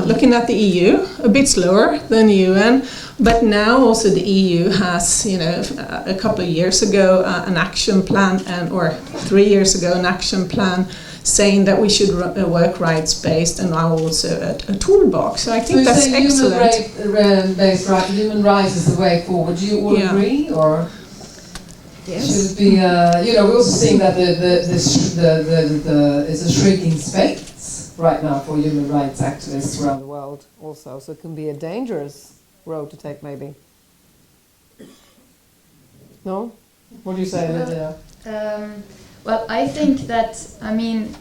looking at the EU, a bit slower than UN, but now also the EU has, you know, a couple of years ago an action plan, or 3 years ago an action plan saying that we should work rights-based, and now also a toolbox. So I think that's excellent. Human rights is the way forward. Do you all agree, or yes. should it be? You know, we're also seeing that it's a shrinking space right now for human rights activists around the world, also. So it can be a dangerous road to take, maybe. No? What do you say, Lydia? Well, I think that, I mean,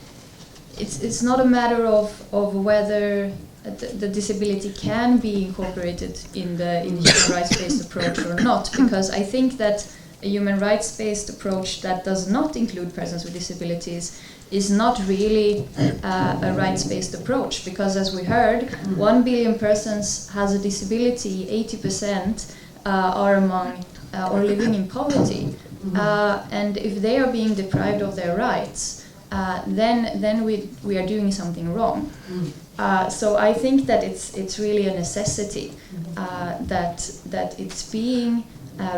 it's not a matter of whether the disability can be incorporated in the human rights-based approach or not, because I think that a human rights-based approach that does not include persons with disabilities is not really a rights-based approach, because as we heard, 1 billion persons has a disability, 80% are among or living in poverty. And if they are being deprived of their rights, then we are doing something wrong. So I think that it's really a necessity that it's being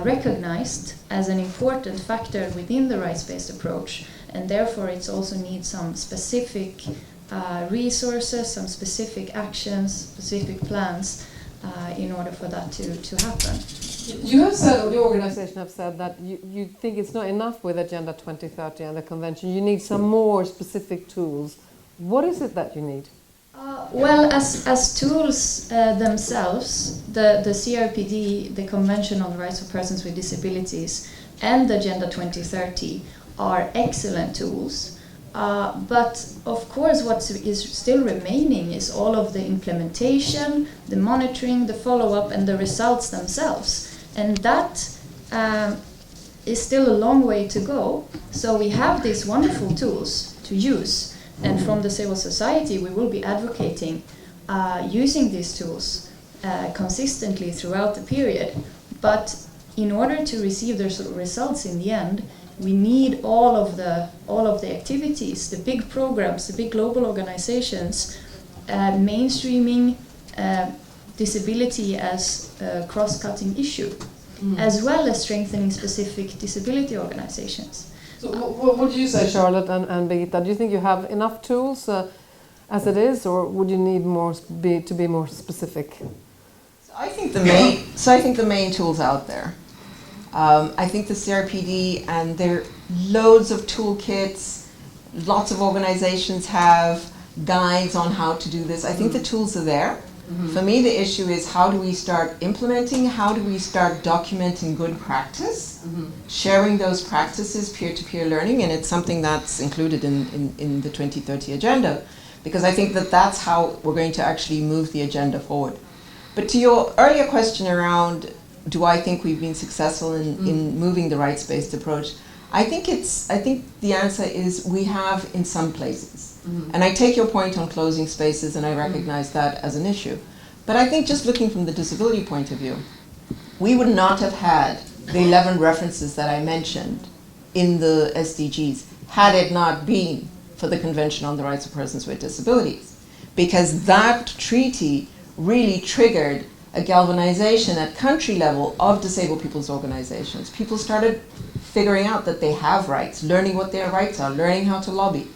recognized as an important factor within the rights-based approach, and therefore it also needs some specific resources, some specific actions, specific plans in order for that to happen. You have said, or the organization have said, that you think it's not enough with Agenda 2030 and the convention. You need some more specific tools. What is it that you need? Well, as tools themselves, the CRPD, the Convention on the Rights of Persons with Disabilities, and Agenda 2030 are excellent tools. But of course what is still remaining is all of the implementation, the monitoring, the follow-up, and the results themselves. And that is still a long way to go. So we have these wonderful tools to use, and from the civil society we will be advocating using these tools consistently throughout the period. But in order to receive the results in the end, we need all of the activities, the big programs, the big global organizations, mainstreaming disability as a cross-cutting issue, as well as strengthening specific disability organizations. So what do you say, Charlotte and Birgitta? Do you think you have enough tools as it is, or would you need more to be more specific? So I think the main tools out there. I think the CRPD, and there are loads of toolkits, lots of organizations have guides on how to do this. I think the tools are there. For me, the issue is, how do we start implementing, how do we start documenting good practice, sharing those practices, peer-to-peer learning, and it's something that's included in the 2030 agenda, because I think that that's how we're going to actually move the agenda forward. But to your earlier question around, do I think we've been successful in moving the rights-based approach? I think the answer is we have in some places. And I take your point on closing spaces, and I recognize that as an issue. But I think, just looking from the disability point of view, we would not have had the 11 references that I mentioned in the SDGs had it not been for the Convention on the Rights of Persons with Disabilities. Because that treaty really triggered a galvanization at country level of disabled people's organizations. People started figuring out that they have rights, learning what their rights are, learning how to lobby,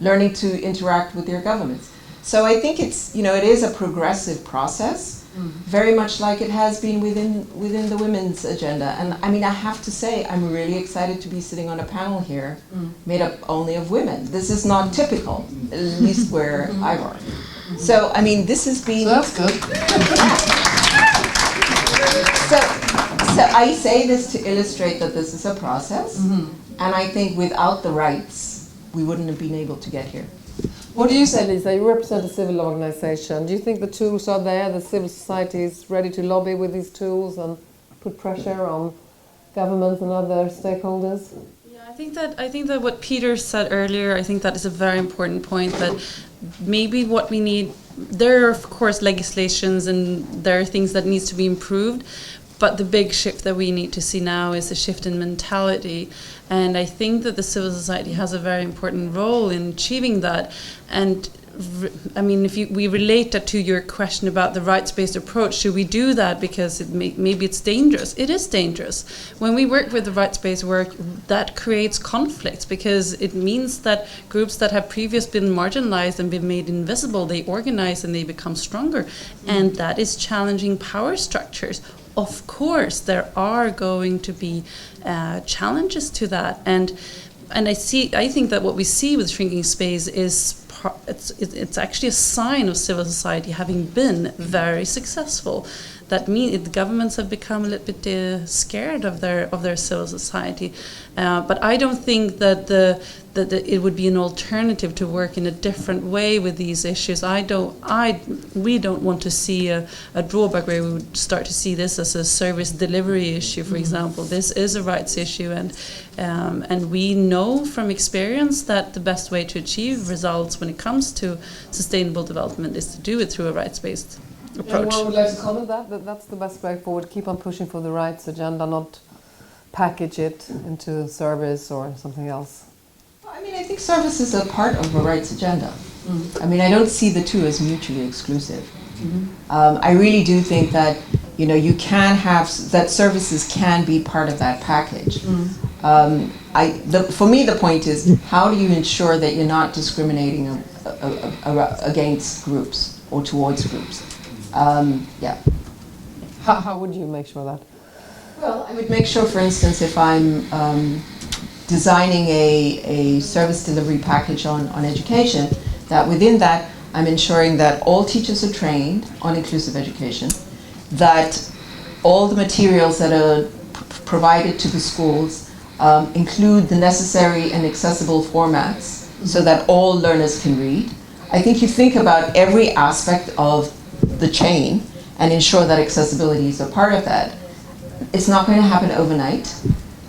learning to interact with their governments. So I think it's, it is a progressive process, very much like it has been within the women's agenda. And I mean, I have to say, I'm really excited to be sitting on a panel here made up only of women. This is not typical, at least where I work. So, I mean, this has been... So that's good. So I say this to illustrate that this is a process, and I think without the rights, we wouldn't have been able to get here. What do you say, Lisa? You represent a civil organization. Do you think the tools are there, the civil society is ready to lobby with these tools and put pressure on governments and other stakeholders? Yeah, I think that what Peter said earlier, I think that is a very important point, that maybe what we need, there are of course legislations and there are things that needs to be improved, but the big shift that we need to see now is a shift in mentality. And I think that the civil society has a very important role in achieving that. And I mean, if we relate that to your question about the rights-based approach, should we do that because maybe it's dangerous? It is dangerous. When we work with the rights-based work, that creates conflicts, because it means that groups that have previously been marginalized and been made invisible, they organize and they become stronger. And that is challenging power structures. Of course, there are going to be challenges to that, and I think that what we see with shrinking space is it's actually a sign of civil society having been very successful. That means the governments have become a little bit scared of their civil society, but I don't think that it would be an alternative to work in a different way with these issues. We don't want to see a drawback where we would start to see this as a service delivery issue, for example. This is a rights issue, and we know from experience that the best way to achieve results when it comes to sustainable development is to do it through a rights-based approach. Anyone would like to comment that that's the best way forward? Keep on pushing for the rights agenda, not package it into service or something else. I mean, I think services are part of a rights agenda. I mean, I don't see the two as mutually exclusive. I really do think that, you know, you can have, that services can be part of that package. For me, the point is, how do you ensure that you're not discriminating against groups or towards groups? Yeah. How would you make sure that? Well, I would make sure, for instance, if I'm designing a service delivery package on education, that within that I'm ensuring that all teachers are trained on inclusive education, that all the materials that are provided to the schools include the necessary and accessible formats so that all learners can read. I think you think about every aspect of the chain and ensure that accessibility is a part of that. It's not going to happen overnight.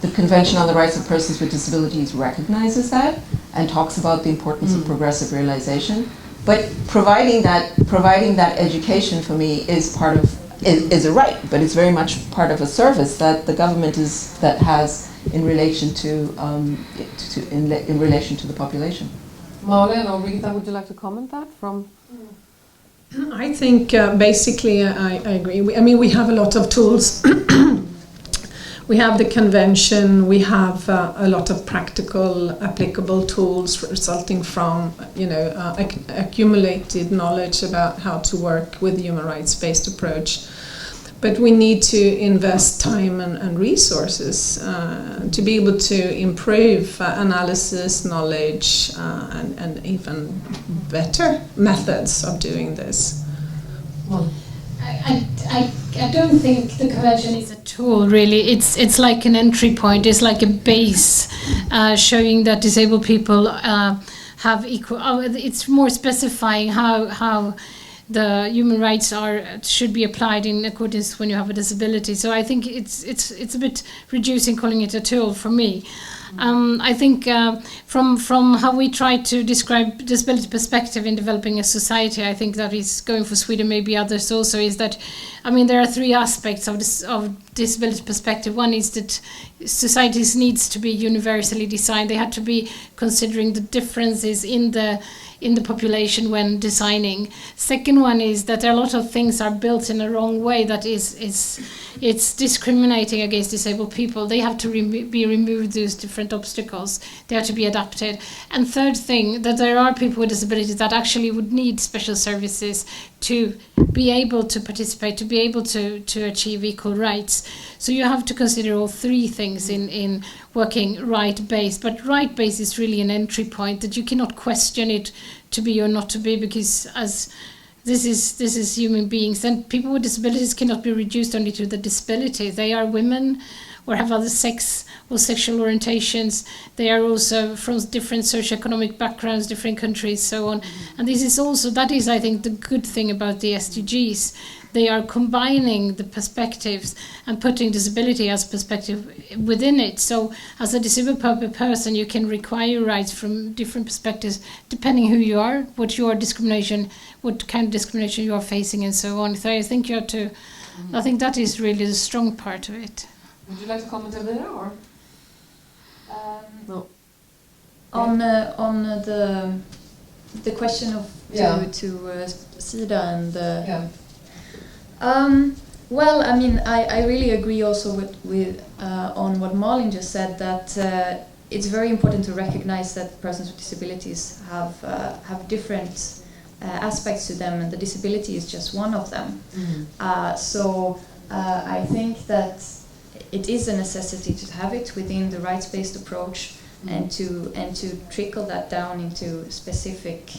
The Convention on the Rights of Persons with Disabilities recognizes that and talks about the importance of progressive realization. But providing that education for me is part of is a right, but it's very much part of a service that the government has in relation to in relation to the population. Malin or Birgitta, would you like to comment that from? I think basically I agree. I mean, we have a lot of tools. We have the convention. We have a lot of practical, applicable tools resulting from, you know, accumulated knowledge about how to work with the human rights-based approach. But we need to invest time and resources to be able to improve analysis, knowledge, and even better methods of doing this. Well, I don't think the convention is a tool, really. It's like an entry point. It's like a base showing that disabled people have equal. It's more specifying how the human rights should be applied in accordance when you have a disability. So I think it's a bit reducing calling it a tool for me. I think from how we try to describe disability perspective in developing a society, I think that is going for Sweden, maybe others also, is that, I mean, there are three aspects of disability perspective. One is that societies needs to be universally designed. They have to be considering the differences in the population when designing. Second one is that a lot of things are built in a wrong way that it's discriminating against disabled people. They have to be removed, those different obstacles. They have to be adapted. And third thing, that there are people with disabilities that actually would need special services to be able to participate, to be able to achieve equal rights. So you have to consider all three things in working right-based. But right-based is really an entry point that you cannot question it to be or not to be, because as this is human beings, and people with disabilities cannot be reduced only to the disability. They are women or have other sex or sexual orientations. They are also from different socioeconomic backgrounds, different countries, so on. And this is also, that is, I think, the good thing about the SDGs. They are combining the perspectives and putting disability as perspective within it. So as a disabled person, you can require rights from different perspectives, depending who you are, what your discrimination, what kind of discrimination you are facing, and so on. So I think you have to, I think that is really the strong part of it. Would you like to comment, Elvira, or? No. On the question of to Sida and well, I mean, I really agree also with on what Malin just said, that it's very important to recognize that persons with disabilities have different aspects to them, and the disability is just one of them. So I think that it is a necessity to have it within the rights-based approach, and to trickle that down into specific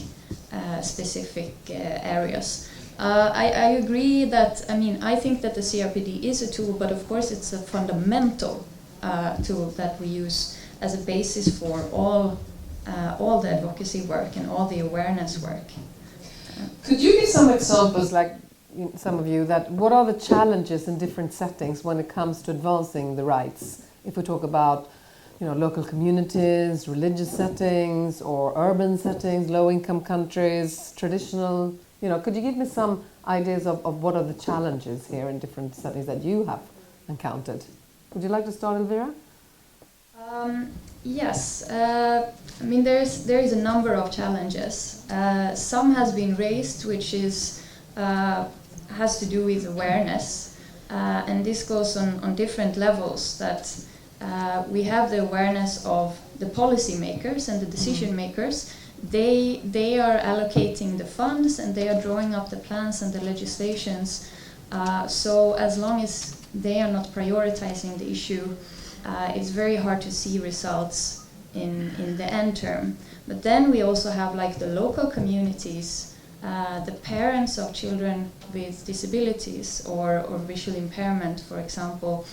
areas. I agree that, I mean, I think that the CRPD is a tool, but of course it's a fundamental tool that we use as a basis for all the advocacy work and all the awareness work. Could you give some examples, like some of you, that what are the challenges in different settings when it comes to advancing the rights? If we talk about, you know, local communities, religious settings, or urban settings, low-income countries, traditional. You know, could you give me some ideas of what are the challenges here in different settings that you have encountered? Would you like to start, Elvira? Yes, I mean there is a number of challenges. Some has been raised, which is has to do with awareness, and this goes on different levels. That we have the awareness of the policy makers and the decision makers. They are allocating the funds and they are drawing up the plans and the legislations. So as long as they are not prioritizing the issue, it's very hard to see results in the end term. But then we also have like the local communities, the parents of children with disabilities or visual impairment, for example,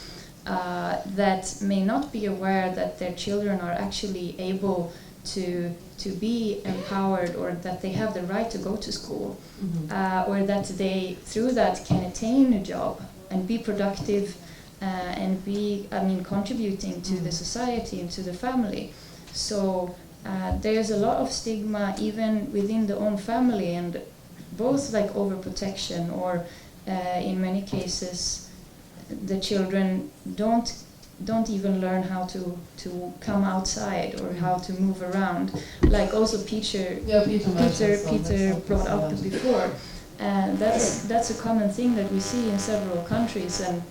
that may not be aware that their children are actually able to be empowered, or that they have the right to go to school, or that they through that can attain a job and be productive and be, contributing to the society and to the family. So there's a lot of stigma even within the own family, and both like overprotection, or in many cases the children don't even learn how to come outside or how to move around. Like also Peter brought up before, and that's a common thing that we see in several countries. And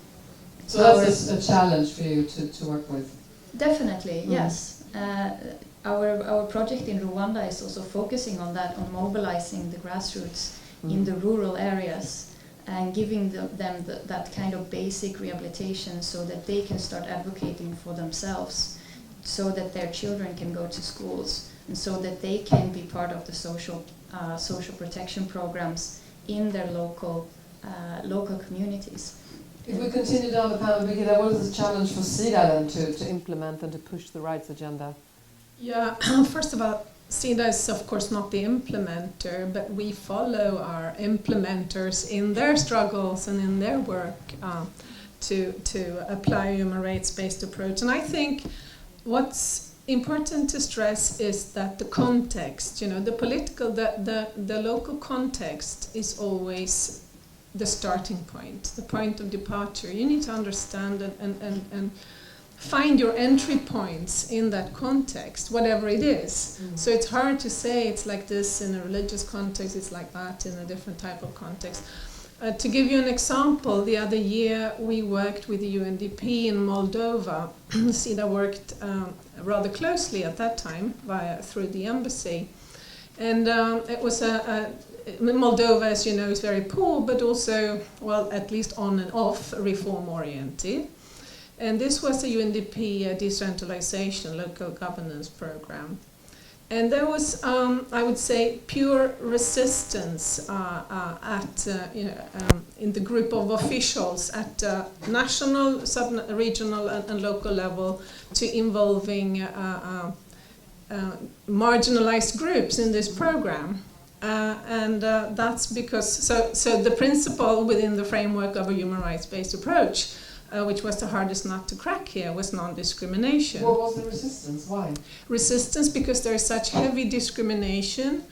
so that's a challenge for you to work with. Definitely, yes. Our project in Rwanda is also focusing on that, on mobilizing the grassroots in the rural areas and giving them that kind of basic rehabilitation so that they can start advocating for themselves, so that their children can go to schools, and so that they can be part of the social protection programs in their local communities. If we continue down the panel, Birgitta, what is the challenge for Sida then to implement and to push the rights agenda? Yeah, first of all, Sida is of course not the implementer, but we follow our implementers in their struggles and in their work to apply a human rights-based approach. And I think what's important to stress is that the context, the local context is always the starting point, the point of departure. You need to understand and find your entry points in that context, whatever it is. So it's hard to say it's like this in a religious context, it's like that in a different type of context. To give you an example, the other year we worked with the UNDP in Moldova. Sida worked rather closely at that time through the embassy. And it was Moldova, as you know, is very poor, but also, well, at least on and off, reform-oriented. And this was a UNDP decentralization, local governance program. And there was, I would say, pure resistance in the group of officials at national, sub-regional and local level to involving marginalized groups in this program. And that's because, so the principle within the framework of a human rights-based approach, which was the hardest nut to crack here, was non-discrimination. What was the resistance? Why? Resistance because there is such heavy discrimination,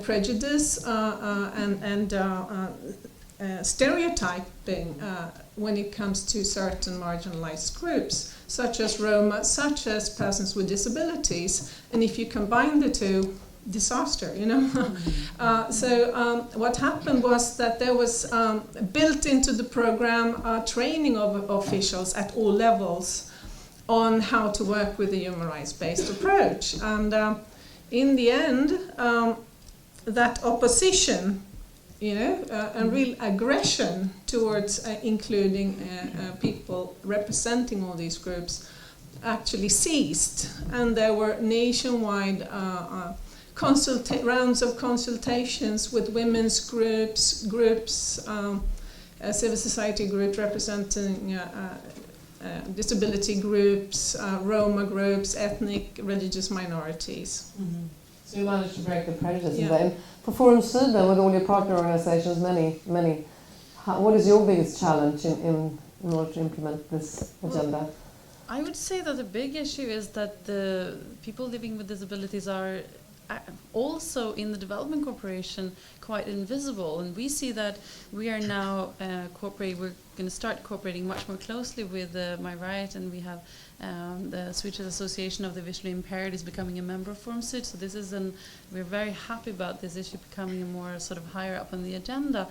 prejudice, and stereotyping when it comes to certain marginalized groups, such as Roma, such as persons with disabilities. And if you combine the two, disaster, So what happened was that there was built into the program training of officials at all levels on how to work with the human rights-based approach. And in the end, that opposition, and real aggression towards including people representing all these groups actually ceased. And there were nationwide rounds of consultations with women's groups, civil society groups representing disability groups, Roma groups, ethnic, religious minorities. Mm-hmm. So you managed to break the prejudice in that. For Forum Sida, with all your partner organizations, many, what is your biggest challenge in order to implement this agenda? I would say that the big issue is that the people living with disabilities are also in the development cooperation quite invisible, and we see that we are now we're going to start cooperating much more closely with My Right, and we have the Swedish Association of the Visually Impaired is becoming a member of Forum Syd, so we're very happy about this issue becoming a more sort of higher up on the agenda.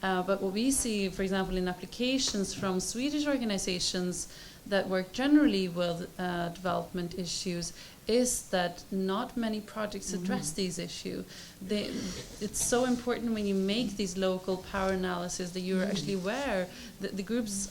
But what we see, for example, in applications from Swedish organizations that work generally with development issues, is that not many projects address these issues. It's so important when you make these local power analysis that you're actually aware that the groups,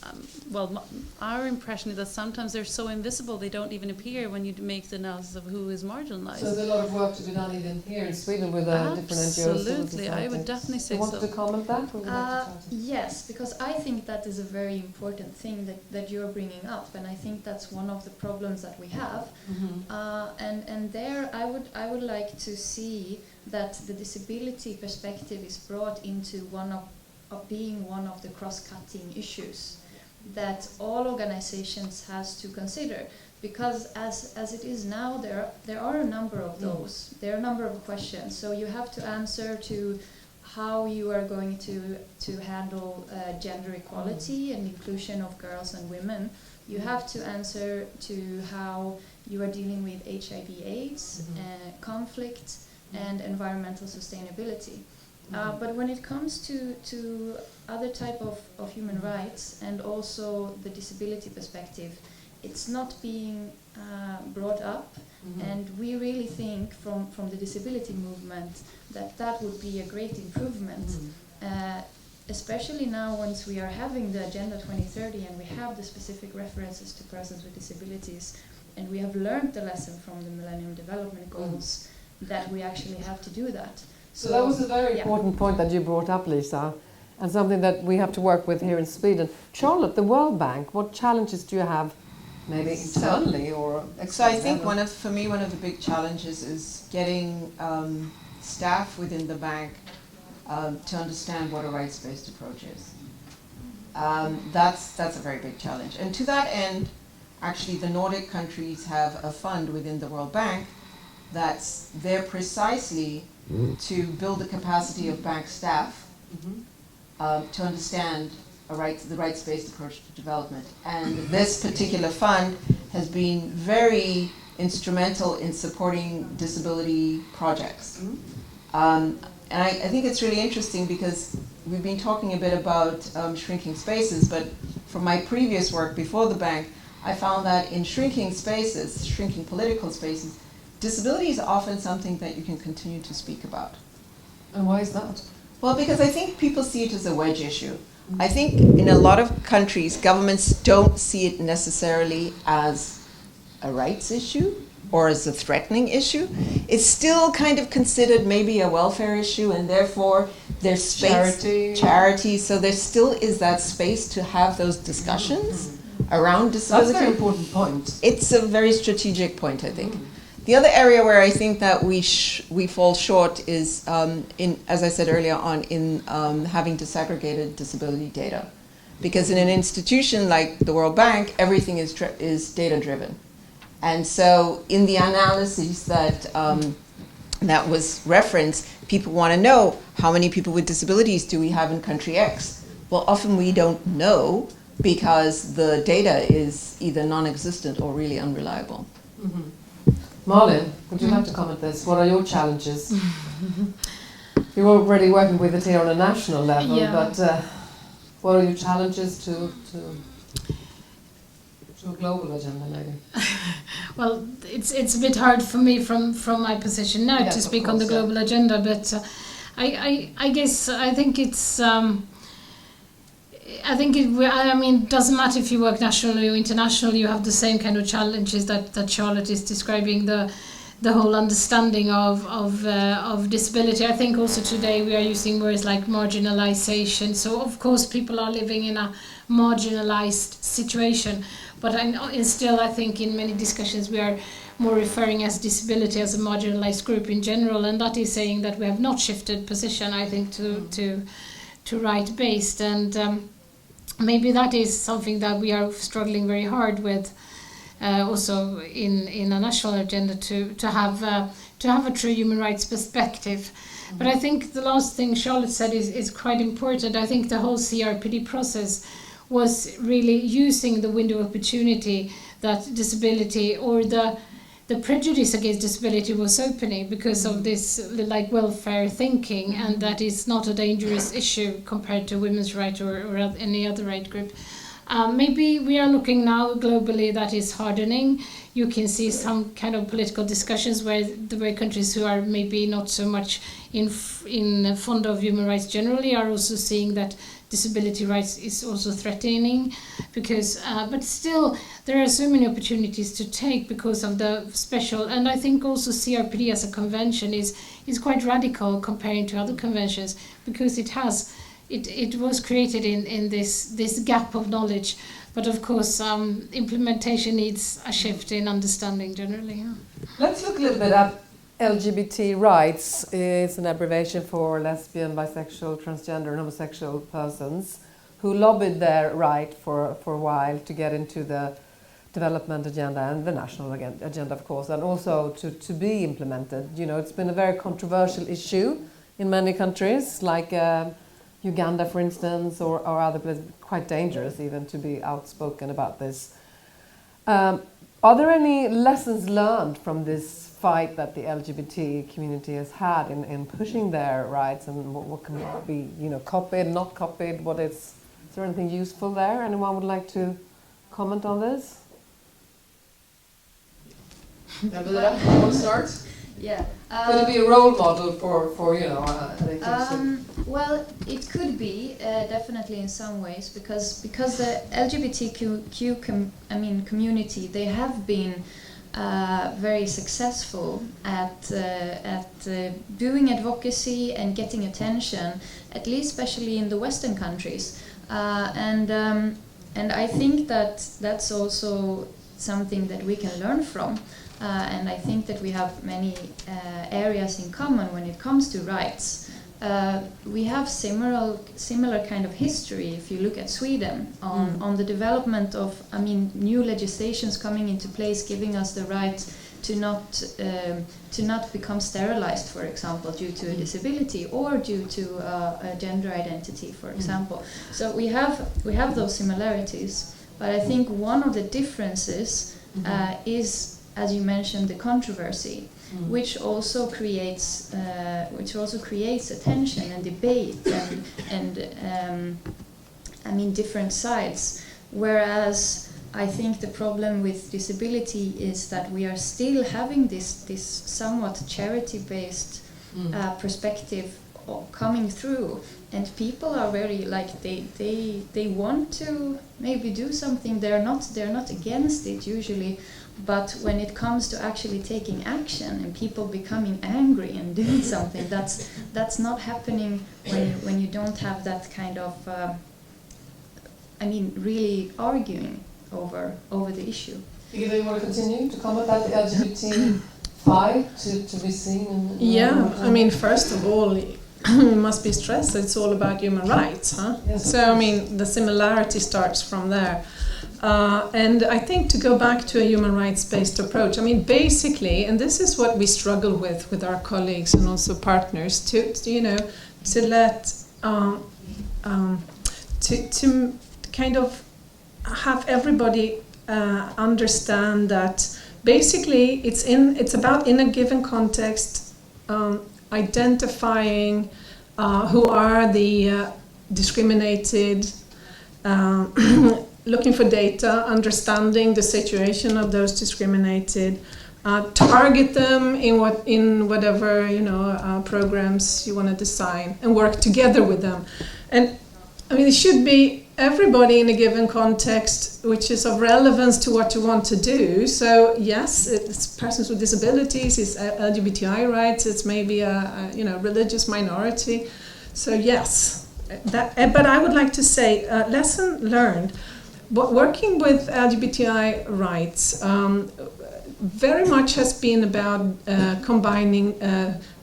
our impression is that sometimes they're so invisible they don't even appear when you make the analysis of who is marginalized. So there's a lot of work to be done even here in Sweden with different NGOs. Absolutely, I would definitely say so. You wanted to comment that? Yes, because I think that is a very important thing that you're bringing up, and I think that's one of the problems that we have. And there I would like to see that the disability perspective is brought into one of being one of the cross-cutting issues that all organizations has to consider, because as it is now there are a number of those. There are a number of questions, so you have to answer to how you are going to handle gender equality and inclusion of girls and women. You have to answer to how you are dealing with HIV/AIDS, conflict, and environmental sustainability. But when it comes to other type of human rights and also the disability perspective, it's not being brought up, and we really think from the disability movement that would be a great improvement. Especially now once we are having the Agenda 2030 and we have the specific references to persons with disabilities, and we have learned the lesson from the Millennium Development Goals that we actually have to do that. So that was a very important point that you brought up, Lisa, and something that we have to work with here in Sweden. Charlotte, the World Bank, what challenges do you have, maybe internally or externally? So I think one of the big challenges is getting staff within the bank to understand what a rights-based approach is. That's a very big challenge. And to that end, actually the Nordic countries have a fund within the World Bank that's there precisely to build the capacity of bank staff to understand the rights-based approach to development. And this particular fund has been very instrumental in supporting disability projects. And I think it's really interesting because we've been talking a bit about shrinking spaces, but from my previous work before the bank, I found that in shrinking spaces, shrinking political spaces, disability is often something that you can continue to speak about. And why is that? Well, because I think people see it as a wedge issue. I think in a lot of countries, governments don't see it necessarily as a rights issue or as a threatening issue. It's still kind of considered maybe a welfare issue, and therefore there's space, charity, so there still is that space to have those discussions around disability. That's a very important point. It's a very strategic point, I think. The other area where I think that we fall short is, as I said earlier on, in having disaggregated disability data. Because in an institution like the World Bank, everything is data-driven. And so in the analyses that was referenced, people want to know how many people with disabilities do we have in country X. Well, often we don't know because the data is either non-existent or really unreliable. Malin, would you like to comment this? What are your challenges? You're already working with it here on a national level, but what are your challenges to a global agenda, maybe? Well, it's a bit hard for me from my position now to speak on the global agenda, but I guess I think it's. I mean, it doesn't matter if you work nationally or internationally, you have the same kind of challenges that Charlotte is describing, the whole understanding of disability. I think also today we are using words like marginalization. So of course people are living in a marginalized situation, but still I think in many discussions we are more referring as disability as a marginalized group in general, and that is saying that we have not shifted position, I think, to right-based, and maybe that is something that we are struggling very hard with also in a national agenda to have to have a true human rights perspective. But I think the last thing Charlotte said is quite important. I think the whole CRPD process was really using the window of opportunity that disability or the prejudice against disability was opening because of this like welfare thinking, and that is not a dangerous issue compared to women's rights or any other right group. Maybe we are looking now globally that is hardening. You can see some kind of political discussions where countries who are maybe not so much in fond of human rights generally are also seeing that disability rights is also threatening, because but still there are so many opportunities to take because of the special, and I think also CRPD as a convention is quite radical comparing to other conventions, because it was created in this gap of knowledge, but of course implementation needs a shift in understanding generally. Yeah. Let's look a little bit at LGBT rights. It's an abbreviation for lesbian, bisexual, transgender and homosexual persons who lobbied their right for a while to get into the development agenda and the national agenda, of course, and also to be implemented. You know, it's been a very controversial issue in many countries, like Uganda, for instance, or other places. Quite dangerous even to be outspoken about this. Are there any lessons learned from this fight that the LGBT community has had in pushing their rights, and what can be, you know, copied, not copied? Is there anything useful there? Anyone would like to comment on this? Elvira, you want to start? Yeah. Could it be a role model for you know, well, it could be definitely in some ways, because the LGBTQ community, they have been very successul at doing advocacy and getting attention, at least especially in the Western countries, and I think that that's also something that we can learn from. And I think that we have many areas in common when it comes to rights. We have similar kind of history. If you look at Sweden on the development of, new legislations coming into place, giving us the right to not become sterilized, for example, due to a disability or due to a gender identity, for example. So we have those similarities, but I think one of the differences is, as you mentioned, the controversy, which also creates attention and debate and different sides. Whereas I think the problem with disability is that we are still having this somewhat charity-based perspective coming through, and people are very they want to maybe do something. They're not against it usually. But when it comes to actually taking action and people becoming angry and doing something, that's not happening when you don't have that kind of, really arguing over the issue. Birgitta, you want to continue to comment about the LGBT fight to be seen? Yeah, first of all, it must be stressed that it's all about human rights, huh? Yes, so, the similarity starts from there. And I think to go back to a human rights-based approach, basically, and this is what we struggle with our colleagues and also partners, to kind of have everybody understand that basically it's about, in a given context, identifying who are the discriminated, looking for data, understanding the situation of those discriminated, target them in whatever programs you want to design, and work together with them. And it should be everybody in a given context which is of relevance to what you want to do. So yes, it's persons with disabilities, it's LGBTI rights, it's maybe a religious minority. So yes, but I would like to say lesson learned. But working with LGBTI rights very much has been about combining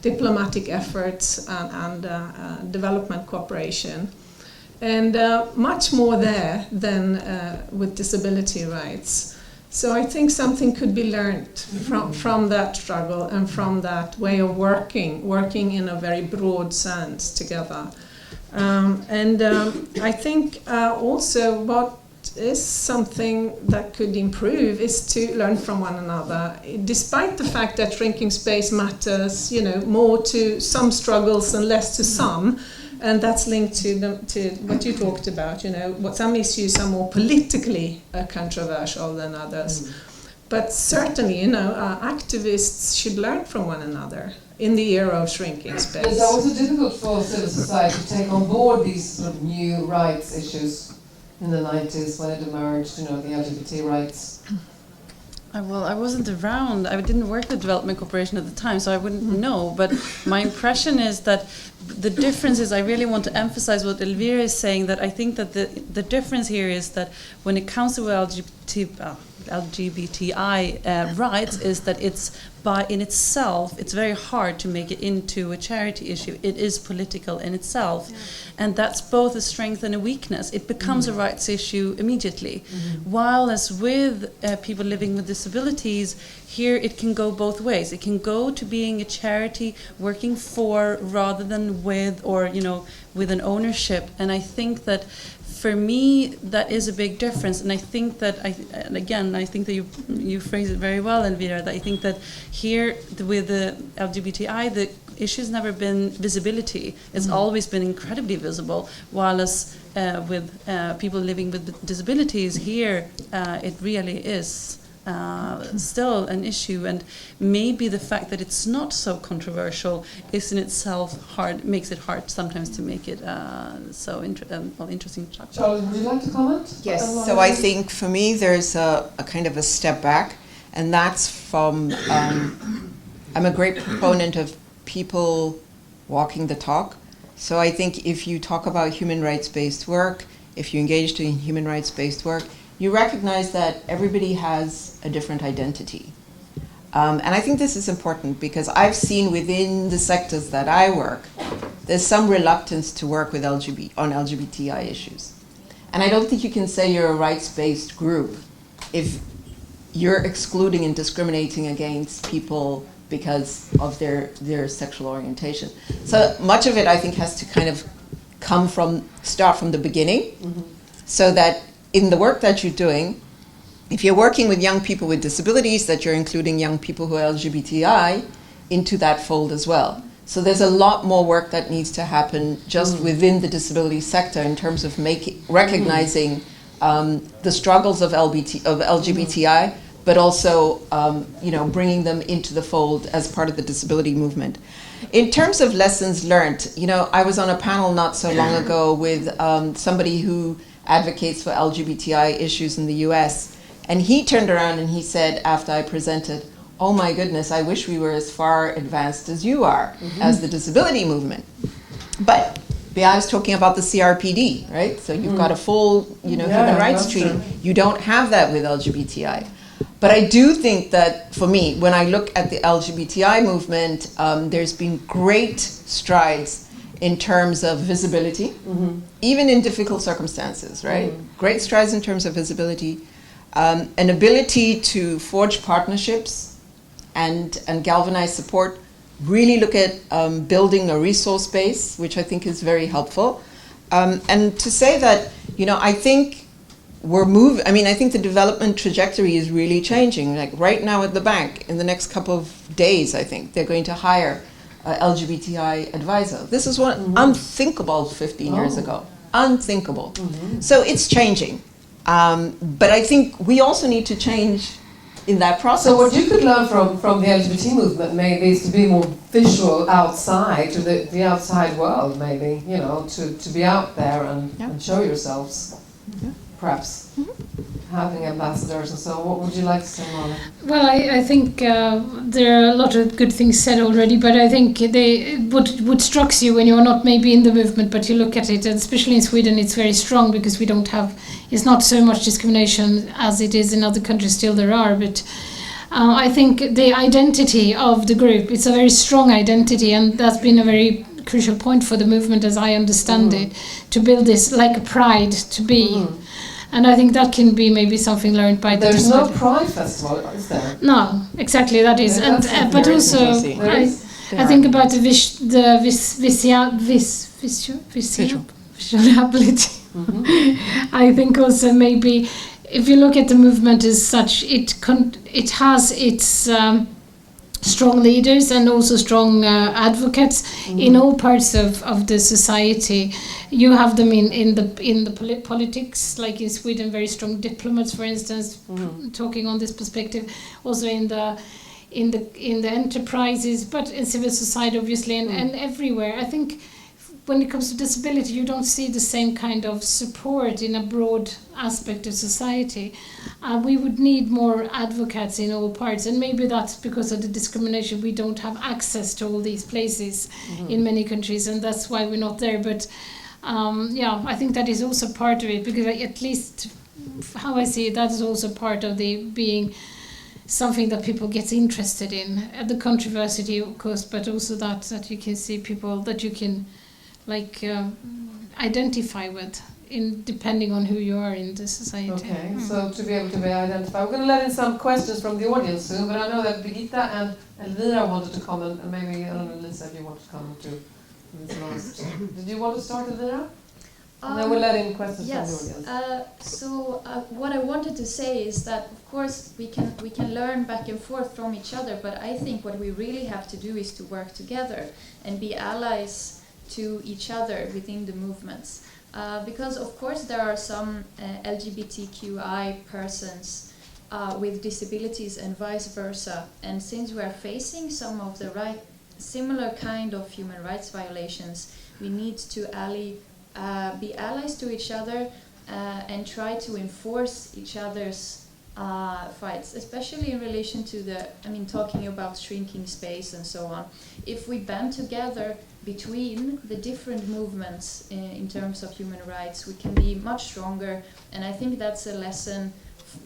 diplomatic efforts and development cooperation, and much more there than with disability rights. So I think something could be learned from that struggle and from that way of working in a very broad sense together. I think also what is something that could improve is to learn from one another, despite the fact that shrinking space matters, more to some struggles and less to some. And that's linked to what you talked about, what some issues are more politically controversial than others. But certainly, activists should learn from one another in the era of shrinking space. Is it also difficult for civil society to take on board these sort of new rights issues in the 90s when it emerged, the LGBT rights? Well, I wasn't around. I didn't work at Development Corporation at the time, so I wouldn't know. But my impression is that the difference is, I really want to emphasize what Elvira is saying, that I think that the difference here is that when it comes to LGBTI rights, is that it's in itself, it's very hard to make it into a charity issue. It is political in itself. Yeah. And that's both a strength and a weakness. It becomes a rights issue immediately. While as with people living with disabilities, here it can go both ways. It can go to being a charity working for rather than with, or with an ownership. And I think that for me, that is a big difference, and I think that I think that you phrase it very well, Elvira. That I think that here with the LGBTI, the issue's never been visibility. It's always been incredibly visible. While as with people living with disabilities, here it really is still an issue, and maybe the fact that it's not so controversial is in itself makes it hard sometimes to make it interesting to talk about. Charles, would you like to comment? Yes, so I think for me there's a kind of a step back, and that's from, I'm a great proponent of people walking the talk. So I think if you talk about human rights-based work, if you engage in human rights-based work, you recognize that everybody has a different identity. And I think this is important because I've seen within the sectors that I work, there's some reluctance to work with on LGBTI issues. And I don't think you can say you're a rights-based group if you're excluding and discriminating against people because of their sexual orientation. So much of it, I think, has to kind of start from the beginning, so that in the work that you're doing, if you're working with young people with disabilities, that you're including young people who are LGBTI into that fold as well. So there's a lot more work that needs to happen just within the disability sector in terms of recognizing the struggles of LGBTI, but also bringing them into the fold as part of the disability movement. In terms of lessons learned, I was on a panel not so long ago with somebody who advocates for LGBTI issues in the US, and he turned around and he said, after I presented, "Oh my goodness, I wish we were as far advanced as you are as the disability movement." But I was talking about the CRPD, right? So you've got a full human rights treaty. You don't have that with LGBTI. But I do think that, for me, when I look at the LGBTI movement, there's been great strides in terms of visibility, even in difficult circumstances, right? Great strides in terms of visibility, an ability to forge partnerships and galvanize support, really look at building a resource base, which I think is very helpful. And to say that, I think I think the development trajectory is really changing. Like right now at the bank, in the next couple of days, I think they're going to hire LGBTI advisor. This is what unthinkable 15 years ago. Unthinkable. So it's changing. But I think we also need to change in that process. So what you could learn from the LGBT movement maybe is to be more visual outside, to the outside world maybe, to be out there and show yourselves. Perhaps having ambassadors and so on. What would you like to say, Malin? Well, I think there are a lot of good things said already, but I think what strikes you when you're not maybe in the movement, but you look at it, and especially in Sweden, it's very strong because it's not so much discrimination as it is in other countries. Still there are, but I think the identity of the group, it's a very strong identity, and that's been a very crucial point for the movement, as I understand it, to build this like a pride to be. And I think that can be maybe something learned by the There's no Pride Festival, is there? No, exactly, that is. Yeah, And but also, I think about the visuality. I think also maybe if you look at the movement as such, it has its strong leaders and also strong advocates in all parts of the society. You have them in the politics, like in Sweden, very strong diplomats, for instance, talking on this perspective. Also in the enterprises, but in civil society, obviously, and everywhere. I think when it comes to disability, you don't see the same kind of support in a broad aspect of society. We would need more advocates in all parts, and maybe that's because of the discrimination. We don't have access to all these places in many countries, and that's why we're not there. But I think that is also part of it, because at least how I see it, that is also part of the being something that people get interested in. The controversy, of course, but also that you can see people that you can identify with, depending on who you are in the society. Okay, so to be able to be identified. We're going to let in some questions from the audience soon, but I know that Birgitta and Elvira wanted to comment, and maybe, I don't know, Lisa, if you want to comment too. Did you want to start, Elvira? And then we'll let in questions from the audience. What I wanted to say is that, of course, we can learn back and forth from each other, but I think what we really have to do is to work together and be allies to each other within the movements. Because, of course, there are some LGBTQI persons with disabilities and vice versa. And since we are facing some of the similar kind of human rights violations, we need to be allies to each other and try to enforce each other's fights, especially in relation to talking about shrinking space and so on. If we band together between the different movements in terms of human rights, we can be much stronger, and I think that's a lesson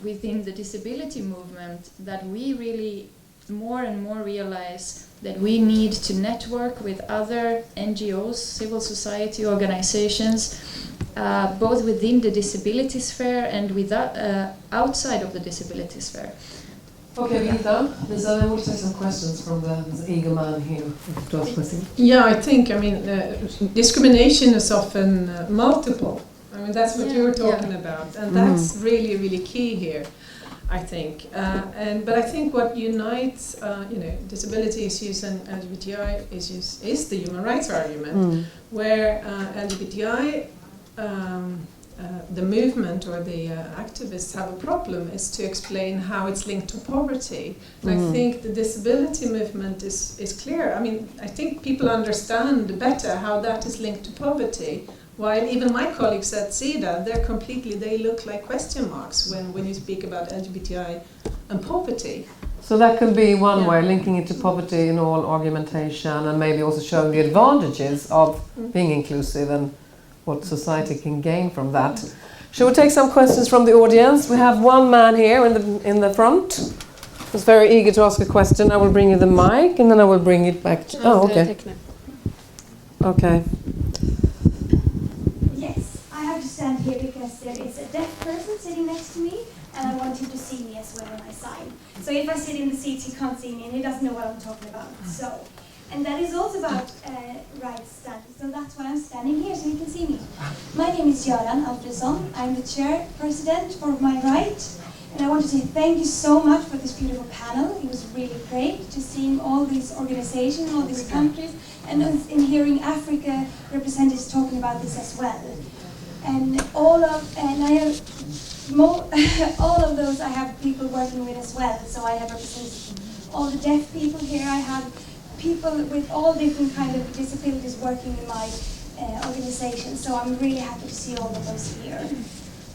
within the disability movement, that we really more and more realize that we need to network with other NGOs, civil society organizations, both within the disability sphere and outside of the disability sphere. Okay, Birgitta, Lisa, then we'll take some questions from the eager man here. Yeah, I think, discrimination is often multiple. That's what you were talking about, and that's really, really key here, I think. But I think what unites, disability issues and LGBTI issues is the human rights argument, where LGBTI the movement or the activists have a problem is to explain how it's linked to poverty. And I think the disability movement is clear. I think people understand better how that is linked to poverty, while even my colleagues at Sida, they look like question marks when you speak about LGBTI and poverty. So that could be one way, linking it to poverty in all argumentation, and maybe also showing the advantages of being inclusive and what society can gain from that. Shall we take some questions from the audience? We have one man here in the front who's very eager to ask a question. I will bring you the mic, and then I will bring it back to... Oh, okay. Okay. Yes, I have to stand here because there is a deaf person sitting next to me, and I want him to see me as well when I sign. So if I sit in the seat, he can't see me, and he doesn't know what I'm talking about. And that is also about rights standing. So that's why I'm standing here, so you can see me. My name is Göran Alfredsson. I'm the chair-president for My Right. And I want to say thank you so much for this beautiful panel. It was really great to see all these organizations, all these countries, and in hearing Africa representatives talking about this as well. And all of those I have people working with as well. So I have represented all the deaf people here. I have people with all different kind of disabilities working in my organization, so I'm really happy to see all of those here.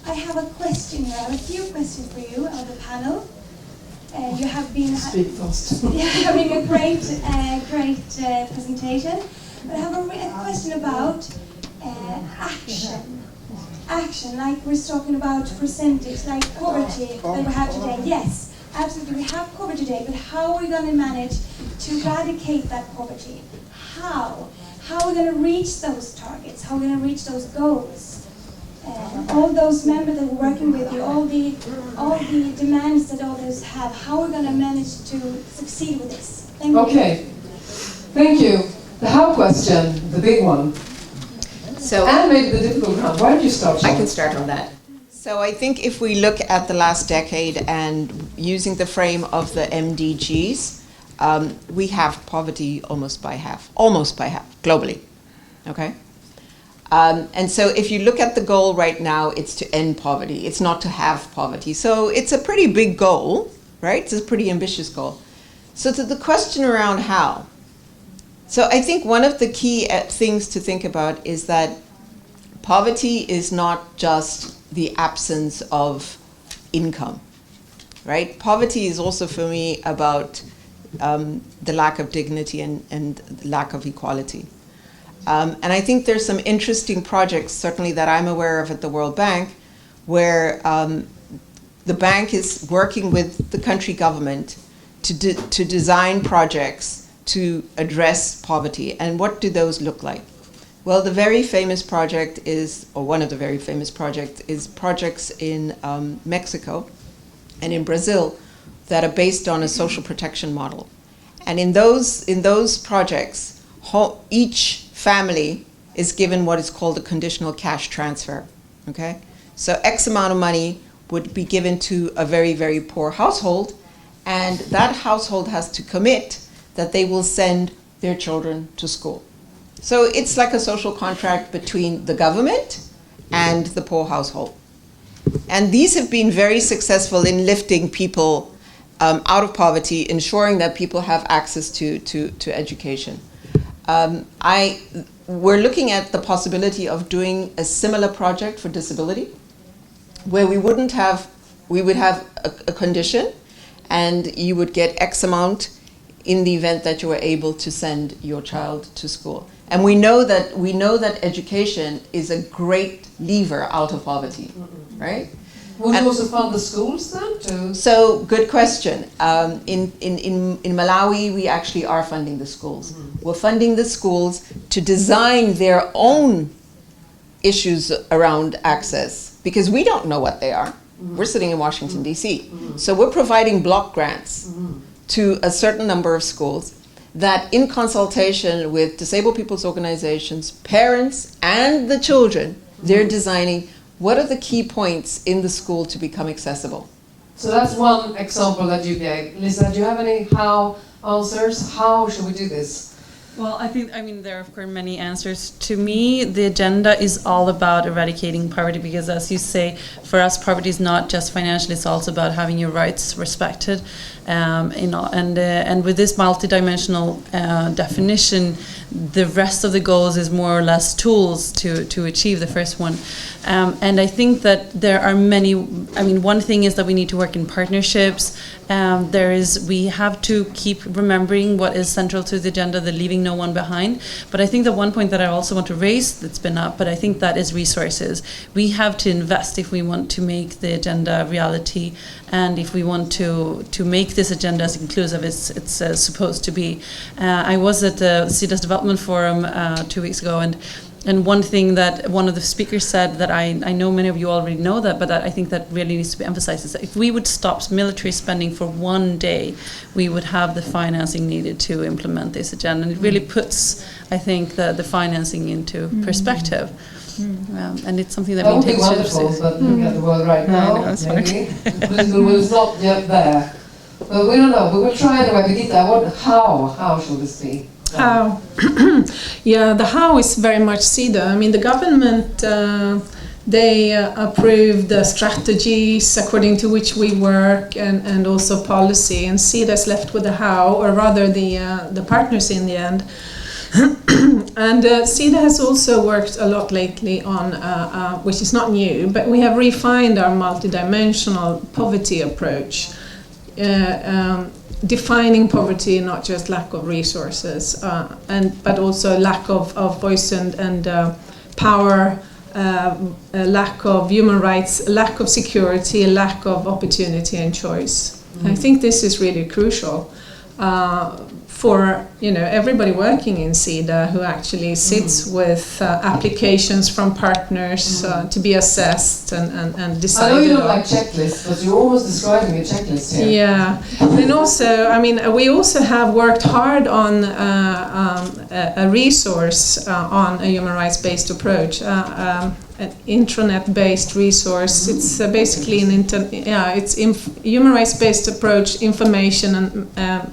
I have a question here. I have a few questions for you on the panel. You have been having a great presentation. But I have a question about action. Action, like we're talking about percentage, like poverty that we have today. Yes. Absolutely, we have poverty today, but how are we going to manage to eradicate that poverty? How? How are we going to reach those targets? How are we going to reach those goals? all those members that were working with you, all the demands that all those have, how we're going to manage to succeed with this. Thank you. Okay, thank you. The how question, the big one. So, and maybe the difficult one. Why don't you start, Sean? I can start on that. So I think if we look at the last decade and using the frame of the MDGs, we have poverty almost by half, globally, okay? And so if you look at the goal right now, it's to end poverty. It's not to have poverty. So it's a pretty big goal, right? It's a pretty ambitious goal. So to the question around how. So I think one of the key things to think about is that poverty is not just the absence of income, right? Poverty is also for me about the lack of dignity and the lack of equality. And I think there's some interesting projects, certainly that I'm aware of at the World Bank, where the bank is working with the country government to design projects to address poverty. And what do those look like? Well, the very famous project is, or one of the very famous projects, is projects in Mexico and in Brazil that are based on a social protection model. And in those projects, each family is given what is called a conditional cash transfer, okay? So X amount of money would be given to a very, very poor household, and that household has to commit that they will send their children to school. So it's like a social contract between the government and the poor household. And these have been very successful in lifting people out of poverty, ensuring that people have access to education. We're looking at the possibility of doing a similar project for disability, where we would have a condition, and you would get X amount in the event that you were able to send your child to school. And we know that education is a great lever out of poverty, right? Would you also fund the schools then? So, good question. In Malawi, we actually are funding the schools. We're funding the schools to design their own issues around access, because we don't know what they are. We're sitting in Washington, D.C. So we're providing block grants to a certain number of schools that, in consultation with disabled people's organizations, parents, and the children, they're designing what are the key points in the school to become accessible. So that's one example that you gave. Lisa, do you have any how answers? How should we do this? Well, I mean, there are of course many answers. To me, the agenda is all about eradicating poverty, because as you say, for us, poverty is not just financial, it's also about having your rights respected. And with this multidimensional definition, the rest of the goals is more or less tools to achieve the first one. And I think that there are many, one thing is that we need to work in partnerships. We have to keep remembering what is central to the agenda, the leaving no one behind. But I think the one point that I also want to raise that's been up, but I think that is resources. We have to invest if we want to make the agenda a reality, and if we want to make this agenda as inclusive as it's supposed to be. I was at the Sida's Development Forum 2 weeks ago, and one thing that one of the speakers said that I know many of you already know that, but that I think that really needs to be emphasized, is that if we would stop military spending for one day, we would have the financing needed to implement this agenda. And it really puts, I think, the financing into perspective. And it's something that we take seriously. That would be wonderful, but look at the world right now, maybe. Political will is not yet there. But we don't know. We will try anyway. Birgitta, how should this be? How? Yeah, the how is very much Sida. I mean, the government, they approve the strategies according to which we work, and also policy. And Sida is left with the how, or rather the partners in the end. And Sida has also worked a lot lately on, which is not new, but we have refined our multidimensional poverty approach. Defining poverty, not just lack of resources, but also lack of voice and power, lack of human rights, lack of security, lack of opportunity and choice. I think this is really crucial. for everybody working in Sida who actually sits with applications from partners to be assessed and decided. I know you don't like checklists, but you're almost describing a checklist here. Yeah, and also, we also have worked hard on a resource on a human rights-based approach, an intranet-based resource. It's basically human rights-based approach, information and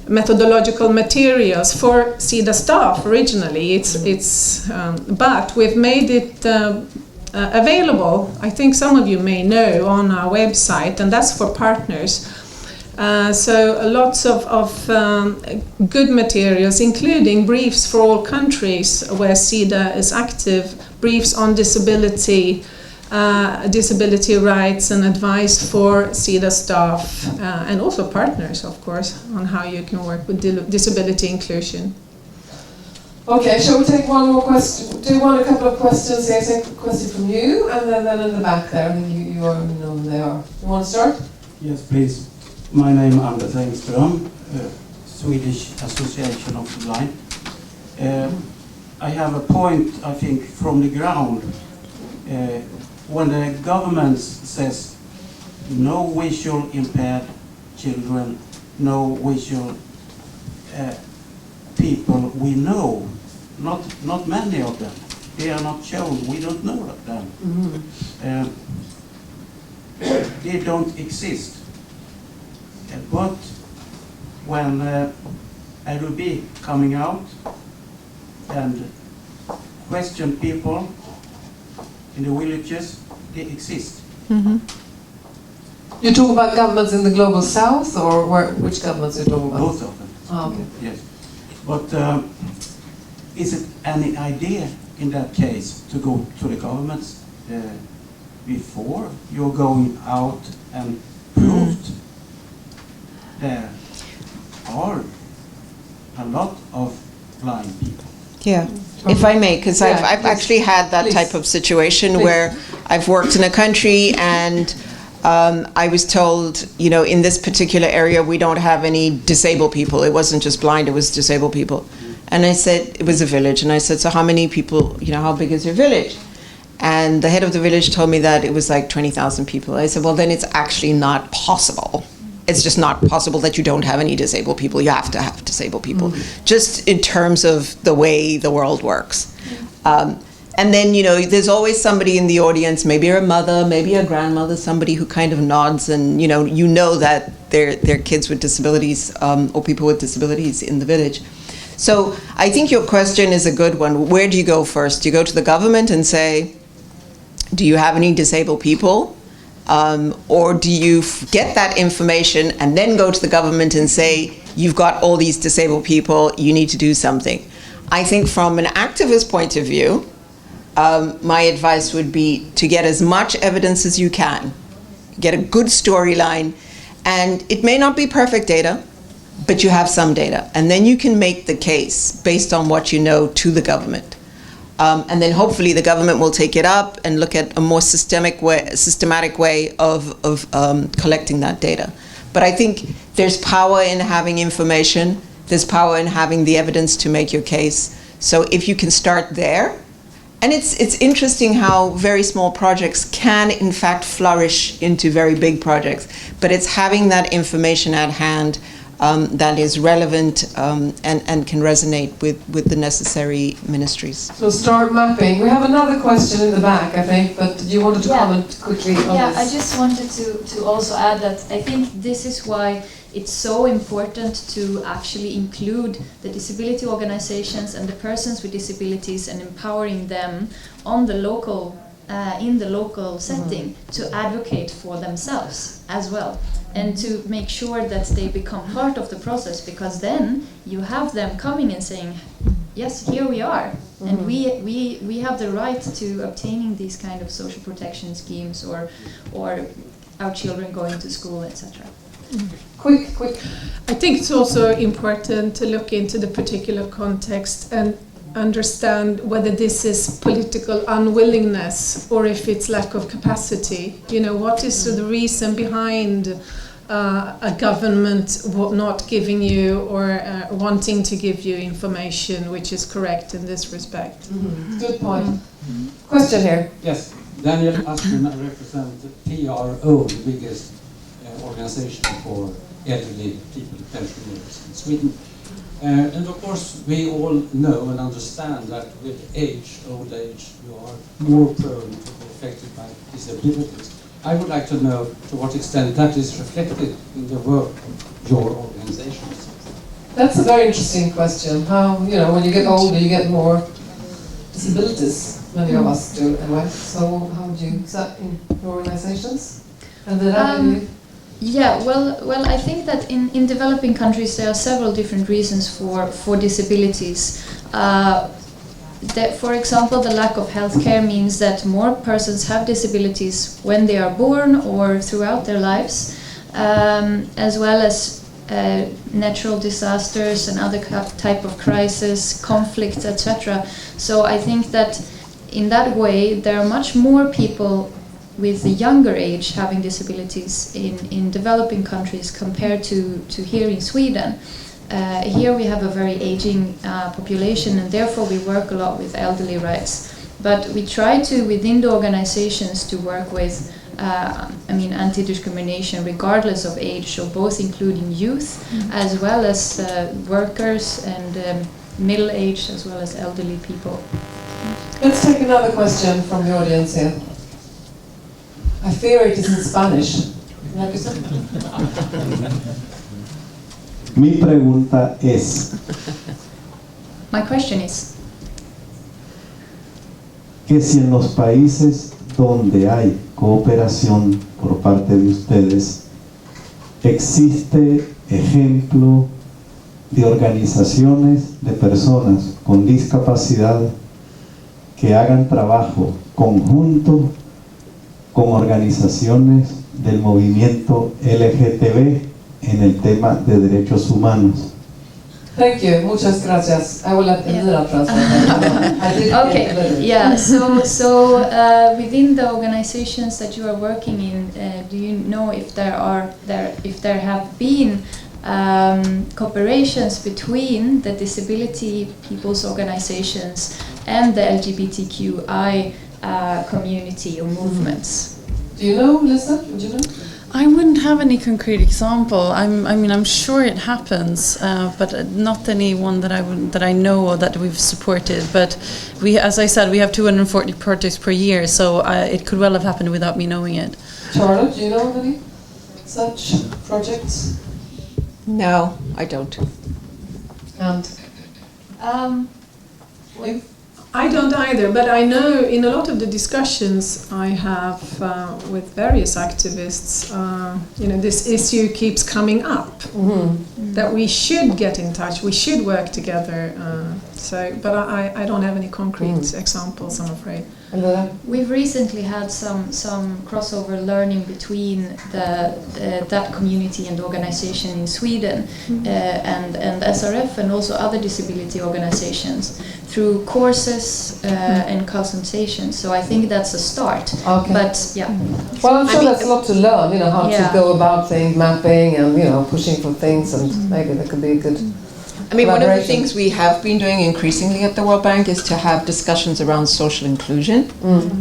methodological materials for Sida staff originally. But we've made it available. I think some of you may know on our website, and that's for partners. So lots of good materials, including briefs for all countries where Sida is active, briefs on disability, disability rights and advice for Sida staff and also partners, of course, on how you can work with disability inclusion. Okay, shall we take one more question? Do you want a couple of questions? Yes, a question from you, and then in the back there, and you already know who they are. You want to start? Yes, please. My name is Anders Engström, Swedish Association of the Blind. I have a point, I think, from the ground. When the government says no visual impaired children, no visual people, we know, not many of them. They are not shown, we don't know them. Mm-hmm. They don't exist. But when I will be coming out and question people in the villages, they exist. Mm-hmm. You talk about governments in the global south, or which governments are you talking about? Both of them. Oh, okay. Yes. But is it any idea in that case to go to the governments before you're going out and proved there are a lot of blind people? Yeah, if I may, because I've actually had that type of situation where I've worked in a country and I was told, in this particular area we don't have any disabled people. It wasn't just blind, it was disabled people. And I said, it was a village, and I said, so how many people, how big is your village? And the head of the village told me that it was like 20,000 people. I said, well, then it's actually not possible. It's just not possible that you don't have any disabled people. You have to have disabled people, just in terms of the way the world works. And then, there's always somebody in the audience, maybe a mother, maybe a grandmother, somebody who kind of nods and, that they're kids with disabilities or people with disabilities in the village. So I think your question is a good one. Where do you go first? Do you go to the government and say, do you have any disabled people? Or do you get that information and then go to the government and say, you've got all these disabled people, you need to do something? I think from an activist point of view, my advice would be to get as much evidence as you can, get a good storyline, and it may not be perfect data, but you have some data, and then you can make the case based on what you know to the government. And then hopefully the government will take it up and look at a more systematic way of collecting that data. But I think there's power in having information, there's power in having the evidence to make your case. So if you can start there, and it's interesting how very small projects can in fact flourish into very big projects, but it's having that information at hand that is relevant and can resonate with the necessary ministries. So start mapping. We have another question in the back, I think, but you wanted to comment quickly on this. I just wanted to also add that I think this is why it's so important to actually include the disability organizations and the persons with disabilities and empowering them on the local, in the local setting to advocate for themselves as well. And to make sure that they become part of the process, because then you have them coming and saying, yes, here we are, and we have the right to obtaining these kind of social protection schemes or our children going to school, etc. Quick. I think it's also important to look into the particular context and understand whether this is political unwillingness or if it's lack of capacity. What is the reason behind a government not giving you or wanting to give you information which is correct in this respect. Good point. Question here. Yes, Daniel Aspin, I represent PRO, the biggest organization for elderly people, pensioners in Sweden. And of course, we all know and understand that with old age, you are more prone to be affected by disabilities. I would like to know to what extent that is reflected in the work of your organizations. That's a very interesting question. How, when you get older, you get more disabilities. Many of us do, anyway. So how do you, is that in your organizations? Yeah, well, I think that in developing countries there are several different reasons for disabilities. For example, the lack of healthcare means that more persons have disabilities when they are born or throughout their lives, as well as natural disasters and other type of crisis, conflicts, etc. So I think that in that way there are much more people with the younger age having disabilities in developing countries compared to here in Sweden. Here we have a very aging population, and therefore we work a lot with elderly rights. But we try to, within the organizations, to work with anti-discrimination regardless of age, so both including youth as well as workers and middle-aged as well as elderly people. Let's take another question from the audience here. I fear it is in Spanish. Mi pregunta es, My question is, que si en los países donde hay cooperación por parte de ustedes, existe ejemplo de organizaciones de personas con discapacidad que hagan trabajo conjunto con organizaciones del movimiento LGTB en el tema de derechos humanos. Thank you. Muchas gracias. I will let Elvira translate. Okay. Yeah. So within the organizations that you are working in, do you know if there have been cooperations between the disability people's organizations and the LGBTQI community or movements? Do you know, Lisa? Would you know? I wouldn't have any concrete example. I'm sure it happens, but not any one that I know or that we've supported. But we, as I said, we have 240 projects per year, so it could well have happened without me knowing it. Charlotte, do you know of any such projects? No, I don't. And I don't either, but I know in a lot of the discussions I have with various activists, this issue keeps coming up, that we should get in touch, we should work together. But I don't have any concrete examples, I'm afraid. We've recently had some crossover learning between that community and organization in Sweden and SRF and also other disability organizations through courses and consultations. So I think that's a start. Okay. But yeah. Well, I'm sure there's a lot to learn. How to go about things, mapping, and pushing for things, and maybe there could be a good. One of the things we have been doing increasingly at the World Bank is to have discussions around social inclusion.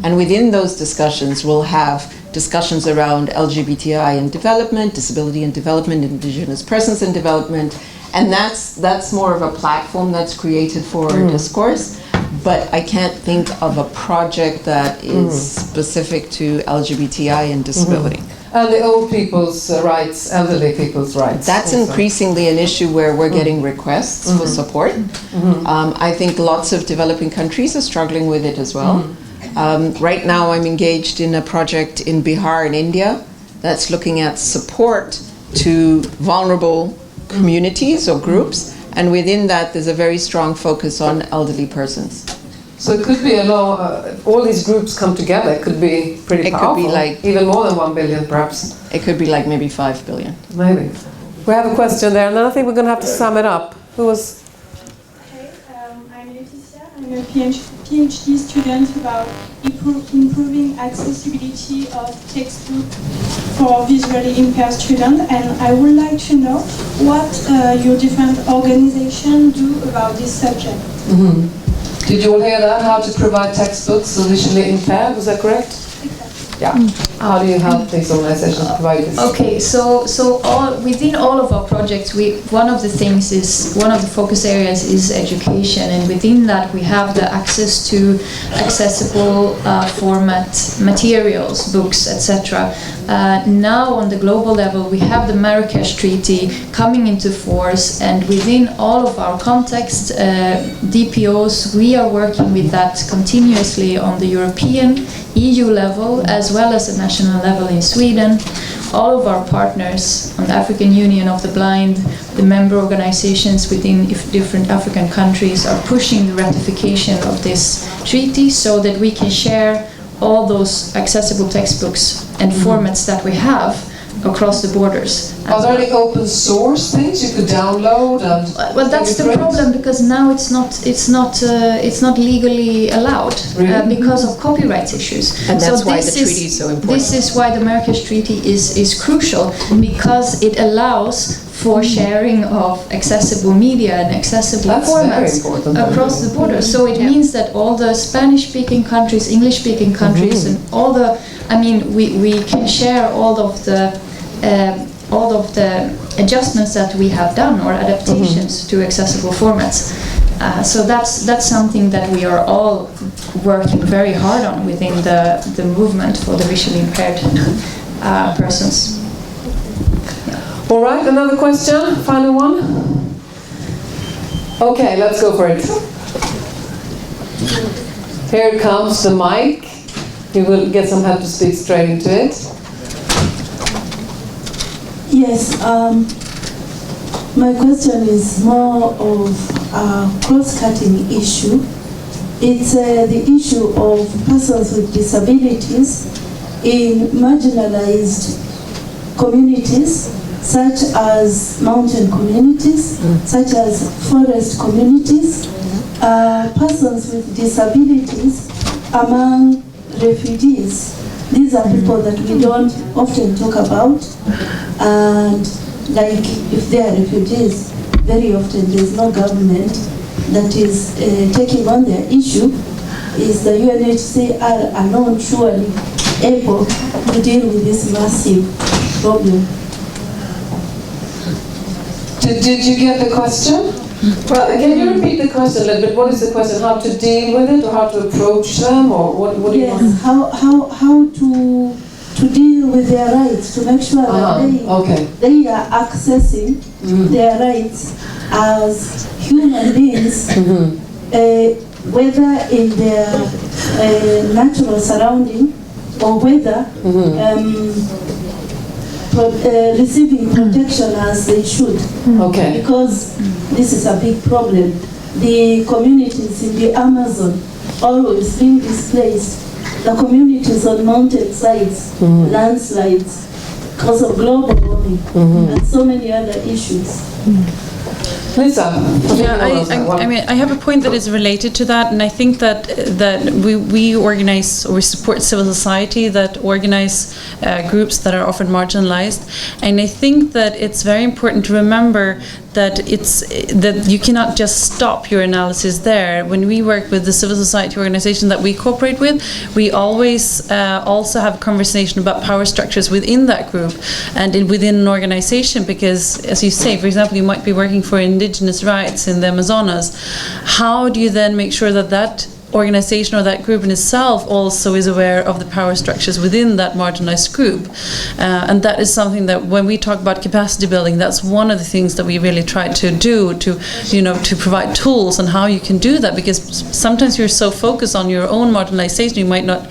And within those discussions, we'll have discussions around LGBTI in development, disability in development, indigenous persons in development. And that's more of a platform that's created for discourse. But I can't think of a project that is specific to LGBTI and disability. And the old people's rights, elderly people's rights. That's also increasingly an issue where we're getting requests for support. I think lots of developing countries are struggling with it as well. Right now I'm engaged in a project in Bihar in India that's looking at support to vulnerable communities or groups, and within that there's a very strong focus on elderly persons. So it could be a lot, all these groups come together, it could be pretty powerful. It could be like even more than 1 billion perhaps. It could be like maybe 5 billion. Maybe. We have a question there, and then I think we're going to have to sum it up. Who was? Hey, I'm Leticia. I'm a PhD PhD student about improving accessibility of textbook for visually impaired students, and I would like to know what your different organizations do about this subject. Mm-hmm. Did you all hear that? How to provide textbooks for visually impaired, was that correct? Yeah. How do you help these organizations provide this? Okay, so within all of our projects, one of the focus areas is education, and within that we have the access to accessible format materials, books, etc. Now on the global level we have the Marrakesh Treaty coming into force, and within all of our context, DPOs, we are working with that continuously on the European, EU level, as well as the national level in Sweden. All of our partners on the African Union of the Blind, the member organizations within different African countries are pushing the ratification of this treaty so that we can share all those accessible textbooks and formats that we have across the borders. Are there any open source things you could download? Well, that's the problem, because now it's not legally allowed because of copyright issues. And that's why the treaty is so important. This is why the Marrakesh Treaty is crucial, because it allows for sharing of accessible media and accessible formats across the border. So it means that all the Spanish-speaking countries, English-speaking countries, and all the, we can share all of the adjustments that we have done, or adaptations to accessible formats. So that's something that we are all working very hard on within the movement for the visually impaired persons. All right, another question, final one. Okay, let's go for it. Here comes the mic. You will get some help to speak straight into it. Yes, my question is more of a cross-cutting issue. It's the issue of persons with disabilities in marginalized communities, such as mountain communities, such as forest communities, persons with disabilities among refugees. These are people that we don't often talk about, and like if they are refugees, very often there's no government that is taking on their issue. Is the UNHCR alone surely able to deal with this massive problem? Did you get the question? Well, can you repeat the question a little bit? What is the question? How to deal with it, or how to approach them, or what do you want? Yes, how to deal with their rights, to make sure that they are accessing their rights as human beings, whether in their natural surrounding, or whether receiving protection as they should. Okay. Because this is a big problem. The communities in the Amazon always being displaced. The communities on mountain sides, landslides, because of global warming, and so many other issues. Lisa, I have a point that is related to that, and I think that we organize, or we support civil society that organize groups that are often marginalized, and I think that it's very important to remember that that you cannot just stop your analysis there. When we work with the civil society organization that we cooperate with, we always also have a conversation about power structures within that group and within an organization, because, as you say, for example, you might be working for indigenous rights in the Amazonas. How do you then make sure that that organization or that group in itself also is aware of the power structures within that marginalized group? And that is something that when we talk about capacity building, that's one of the things that we really try to do, to provide tools on how you can do that, because sometimes you're so focused on your own marginalization you might not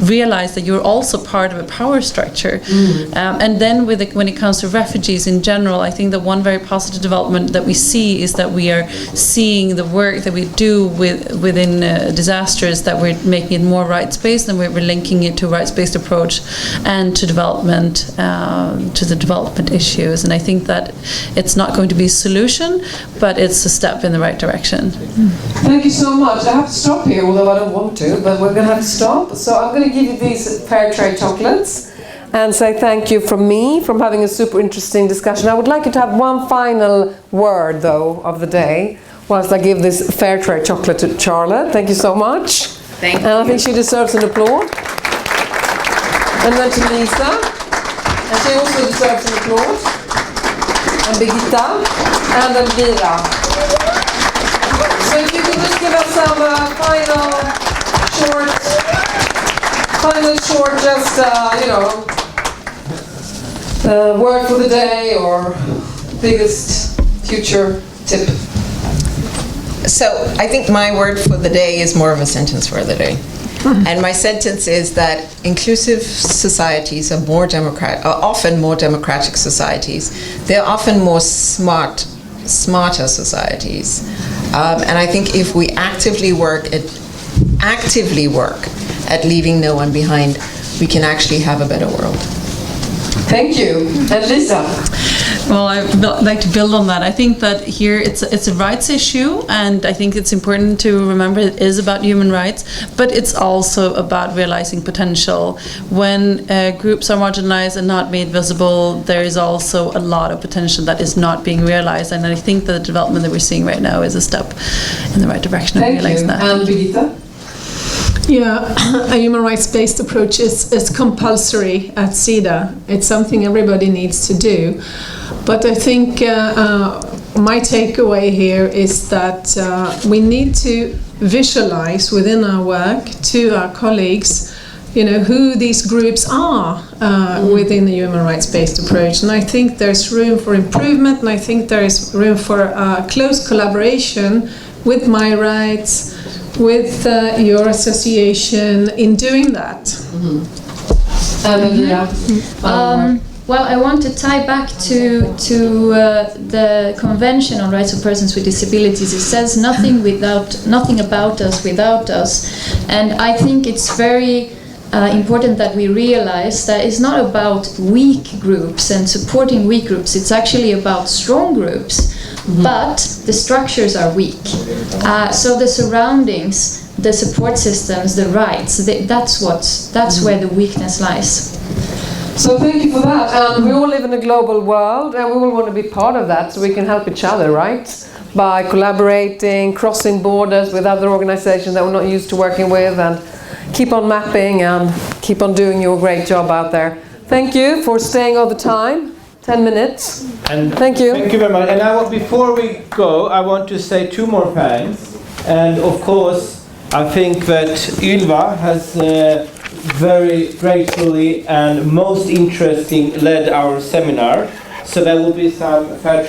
realize that you're also part of a power structure. And then when it comes to refugees in general, I think that one very positive development that we see is that we are seeing the work that we do within disasters, that we're making it more rights-based, and we're linking it to a rights-based approach and to development, to the development issues. And I think that it's not going to be a solution, but it's a step in the right direction. Thank you so much. I have to stop here, although I don't want to, but we're going to have to stop. So I'm going to give you these fair trade chocolates and say thank you from me for having a super interesting discussion. I would like you to have one final word, though, of the day, whilst I give this fair trade chocolate to Charlotte. Thank you so much. Thank you. And I think she deserves an applause. And then to Lisa. And she also deserves an applause. And Birgitta. And Elvira. So if you could just give us some final short, just, word for the day or biggest future tip. So I think my word for the day is more of a sentence for the day. And my sentence is that inclusive societies are often more democratic societies. They're often more smarter societies. And I think if we actively work at leaving no one behind, we can actually have a better world. Thank you. And Lisa? Well, I'd like to build on that. I think that here it's a rights issue, and I think it's important to remember it is about human rights, but it's also about realizing potential. When groups are marginalized and not made visible, there is also a lot of potential that is not being realized, and I think that the development that we're seeing right now is a step in the right direction of realizing that. And Birgitta? Yeah, a human rights-based approach is compulsory at Sida. It's something everybody needs to do. But I think my takeaway here is that we need to visualize within our work to our colleagues, who these groups are within the human rights-based approach. And I think there's room for improvement, and I think there is room for close collaboration with My Rights, with your association in doing that. Well, I want to tie back to the Convention on Rights of Persons with Disabilities. It says nothing about us without us, and I think it's very important that we realize that it's not about weak groups and supporting weak groups. It's actually about strong groups. But the structures are weak. So the surroundings, the support systems, the rights, that's where the weakness lies. So thank you for that. And we all live in a global world, and we all want to be part of that so we can help each other, right? By collaborating, crossing borders with other organizations that we're not used to working with, and keep on mapping and keep on doing your great job out there. Thank you for staying all the time. 10 minutes. And thank you. Thank you very much. And before we go, I want to say two more thanks. And of course, I think that Ylva has very gracefully and most interesting led our seminar. So there will be some